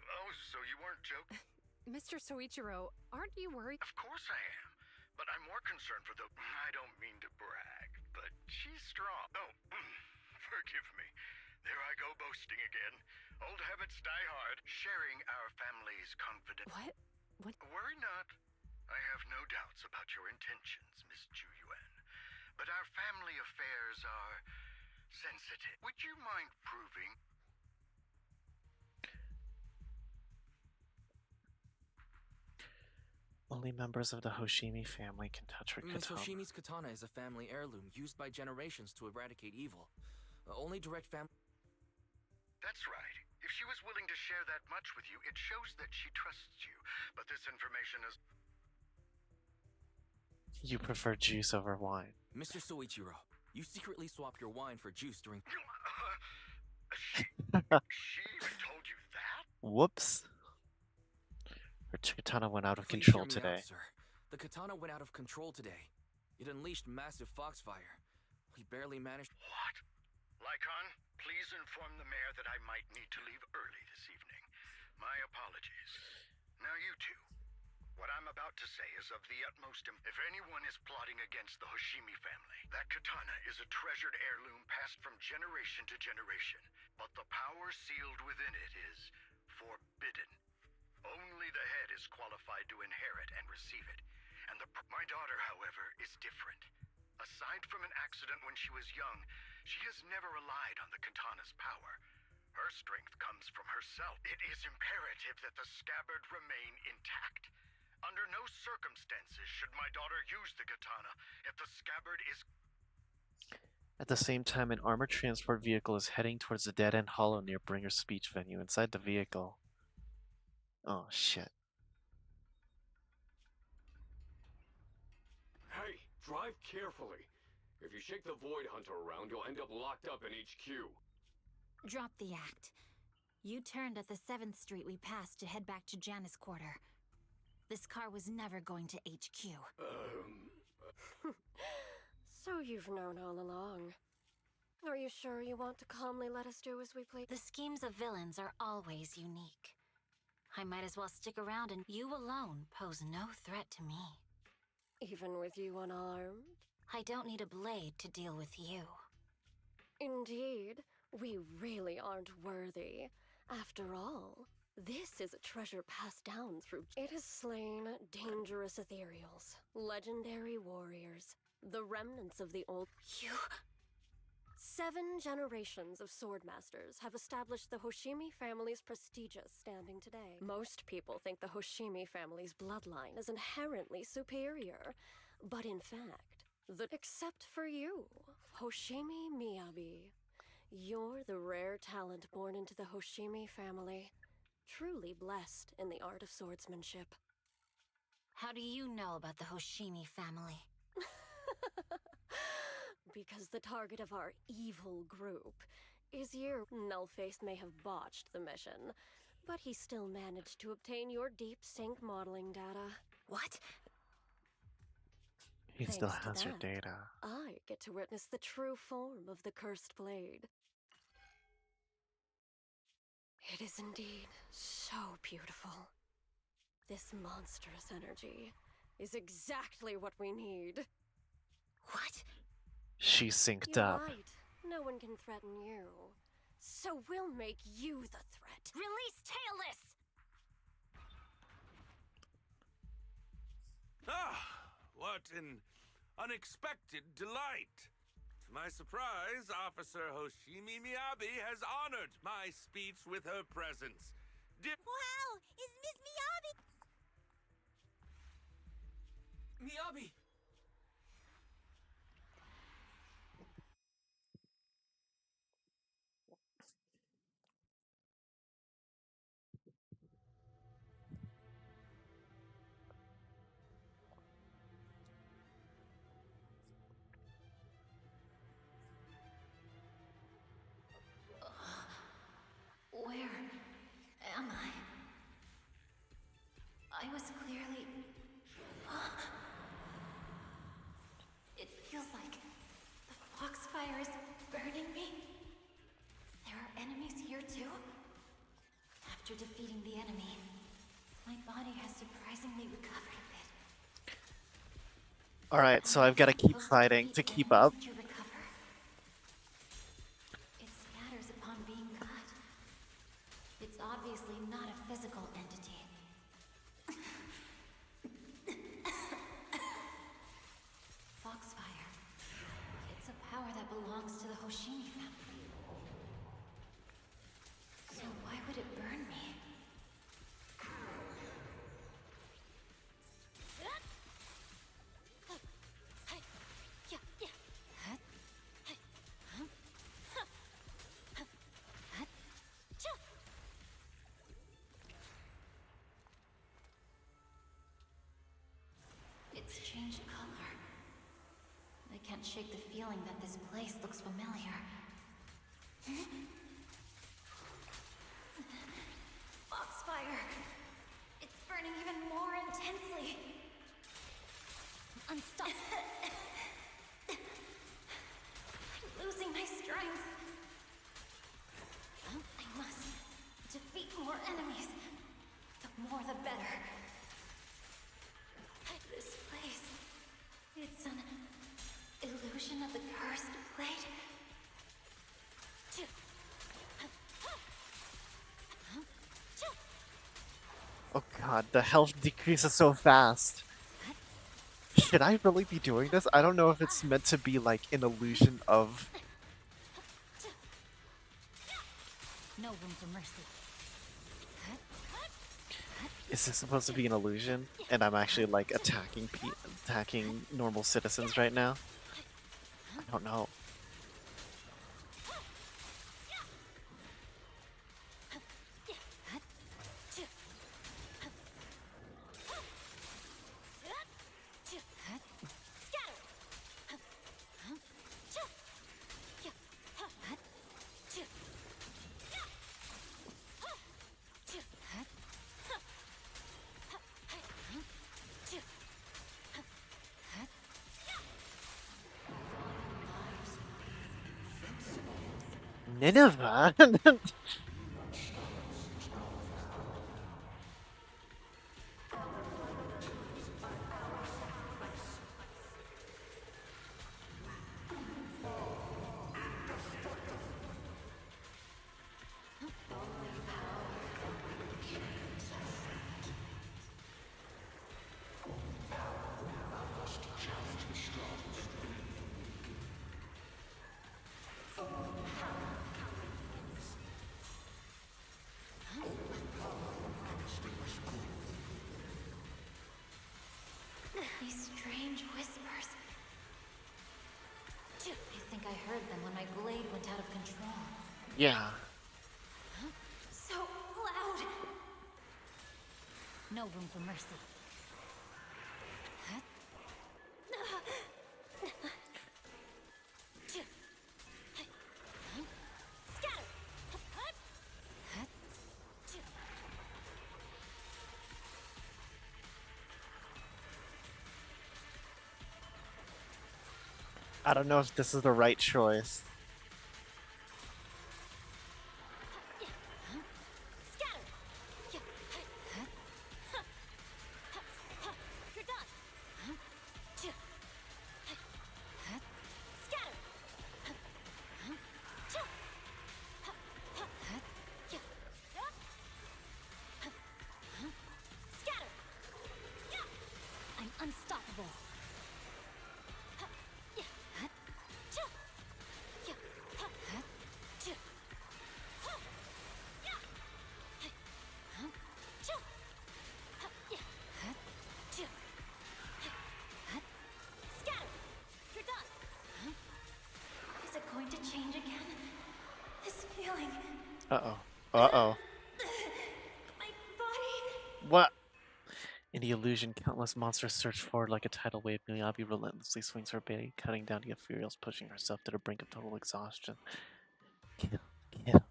Oh, so you weren't joking? Mr. Soichiro, aren't you worried? Of course I am. But I'm more concerned for the... I don't mean to brag, but she's strong. Oh, forgive me. There I go boasting again. Old habits die hard. Sharing our family's confidence. What? Worry not. I have no doubts about your intentions, Miss Zhu Yuan. But our family affairs are sensitive. Would you mind proving... Only members of the Hoshimi family can touch her Miss katana. Hoshimi's katana is a family heirloom used by generations to eradicate evil. Only direct family... That's right. If she was willing to share that much with you, it shows that she trusts you. But this information is... You prefer juice over wine. Mr. Soichiro, you secretly swapped your wine for juice during... She even told you that? Whoops. Her katana went out of Please control hear me today. out, sir. The katana went out of control today. It unleashed massive foxfire. We barely managed... What? Lycon, please inform the mayor that I might need to leave early this evening. My apologies. Now you two. What I'm about to say is of the utmost If anyone is plotting against the Hoshimi family, that katana is a treasured heirloom passed from generation to generation. But the power sealed within it is forbidden. Only the head is qualified to inherit and receive it. And my daughter, however, is different. Aside from an accident when she was young, she has never relied on the katana's power. Her strength comes from herself. It is imperative that the scabbard remain intact. Under no circumstances should my daughter use the katana if the scabbard is... At the same time, an armored transport vehicle is heading towards the dead-end hollow near Bringer's speech venue. Inside the vehicle... Oh, shit. Hey, drive carefully. If you shake the Void Hunter around, you'll end up locked up in HQ. Drop the act. You turned at the 7th Street we passed to head back to Janus Quarter. This car was never going to HQ. So you've known all along. Are you sure you want to calmly let us do as we please? The schemes of villains are always unique. I might as well stick around, and you alone pose no threat to me. Even with you unarmed? I don't need a blade to deal with you. Indeed, we really aren't worthy. After all, this is a treasure passed down through... It has slain dangerous ethereals, legendary warriors, the remnants of the old... You... 7 generations of swordmasters have established the Hoshimi family's prestigious standing today. Most people think the Hoshimi family's bloodline is inherently superior, but in fact, except for you, Hoshimi Miyabi. You're the rare talent born into the Hoshimi family, truly blessed in the art of swordsmanship. How do you know about the Hoshimi family? Because the target of our evil group is you. Nullface may have botched the mission, but he still managed to obtain your deep sync modeling data. What? He Thanks still to has your that, data. I get to witness the true form of the cursed blade. It is indeed so beautiful. This monstrous energy is exactly what we need. What? She's synced You're up. right. No one can threaten you. So we'll make you the threat. Release Tailless! Ah, what an unexpected delight. To my surprise, Officer Hoshimi Miyabi has honored my speech with her presence. Wow! Is Miss Miyabi... Miyabi! Where am I? I was clearly... It feels like the foxfire is burning me. There are enemies here too? After defeating the enemy, my body has surprisingly recovered a bit. Alright, so I've got to keep fighting to keep up. To recover. It scatters upon being cut. It's obviously not a physical entity. Foxfire. It's a power that belongs to the Hoshimi family. So why would it burn me? It's changed color. I can't shake the feeling that this place looks familiar. Foxfire! It's burning even more intensely. I'm losing my strength. God, the health decreases so fast. Should I really be doing this? I don't know if it's meant to be like an illusion of. No room for mercy. Is this supposed to be an illusion? And I'm actually like attacking normal citizens right now? I don't know. Nineveh? These strange whispers. I think I heard them when my blade went out of control. Yeah. So loud! No room for mercy. I don't know if this is the right choice. I'm unstoppable. Is it going to change again? This feeling. Uh-oh. Uh-oh. My body. What? In the illusion, countless monsters surge forward like a tidal wave. Miyabi relentlessly swings her blade, cutting down the Ethereals, pushing herself to the brink of total exhaustion. Kill, kill.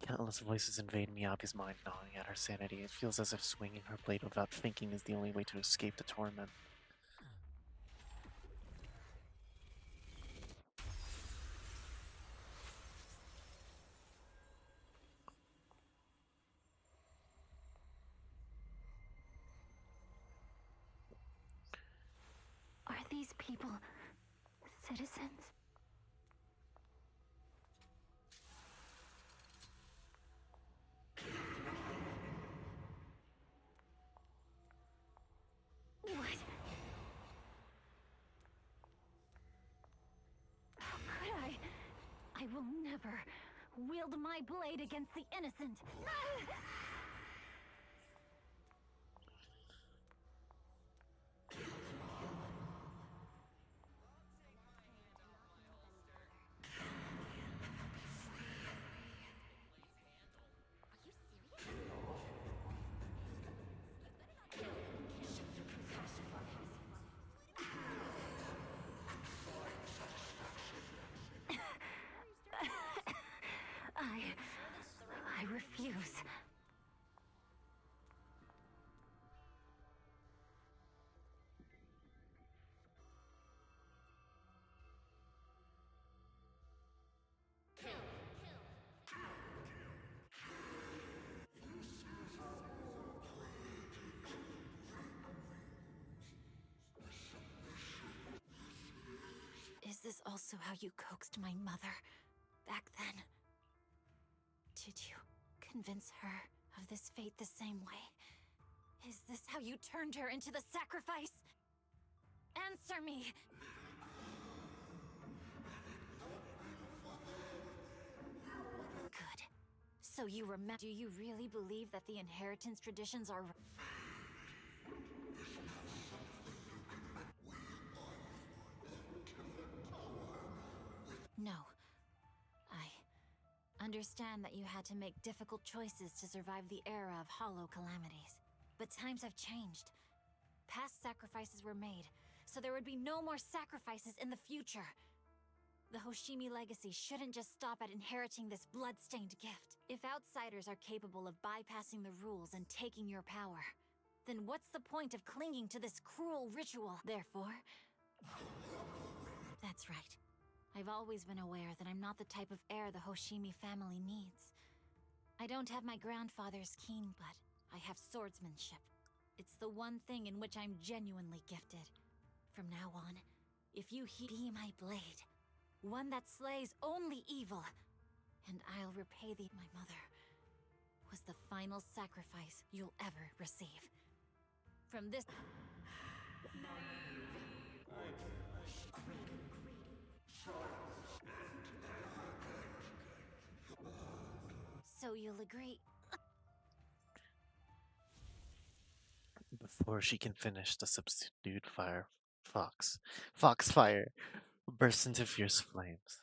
Countless voices invade Miyabi's mind, gnawing at her sanity. It feels as if swinging her blade without thinking is the only way to escape the torment. Are these people citizens? What? How could I? I will never wield my blade against the innocent. I refuse. Is this also how you coaxed my mother back then? Did you convince her of this fate the same way? Is this how you turned her into the sacrifice? Answer me! Good. So you remember. Do you really believe that the inheritance traditions are. No. I understand that you had to make difficult choices to survive the era of hollow calamities. But times have changed. Past sacrifices were made, so there would be no more sacrifices in the future. The Hoshimi legacy shouldn't just stop at inheriting this blood-stained gift. If outsiders are capable of bypassing the rules and taking your power, then what's the point of clinging to this cruel ritual? Therefore... That's right. I've always been aware that I'm not the type of heir the Hoshimi family needs. I don't have my grandfather's keen, but I have swordsmanship. It's the one thing in which I'm genuinely gifted. From now on, if you be my blade, one that slays only evil, and I'll repay thee. My mother was the final sacrifice you'll ever receive. From this... So you'll agree? Before she can finish, the subdued Foxfire bursts into fierce flames.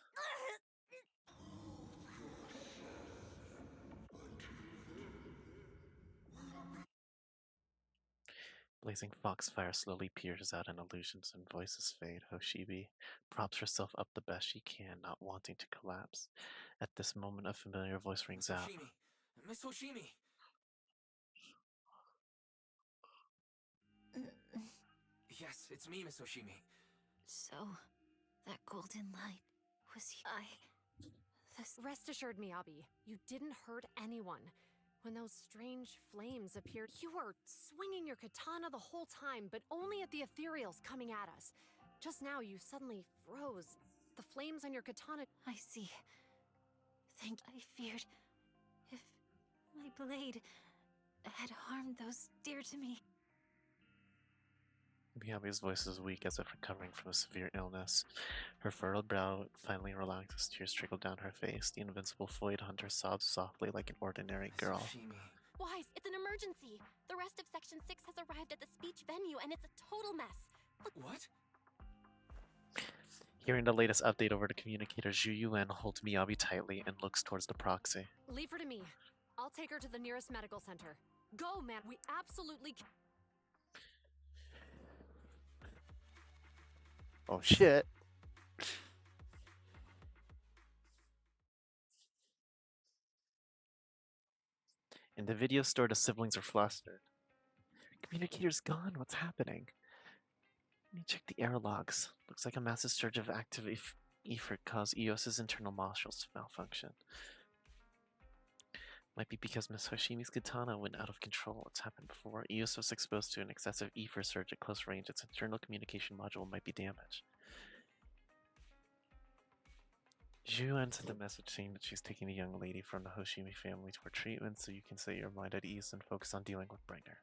Blazing foxfire slowly peers out and illusions and voices fade. Hoshibi props herself up the best she can, not wanting to collapse. At this moment, a familiar voice rings out. Miss Hoshimi! Yes, it's me, Miss Hoshimi. So, that golden light was Rest assured, Miyabi, you didn't hurt anyone. When those strange flames appeared, you were swinging your katana the whole time, but only at the ethereals coming at us. Just now, you suddenly froze. The flames on your katana... I see. I feared if my blade had harmed those dear to me. Miyabi's voice is weak as if recovering from a severe illness. Her furrowed brow finally relaxes, tears trickle down her face. The invincible Void Hunter sobs softly like an ordinary girl. Wise, it's an emergency. The rest of Section 6 has arrived at the speech venue, and it's a total mess. What? Hearing the latest update over the communicator, Zhu Yuan holds Miyabi tightly and looks towards the proxy. Leave her to me. I'll take her to the nearest medical center. Go, man. We absolutely... Oh shit. In the video store, the siblings are flustered. Communicator's gone. What's happening? Let me check the air logs. Looks like a massive surge of active effort caused EOS's internal modules to malfunction. Might be because Miss Hoshimi's katana went out of control. It's happened before. EOS was exposed to an excessive effort surge at close range. Its internal communication module might be damaged. Zhu sent a message saying that she's taking the young lady from the Hoshimi family for treatment, so you can set your mind at ease and focus on dealing with Bringer.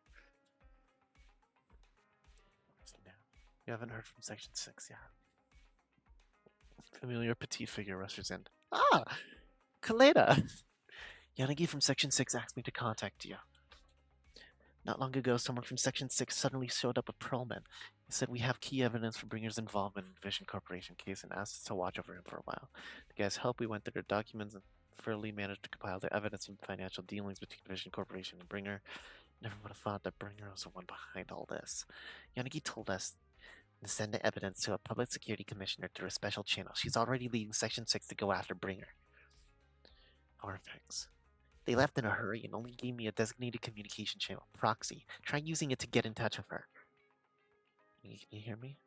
You haven't heard from Section 6 yet. Familiar petite figure rushes in. Ah! Kaleda! Yanagi from Section 6 asked me to contact you. Not long ago, someone from Section 6 suddenly showed up with Pearlman. He said we have key evidence for Bringer's involvement in the Vision Corporation case and asked us to watch over him for a while. The guys' help, we went through their documents and thoroughly managed to compile the evidence of financial dealings between Vision Corporation and Bringer. Never would have thought that Bringer was the one behind all this. Yanagi told us to send the evidence to a public security commissioner through a special channel. She's already leading Section 6 to go after Bringer. Our thanks. They left in a hurry and only gave me a designated communication channel, Proxy. Try using it to get in touch with her. Can you hear me?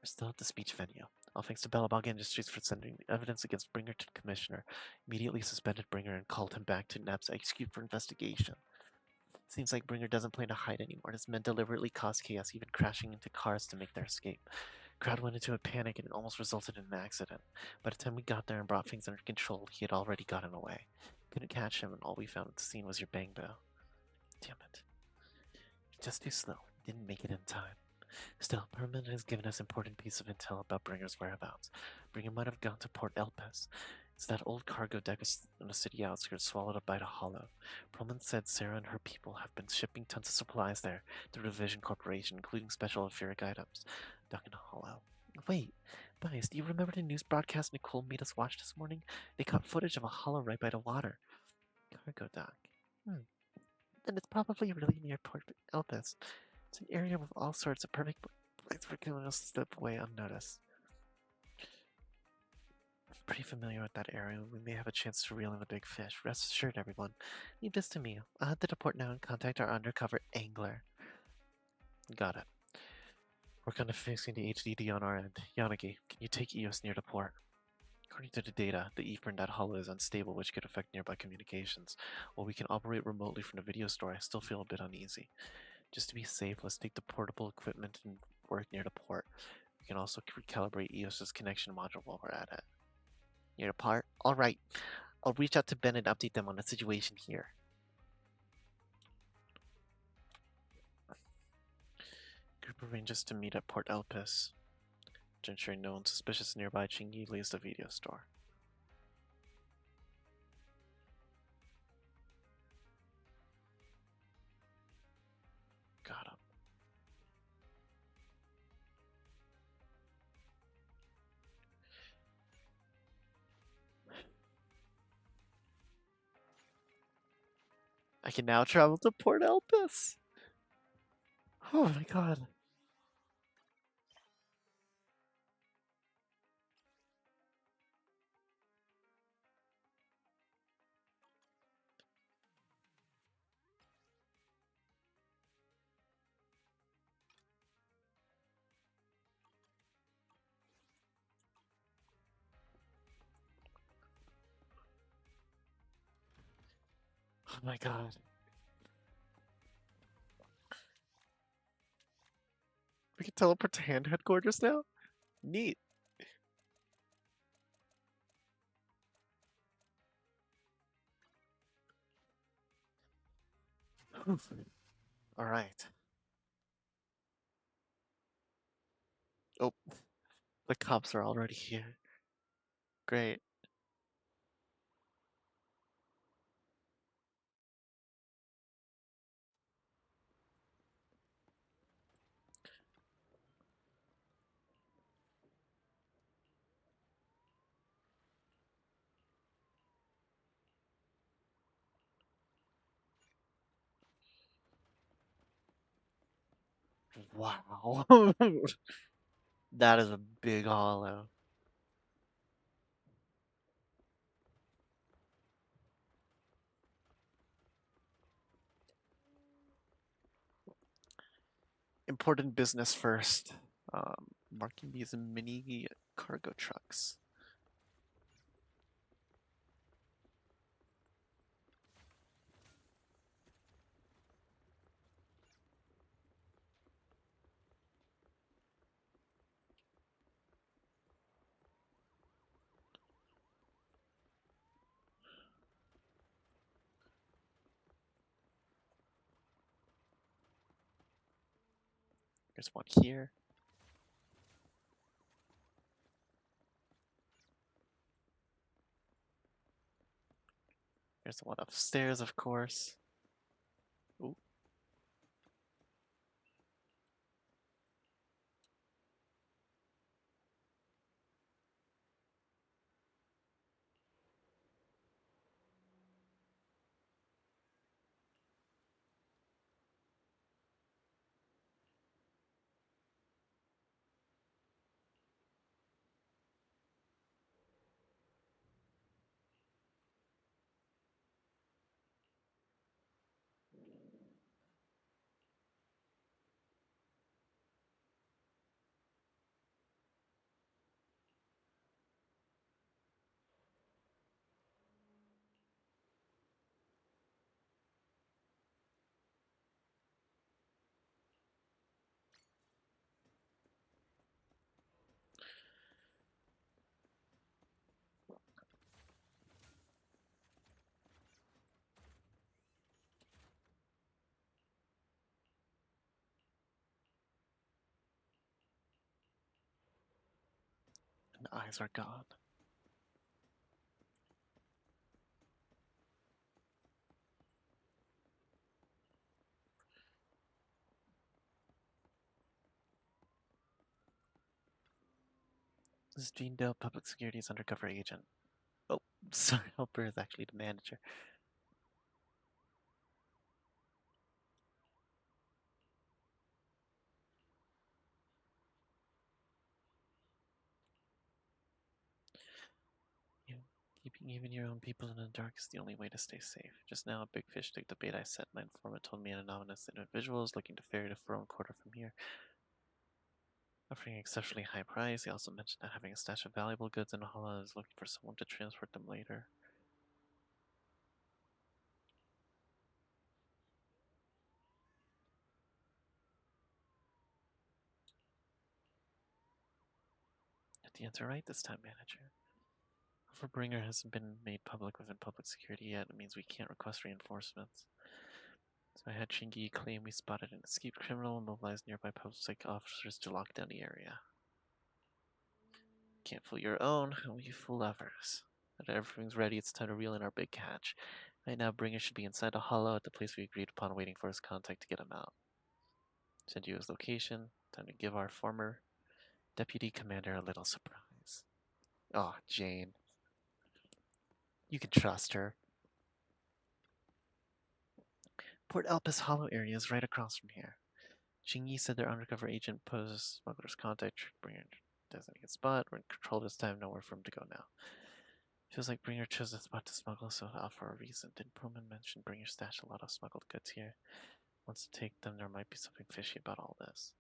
We're still at the speech venue. All thanks to Bellabog Industries for sending the evidence against Bringer to the commissioner. Immediately suspended Bringer and called him back to NAP's HQ for investigation. Seems like Bringer doesn't plan to hide anymore. His men deliberately caused chaos, even crashing into cars to make their escape. Crowd went into a panic and it almost resulted in an accident. By the time we got there and brought things under control, he had already gotten away. Couldn't catch him, and all we found at the scene was your bang bow. Damn it. Just too slow. Didn't make it in time. Still, Perman has given us important piece of intel about Bringer's whereabouts. Bringer might have gone to Port Elpis. It's that old cargo deck in the city outskirts swallowed up by the hollow. Perlman said Sarah and her people have been shipping tons of supplies there through the Vision Corporation, including special etheric items. Duck in a hollow. Wait, guys, do you remember the news broadcast Nicole made us watch this morning? They caught footage of a hollow right by the water. Cargo dock. Then it's probably really near Port Elpis. It's an area with all sorts of perfect place for criminals to slip away unnoticed. I'm pretty familiar with that area. We may have a chance to reel in a big fish. Rest assured, everyone. Leave this to me. I'll head to the port now and contact our undercover angler. Got it. Work on fixing the HDD on our end. Yanagi, can you take EOS near the port? According to the data, the ether in that hollow is unstable, which could affect nearby communications. While we can operate remotely from the video store, I still feel a bit uneasy. Just to be safe, let's take the portable equipment and work near the port. We can also recalibrate EOS's connection module while we're at it. Near the port? Alright. I'll reach out to Ben and update them on the situation here. Group arranges to meet at Port Elpis. To ensure no one suspicious nearby, Chingy leaves the video store. Got him. I can now travel to Port Elpis. Oh my god. Oh my god. We can teleport to Hand Headquarters now? Neat. Alright. Oh, the cops are already here. Great. Wow. That is a big hollow. Important business first. Marking these mini cargo trucks. There's one here. There's one upstairs, of course. Ooh. guys are gone. This is Gene Dale, Public Security's undercover agent. Oh, sorry, Helper is actually the manager. Keeping even your own people in the dark is the only way to stay safe. Just now, a big fish took the bait I set. My informant told me an anonymous individual is looking to ferry the throne quarter from here. Offering an exceptionally high price, he also mentioned that having a stash of valuable goods in the hollow is looking for someone to transport them later. Get the answer right this time, manager. Overbringer hasn't been made public within public security yet. It means we can't request reinforcements. So I had Shingi claim we spotted an escaped criminal and mobilized nearby public officers to lock down the area. Can't fool your own, how will you fool others? Now that everything's ready, it's time to reel in our big catch. Right now, Bringer should be inside the hollow at the place we agreed upon, waiting for his contact to get him out. Send you his location. Time to give our former deputy commander a little surprise. Oh, Jane. You can trust her. Port Elpis Hollow area is right across from here. Shingi said their undercover agent poses smuggler's contact. Bringer designated spot. We're in control this time. Nowhere for him to go now. Feels like Bringer chose a spot to smuggle so out for a reason. Didn't Pullman mention Bringer stashed a lot of smuggled goods here? Wants to take them. There might be something fishy about all this.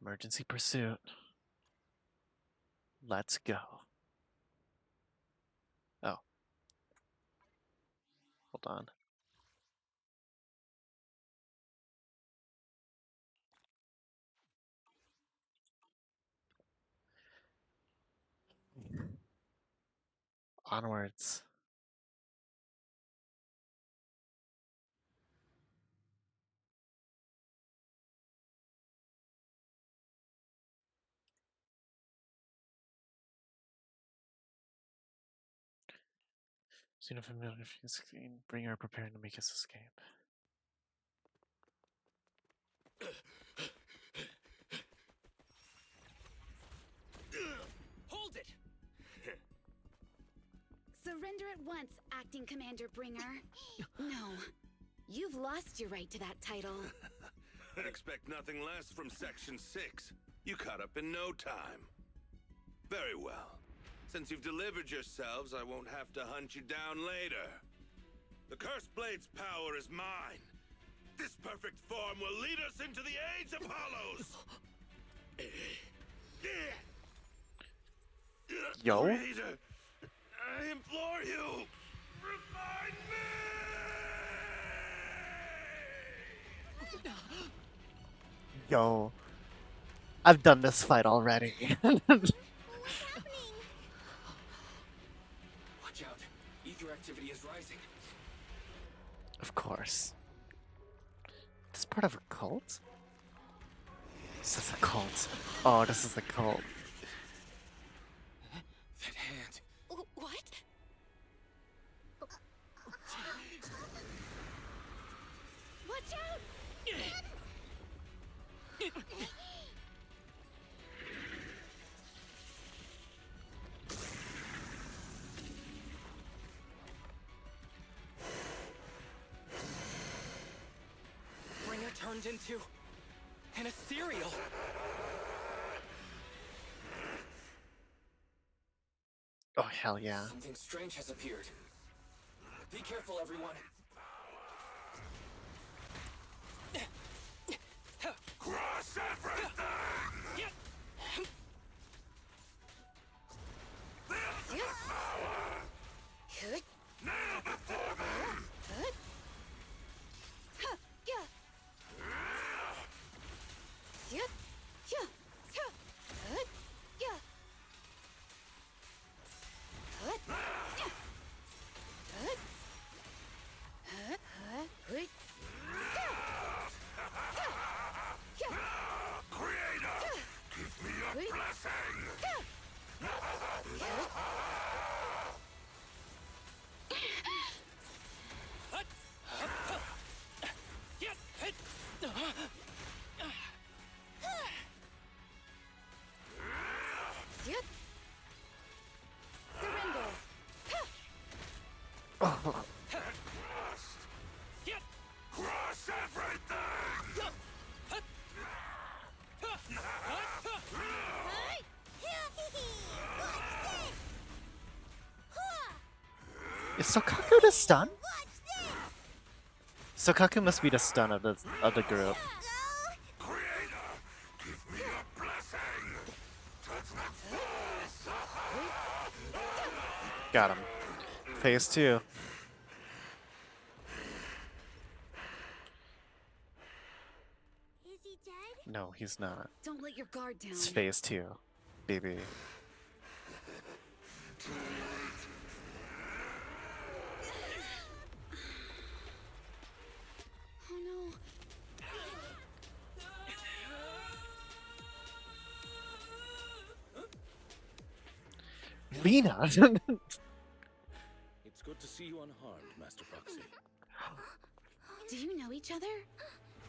Emergency pursuit. Let's go. Oh. Hold on. Onwards. Seen a familiar screen. Bringer preparing to make his escape. Hold it! Surrender at once, Acting Commander Bringer. No. You've lost your right to that title. I'd expect nothing less from Section 6. You caught up in no time. Very well. Since you've delivered yourselves, I won't have to hunt you down later. The Cursed Blade's power is mine. This perfect form will lead us into the Age of Hollows! Yo? Creator, I implore you, revive me! Yo. I've done this fight already. Watch out. Ether activity is rising. Of course. This part of a cult? This is a cult. Oh, this is a cult. That hand. What? Watch out! Bringer turned into an ethereal. Oh, hell yeah. Something strange has appeared. Be careful, everyone. Crush everything! This is power! Kneel before me! Is Sokaku the stun? Sokaku must be the stun of the group. Got him. Phase 2. Is he dead? No, he's not. Don't let your guard down. It's phase 2, baby. Oh no. Lena! It's good to see you unharmed, Master Proxy. Do you know each other?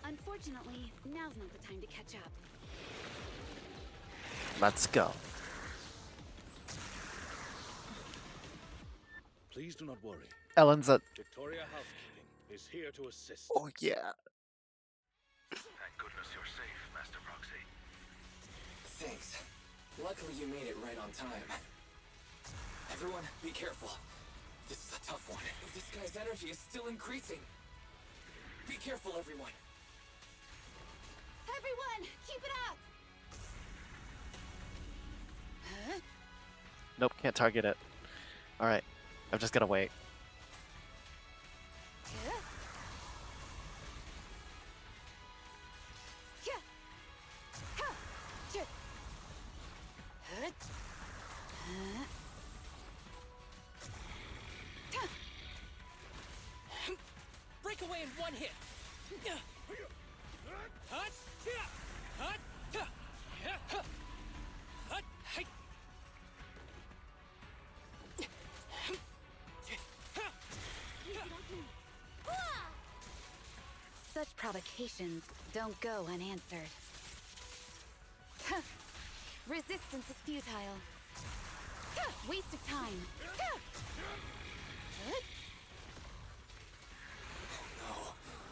Unfortunately, now's not the time to catch up. Let's go. Please do not worry. Ellen's at. Victoria Housekeeping is here to assist. Oh, yeah. Thank goodness you're safe, Master Proxy. Thanks. Luckily you made it right on time. Everyone, be careful. This is a tough one. This guy's energy is still increasing. Be careful, everyone. Everyone, keep it up! Huh? Nope, can't target it. Alright, I've just gotta wait. Break away in one hit. Such provocations don't go unanswered. Resistance is futile. Waste of time. No,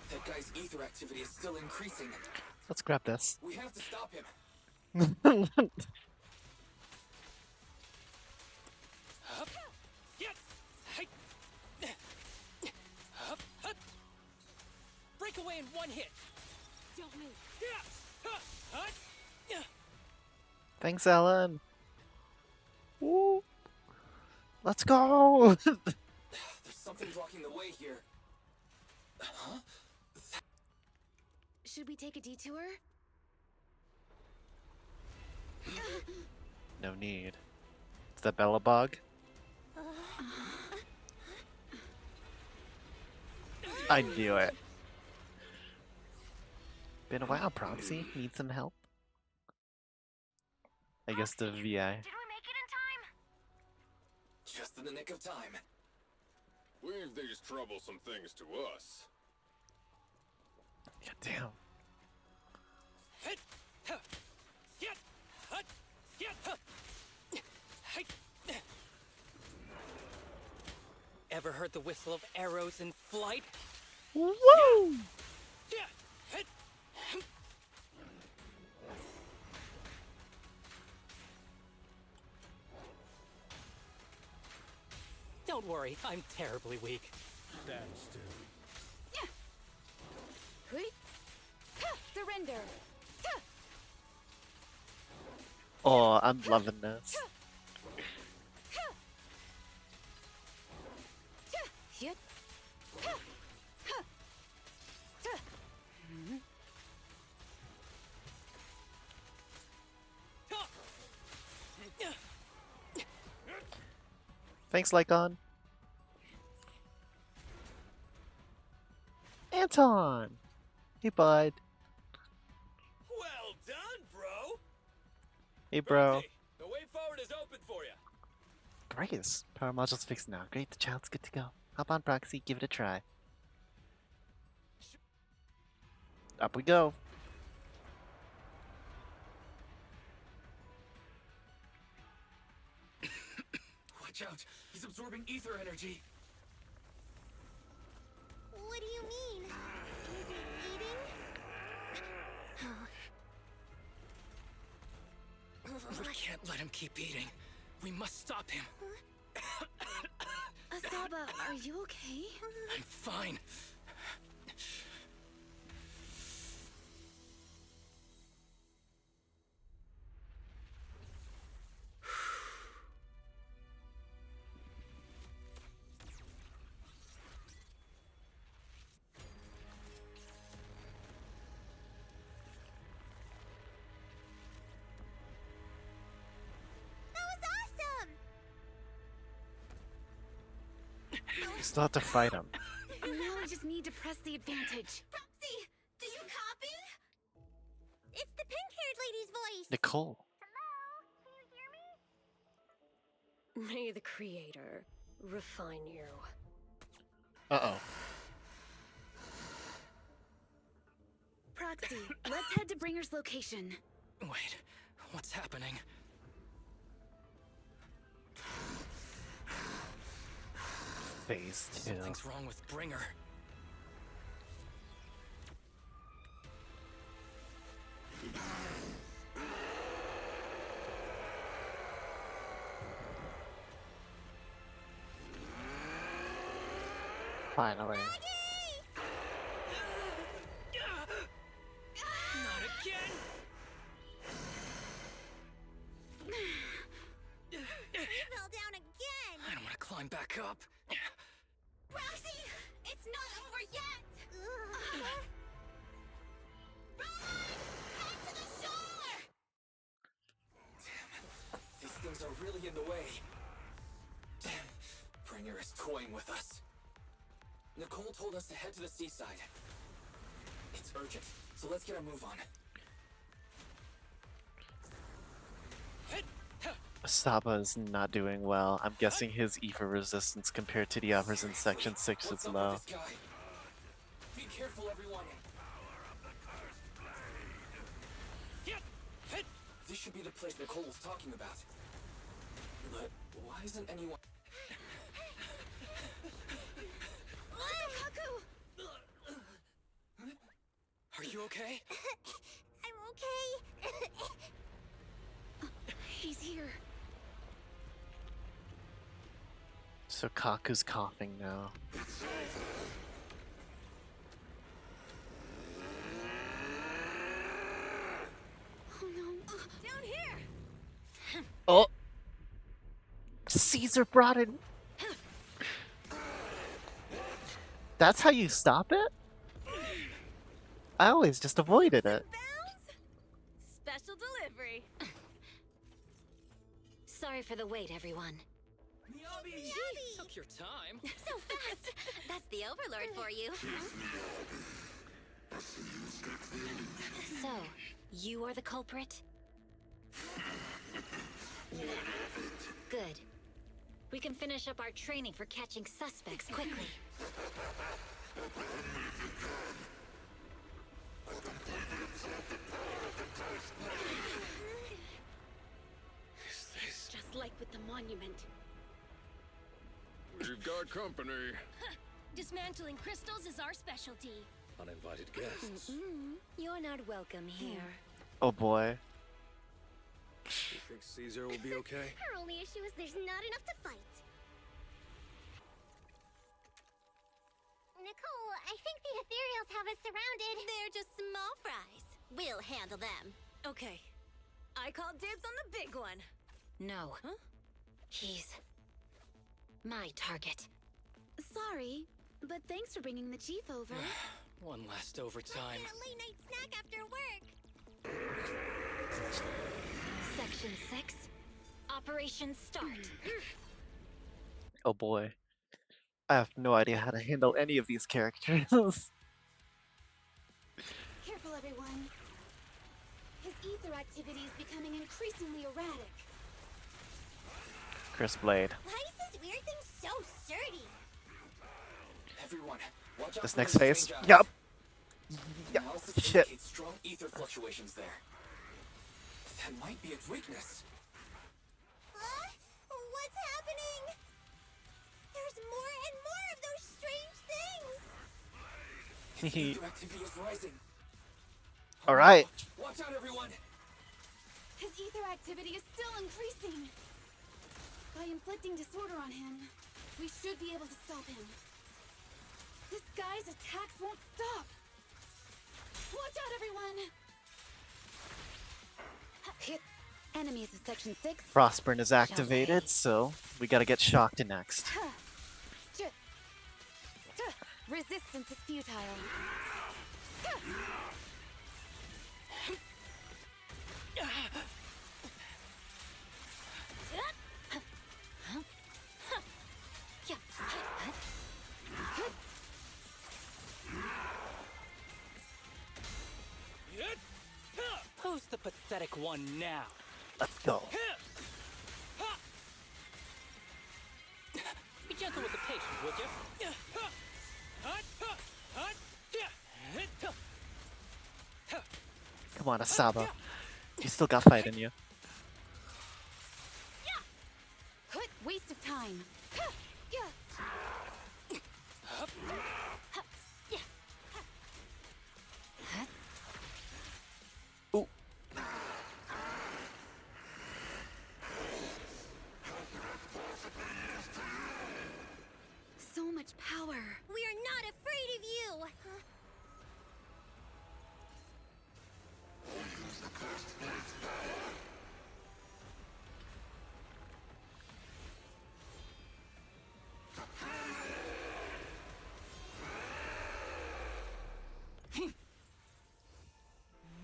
that guy's ether activity is still increasing. Let's grab this. We have to stop him. Break away in one hit. Don't move. Thanks, Ellen. Woo. Let's go. There's something blocking the way here. Huh? Should we take a detour? No need. Is that Bellabog? I knew it. Been a while, Proxy. Need some help? I guess the VI. Did we make it in time? Just in the nick of time. Leave these troublesome things to us. God damn. Ever heard the whistle of arrows in flight? Woo! Don't worry, I'm terribly weak. Stand still. Surrender. Oh, I'm loving this. Thanks, Lycon. Anton! Hey, bud. Well done, bro. Hey, bro. Rosie, the way forward is open for you. Great. Power module's fixed now. Great, the child's good to go. Hop on, Proxy. Give it a try. Up we go. Watch out. He's absorbing ether energy. What do you mean? Is he eating? We can't let him keep eating. We must stop him. Asaba, are you okay? I'm fine. You still have to fight him. Now we just need to press the advantage. Proxy, do you copy? It's the pink-haired lady's voice. Nicole. May the Creator refine you. Uh-oh. Proxy, let's head to Bringer's location. Wait, what's happening? Phase 2. Something's wrong with Bringer. Finally. Not again! You fell down again. I don't want to climb back up. Roxy, it's not over yet. Run! Head to the shore! These things are really in the way. Bringer is toying with us. Nicole told us to head to the seaside. It's urgent, so let's get a move on. Saba is not doing well. I'm guessing his ether resistance compared to the others in Section 6 is low. Be careful, everyone. This should be the place Nicole was talking about. But why isn't anyone... Are you okay? I'm okay. He's here. So Kaku's coughing now. Oh no. Down here. Oh! Caesar brought it. That's how you stop it? I always just avoided it. Special delivery. Sorry for the wait, everyone. Took your time. So fast. That's the Overlord for you. So, you are the culprit? Good. We can finish up our training for catching suspects quickly. Just like with the monument. We've got company. Dismantling crystals is our specialty. Uninvited guests. You're not welcome here. Oh boy. You think Caesar will be okay? Her only issue is there's not enough to fight. Nicole, I think the ethereals have us surrounded. They're just small fries. We'll handle them. Okay. I call dibs on the big one. No. Huh? He's my target. Sorry, but thanks for bringing the chief over. One last overtime. Get a late night snack after work. Section 6. Operation start. Oh boy. I have no idea how to handle any of these characters. Careful, everyone. His ether activity is becoming increasingly erratic. Chris Blade. Why is this weird thing so sturdy? Everyone, watch out This for next those phase. strange eyes. Yup. Yup. Analysis Shit. indicates strong ether fluctuations there. That might be its weakness. What's happening? There's more and more of those strange things. Its ether activity is rising. Alright. Watch out, everyone. His ether activity is still increasing. By inflicting disorder on him, we should be able to stop him. This guy's attacks won't stop! Watch out, everyone! Hit. Enemies of Section 6. Frostburn is activated, so we gotta get shocked next. Resistance is futile. Who's the pathetic one now? Let's go. Be gentle with the patient, would you? Come on, Asaba. You still got fight in you. Waste of time. Ooh. So much power. We are not afraid of you!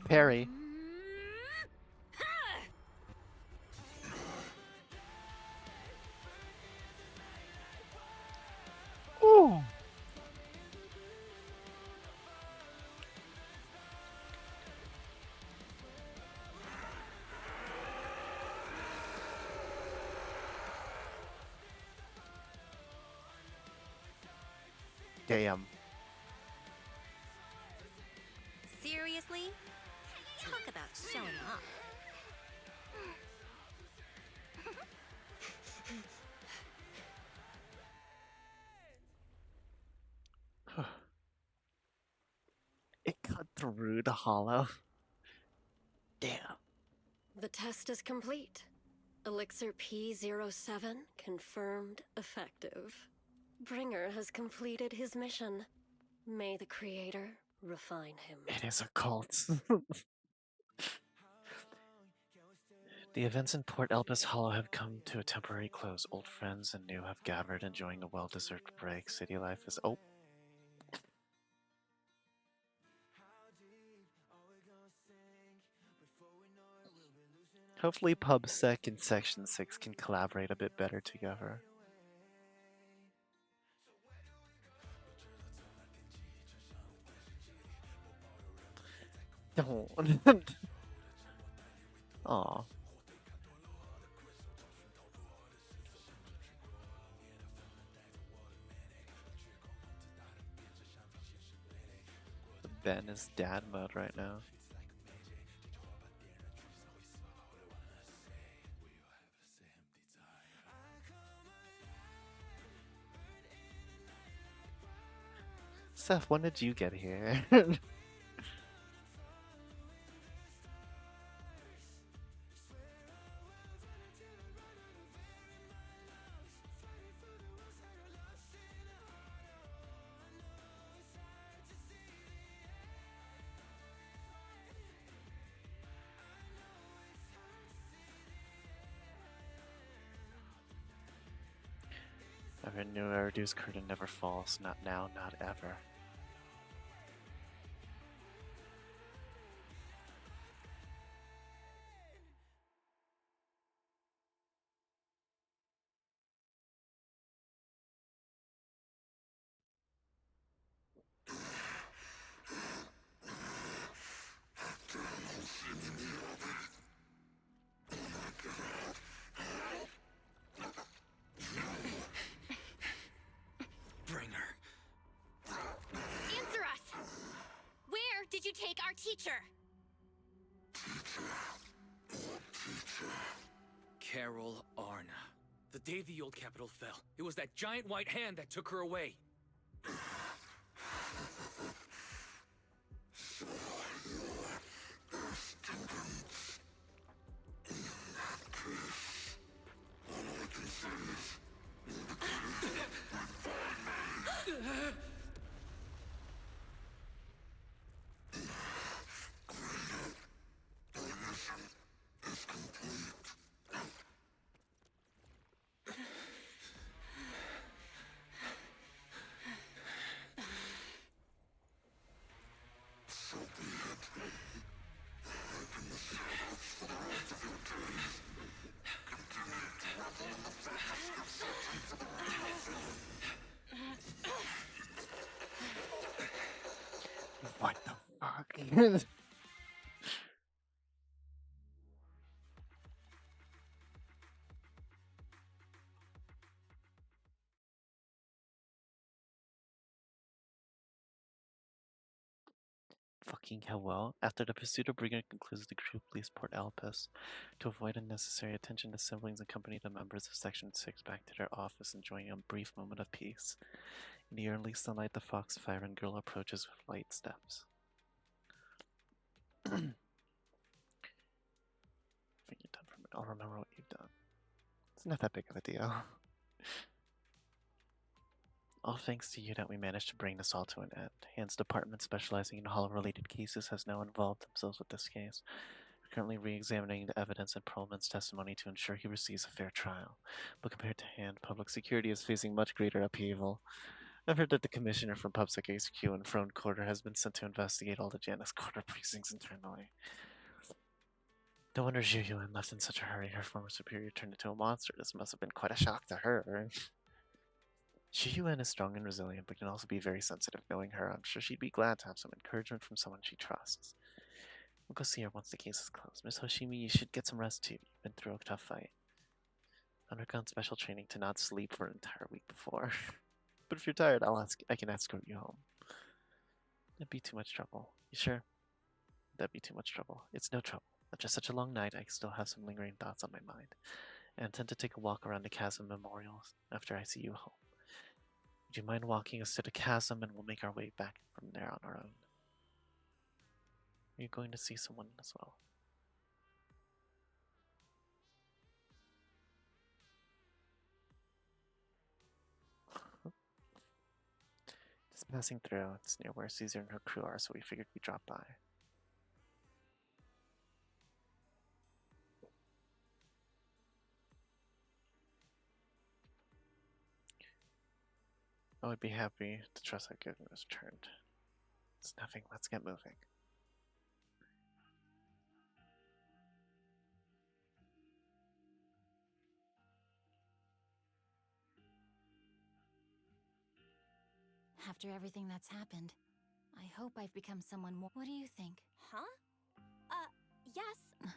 Parry. Ooh. Damn. Seriously? Talk about showing off. It cut through the hollow. Damn. The test is complete. Elixir P07 confirmed effective. Bringer has completed his mission. May the Creator refine him. It is a cult. The events in Port Elpis Hollow have come to a temporary close. Old friends and new have gathered, enjoying a well-deserved break. City life is... Oh. Hopefully PubSec and Section 6 can collaborate a bit better together. Don't. Aw. Ben is dad mode right now. Seth, when did you get here? Ever knew Eridu's curtain never falls. Not now, not ever. Answer us! Where did you take our teacher? Carol Arna. The day the old capital fell, it was that giant white hand that took her away. Fucking hell well. After the pursuit of Bringer concludes, the group leaves Port Alpes. To avoid unnecessary attention, the siblings accompany the members of Section 6 back to their office, enjoying a brief moment of peace. In the early sunlight, the Fox Siren girl approaches with light steps. When you're done from it, I'll remember what you've done. It's not that big of a deal. All thanks to you that we managed to bring this all to an end. Hand's department specializing in hollow-related cases has now involved themselves with this case. We're currently re-examining the evidence and Perlman's testimony to ensure he receives a fair trial. But compared to Hand, public security is facing much greater upheaval. I've heard that the commissioner from PubSec HQ in Frone Quarter has been sent to investigate all the Janus Quarter precincts internally. No wonder Zhu Yuan left in such a hurry. Her former superior turned into a monster. This must have been quite a shock to her. Zhu Yuan is strong and resilient, but can also be very sensitive. Knowing her, I'm sure she'd be glad to have some encouragement from someone she trusts. We'll go see her once the case is closed. Miss Hoshimi, you should get some rest too. You've been through a tough fight. Undergone special training to not sleep for an entire week before. But if you're tired, I can escort you home. That'd be too much trouble. You sure? That'd be too much trouble. It's no trouble. After such a long night, I still have some lingering thoughts on my mind. I intend to take a walk around the Chasm Memorial after I see you home. Would you mind walking us to the chasm and we'll make our way back from there on our own? Are you going to see someone as well? Just passing through. It's near where Caesar and her crew are, so we figured we'd drop by. I would be happy to trust that good news returned. It's nothing. Let's get moving. After everything that's happened, I hope I've become someone more. What do you think? Huh? Yes.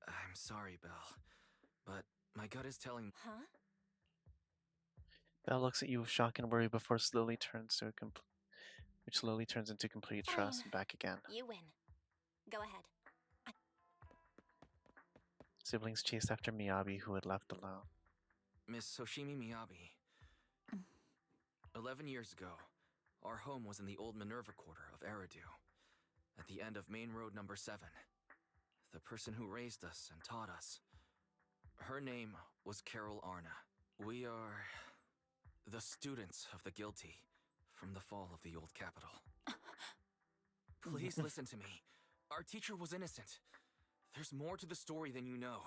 I'm sorry, Belle, but my gut is telling. Huh? Belle looks at you with shock and worry before slowly turns to which slowly turns into complete trust and back again. You win. Go ahead. Siblings chased after Miyabi, who had left alone. Miss Hoshimi Miyabi. 11 years ago, our home was in the old Minerva Quarter of Eridu, at the end of Main Road number 7. The person who raised us and taught us. Her name was Carol Arna. We are the students of the guilty from the fall of the old capital. Please listen to me. Our teacher was innocent. There's more to the story than you know.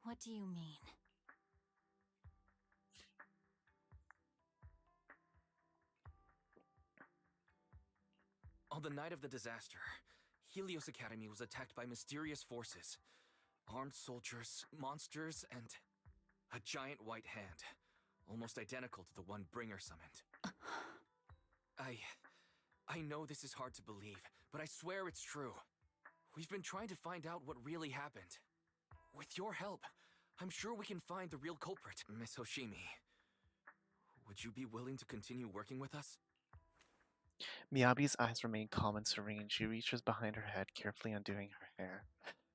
What do you mean? On the night of the disaster, Helios Academy was attacked by mysterious forces. Armed soldiers, monsters, and a giant white hand, almost identical to the one Bringer summoned. I know this is hard to believe, but I swear it's true. We've been trying to find out what really happened. With your help, I'm sure we can find the real culprit. Miss Hoshimi, would you be willing to continue working with us? Miyabi's eyes remain calm and serene. She reaches behind her head, carefully undoing her hair.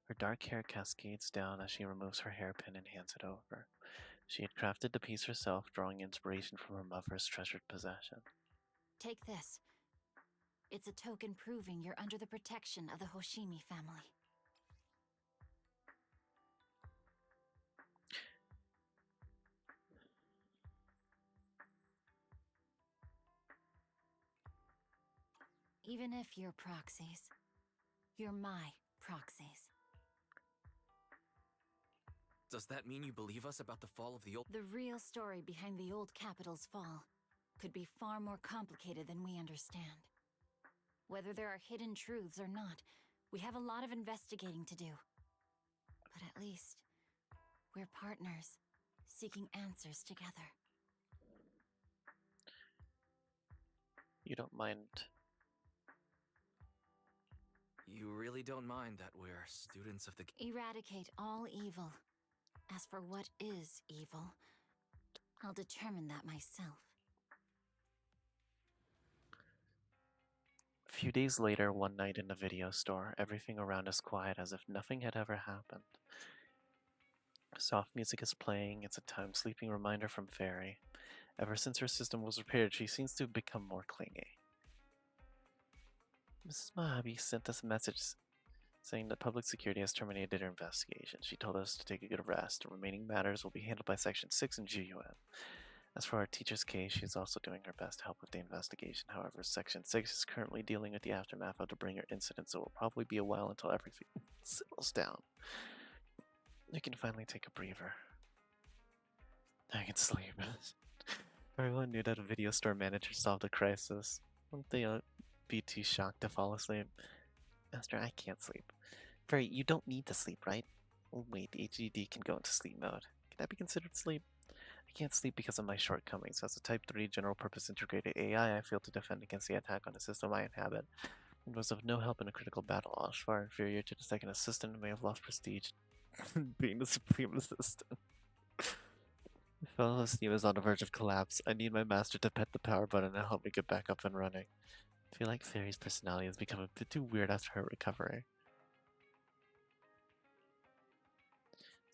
Her dark hair cascades down as she removes her hairpin and hands it over. She had crafted the piece herself, drawing inspiration from her mother's treasured possession. Take this. It's a token proving you're under the protection of the Hoshimi family. Even if you're proxies, you're my proxies. Does that mean you believe us about the fall of the old— The real story behind the old capital's fall could be far more complicated than we understand. Whether there are hidden truths or not, we have a lot of investigating to do. But at least, we're partners, seeking answers together. You don't mind. You really don't mind that we're students of the... Eradicate all evil. As for what is evil, I'll determine that myself. A few days later, one night in a video store, everything around is quiet as if nothing had ever happened. Soft music is playing. It's a time-sleeping reminder from Fairy. Ever since her system was repaired, she seems to have become more clingy. Mrs. Mojave sent us a message saying that public security has terminated her investigation. She told us to take a good rest. The remaining matters will be handled by Section 6 and GUN. As for our teacher's case, she is also doing her best to help with the investigation. However, Section 6 is currently dealing with the aftermath of the Bringer incident, so it will probably be a while until everything settles down. You can finally take a breather. I can sleep. Everyone knew that a video store manager solved the crisis. Wouldn't they be too shocked to fall asleep? Master, I can't sleep. Fairy, you don't need to sleep, right? Oh, wait, the HDD can go into sleep mode. Can that be considered sleep? I can't sleep because of my shortcomings. As a Type 3 general-purpose integrated AI, I failed to defend against the attack on the system I inhabit. It was of no help in a critical battle. I was far inferior to the second assistant and may have lost prestige being the supreme assistant. Fellow Steam is on the verge of collapse. I need my master to pet the power button and help me get back up and running. I feel like Fairy's personality has become a bit too weird after her recovery.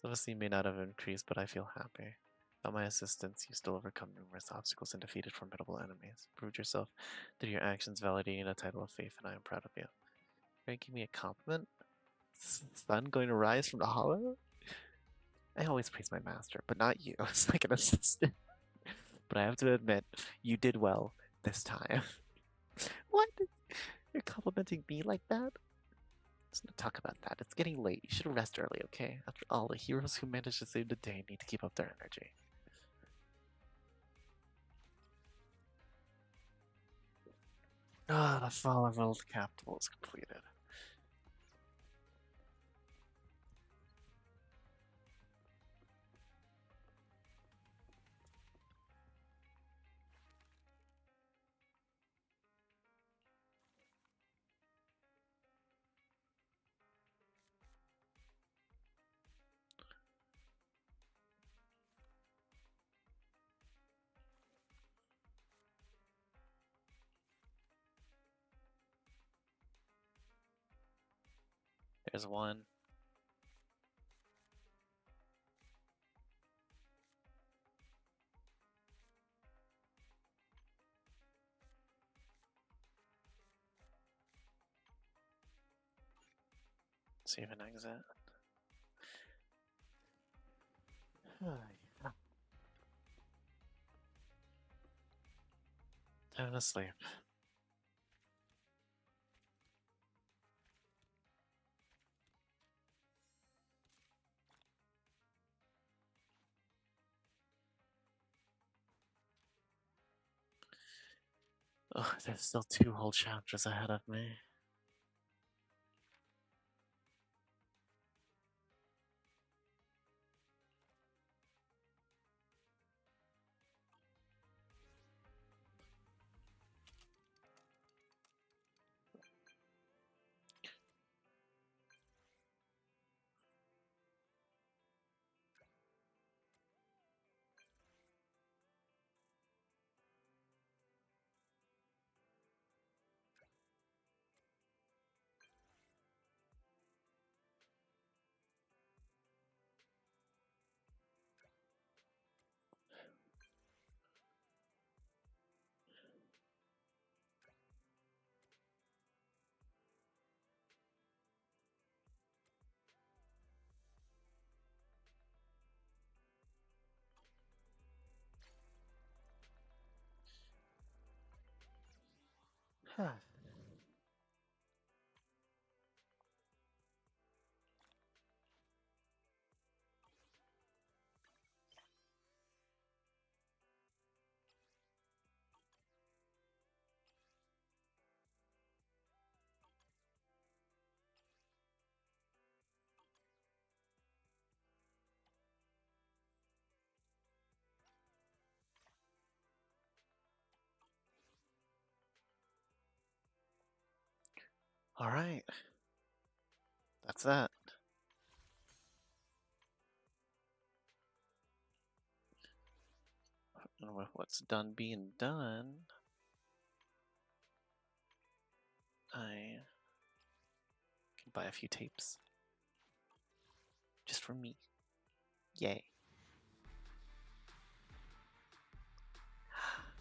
Self-esteem may not have increased, but I feel happy. Without my assistance, you still overcome numerous obstacles and defeated formidable enemies. Proved yourself through your actions, validating a title of faith, and I am proud of you. Can you give me a compliment? Sun going to rise from the hollow? I always praise my master, but not you, second assistant. But I have to admit, you did well this time. What? You're complimenting me like that? Let's not talk about that. It's getting late. You should rest early, okay? After all, the heroes who managed to save the day need to keep up their energy. Ah, the fall of old capital is completed. There's one. Save an exit. Time to sleep. Oh, there's still 2 whole chapters ahead of me. Huh. Alright. That's that. And with what's done being done, I can buy a few tapes. Just for me. Yay.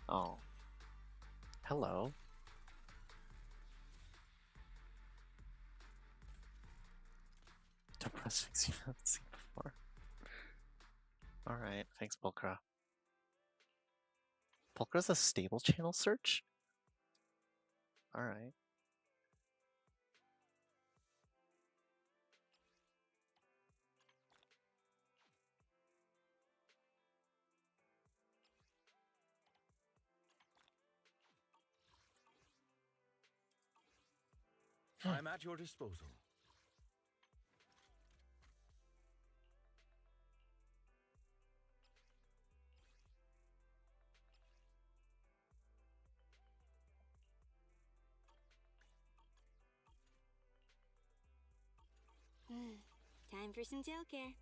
Oh. Hello. Depressing you haven't seen before. Alright, thanks, Pulcra. Pulcra's a stable channel search? Alright. I'm at your disposal. Time for some tail care.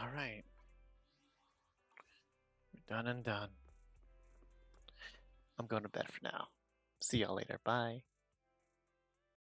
Alright. Done and done. I'm going to bed for now. See y'all later. Bye.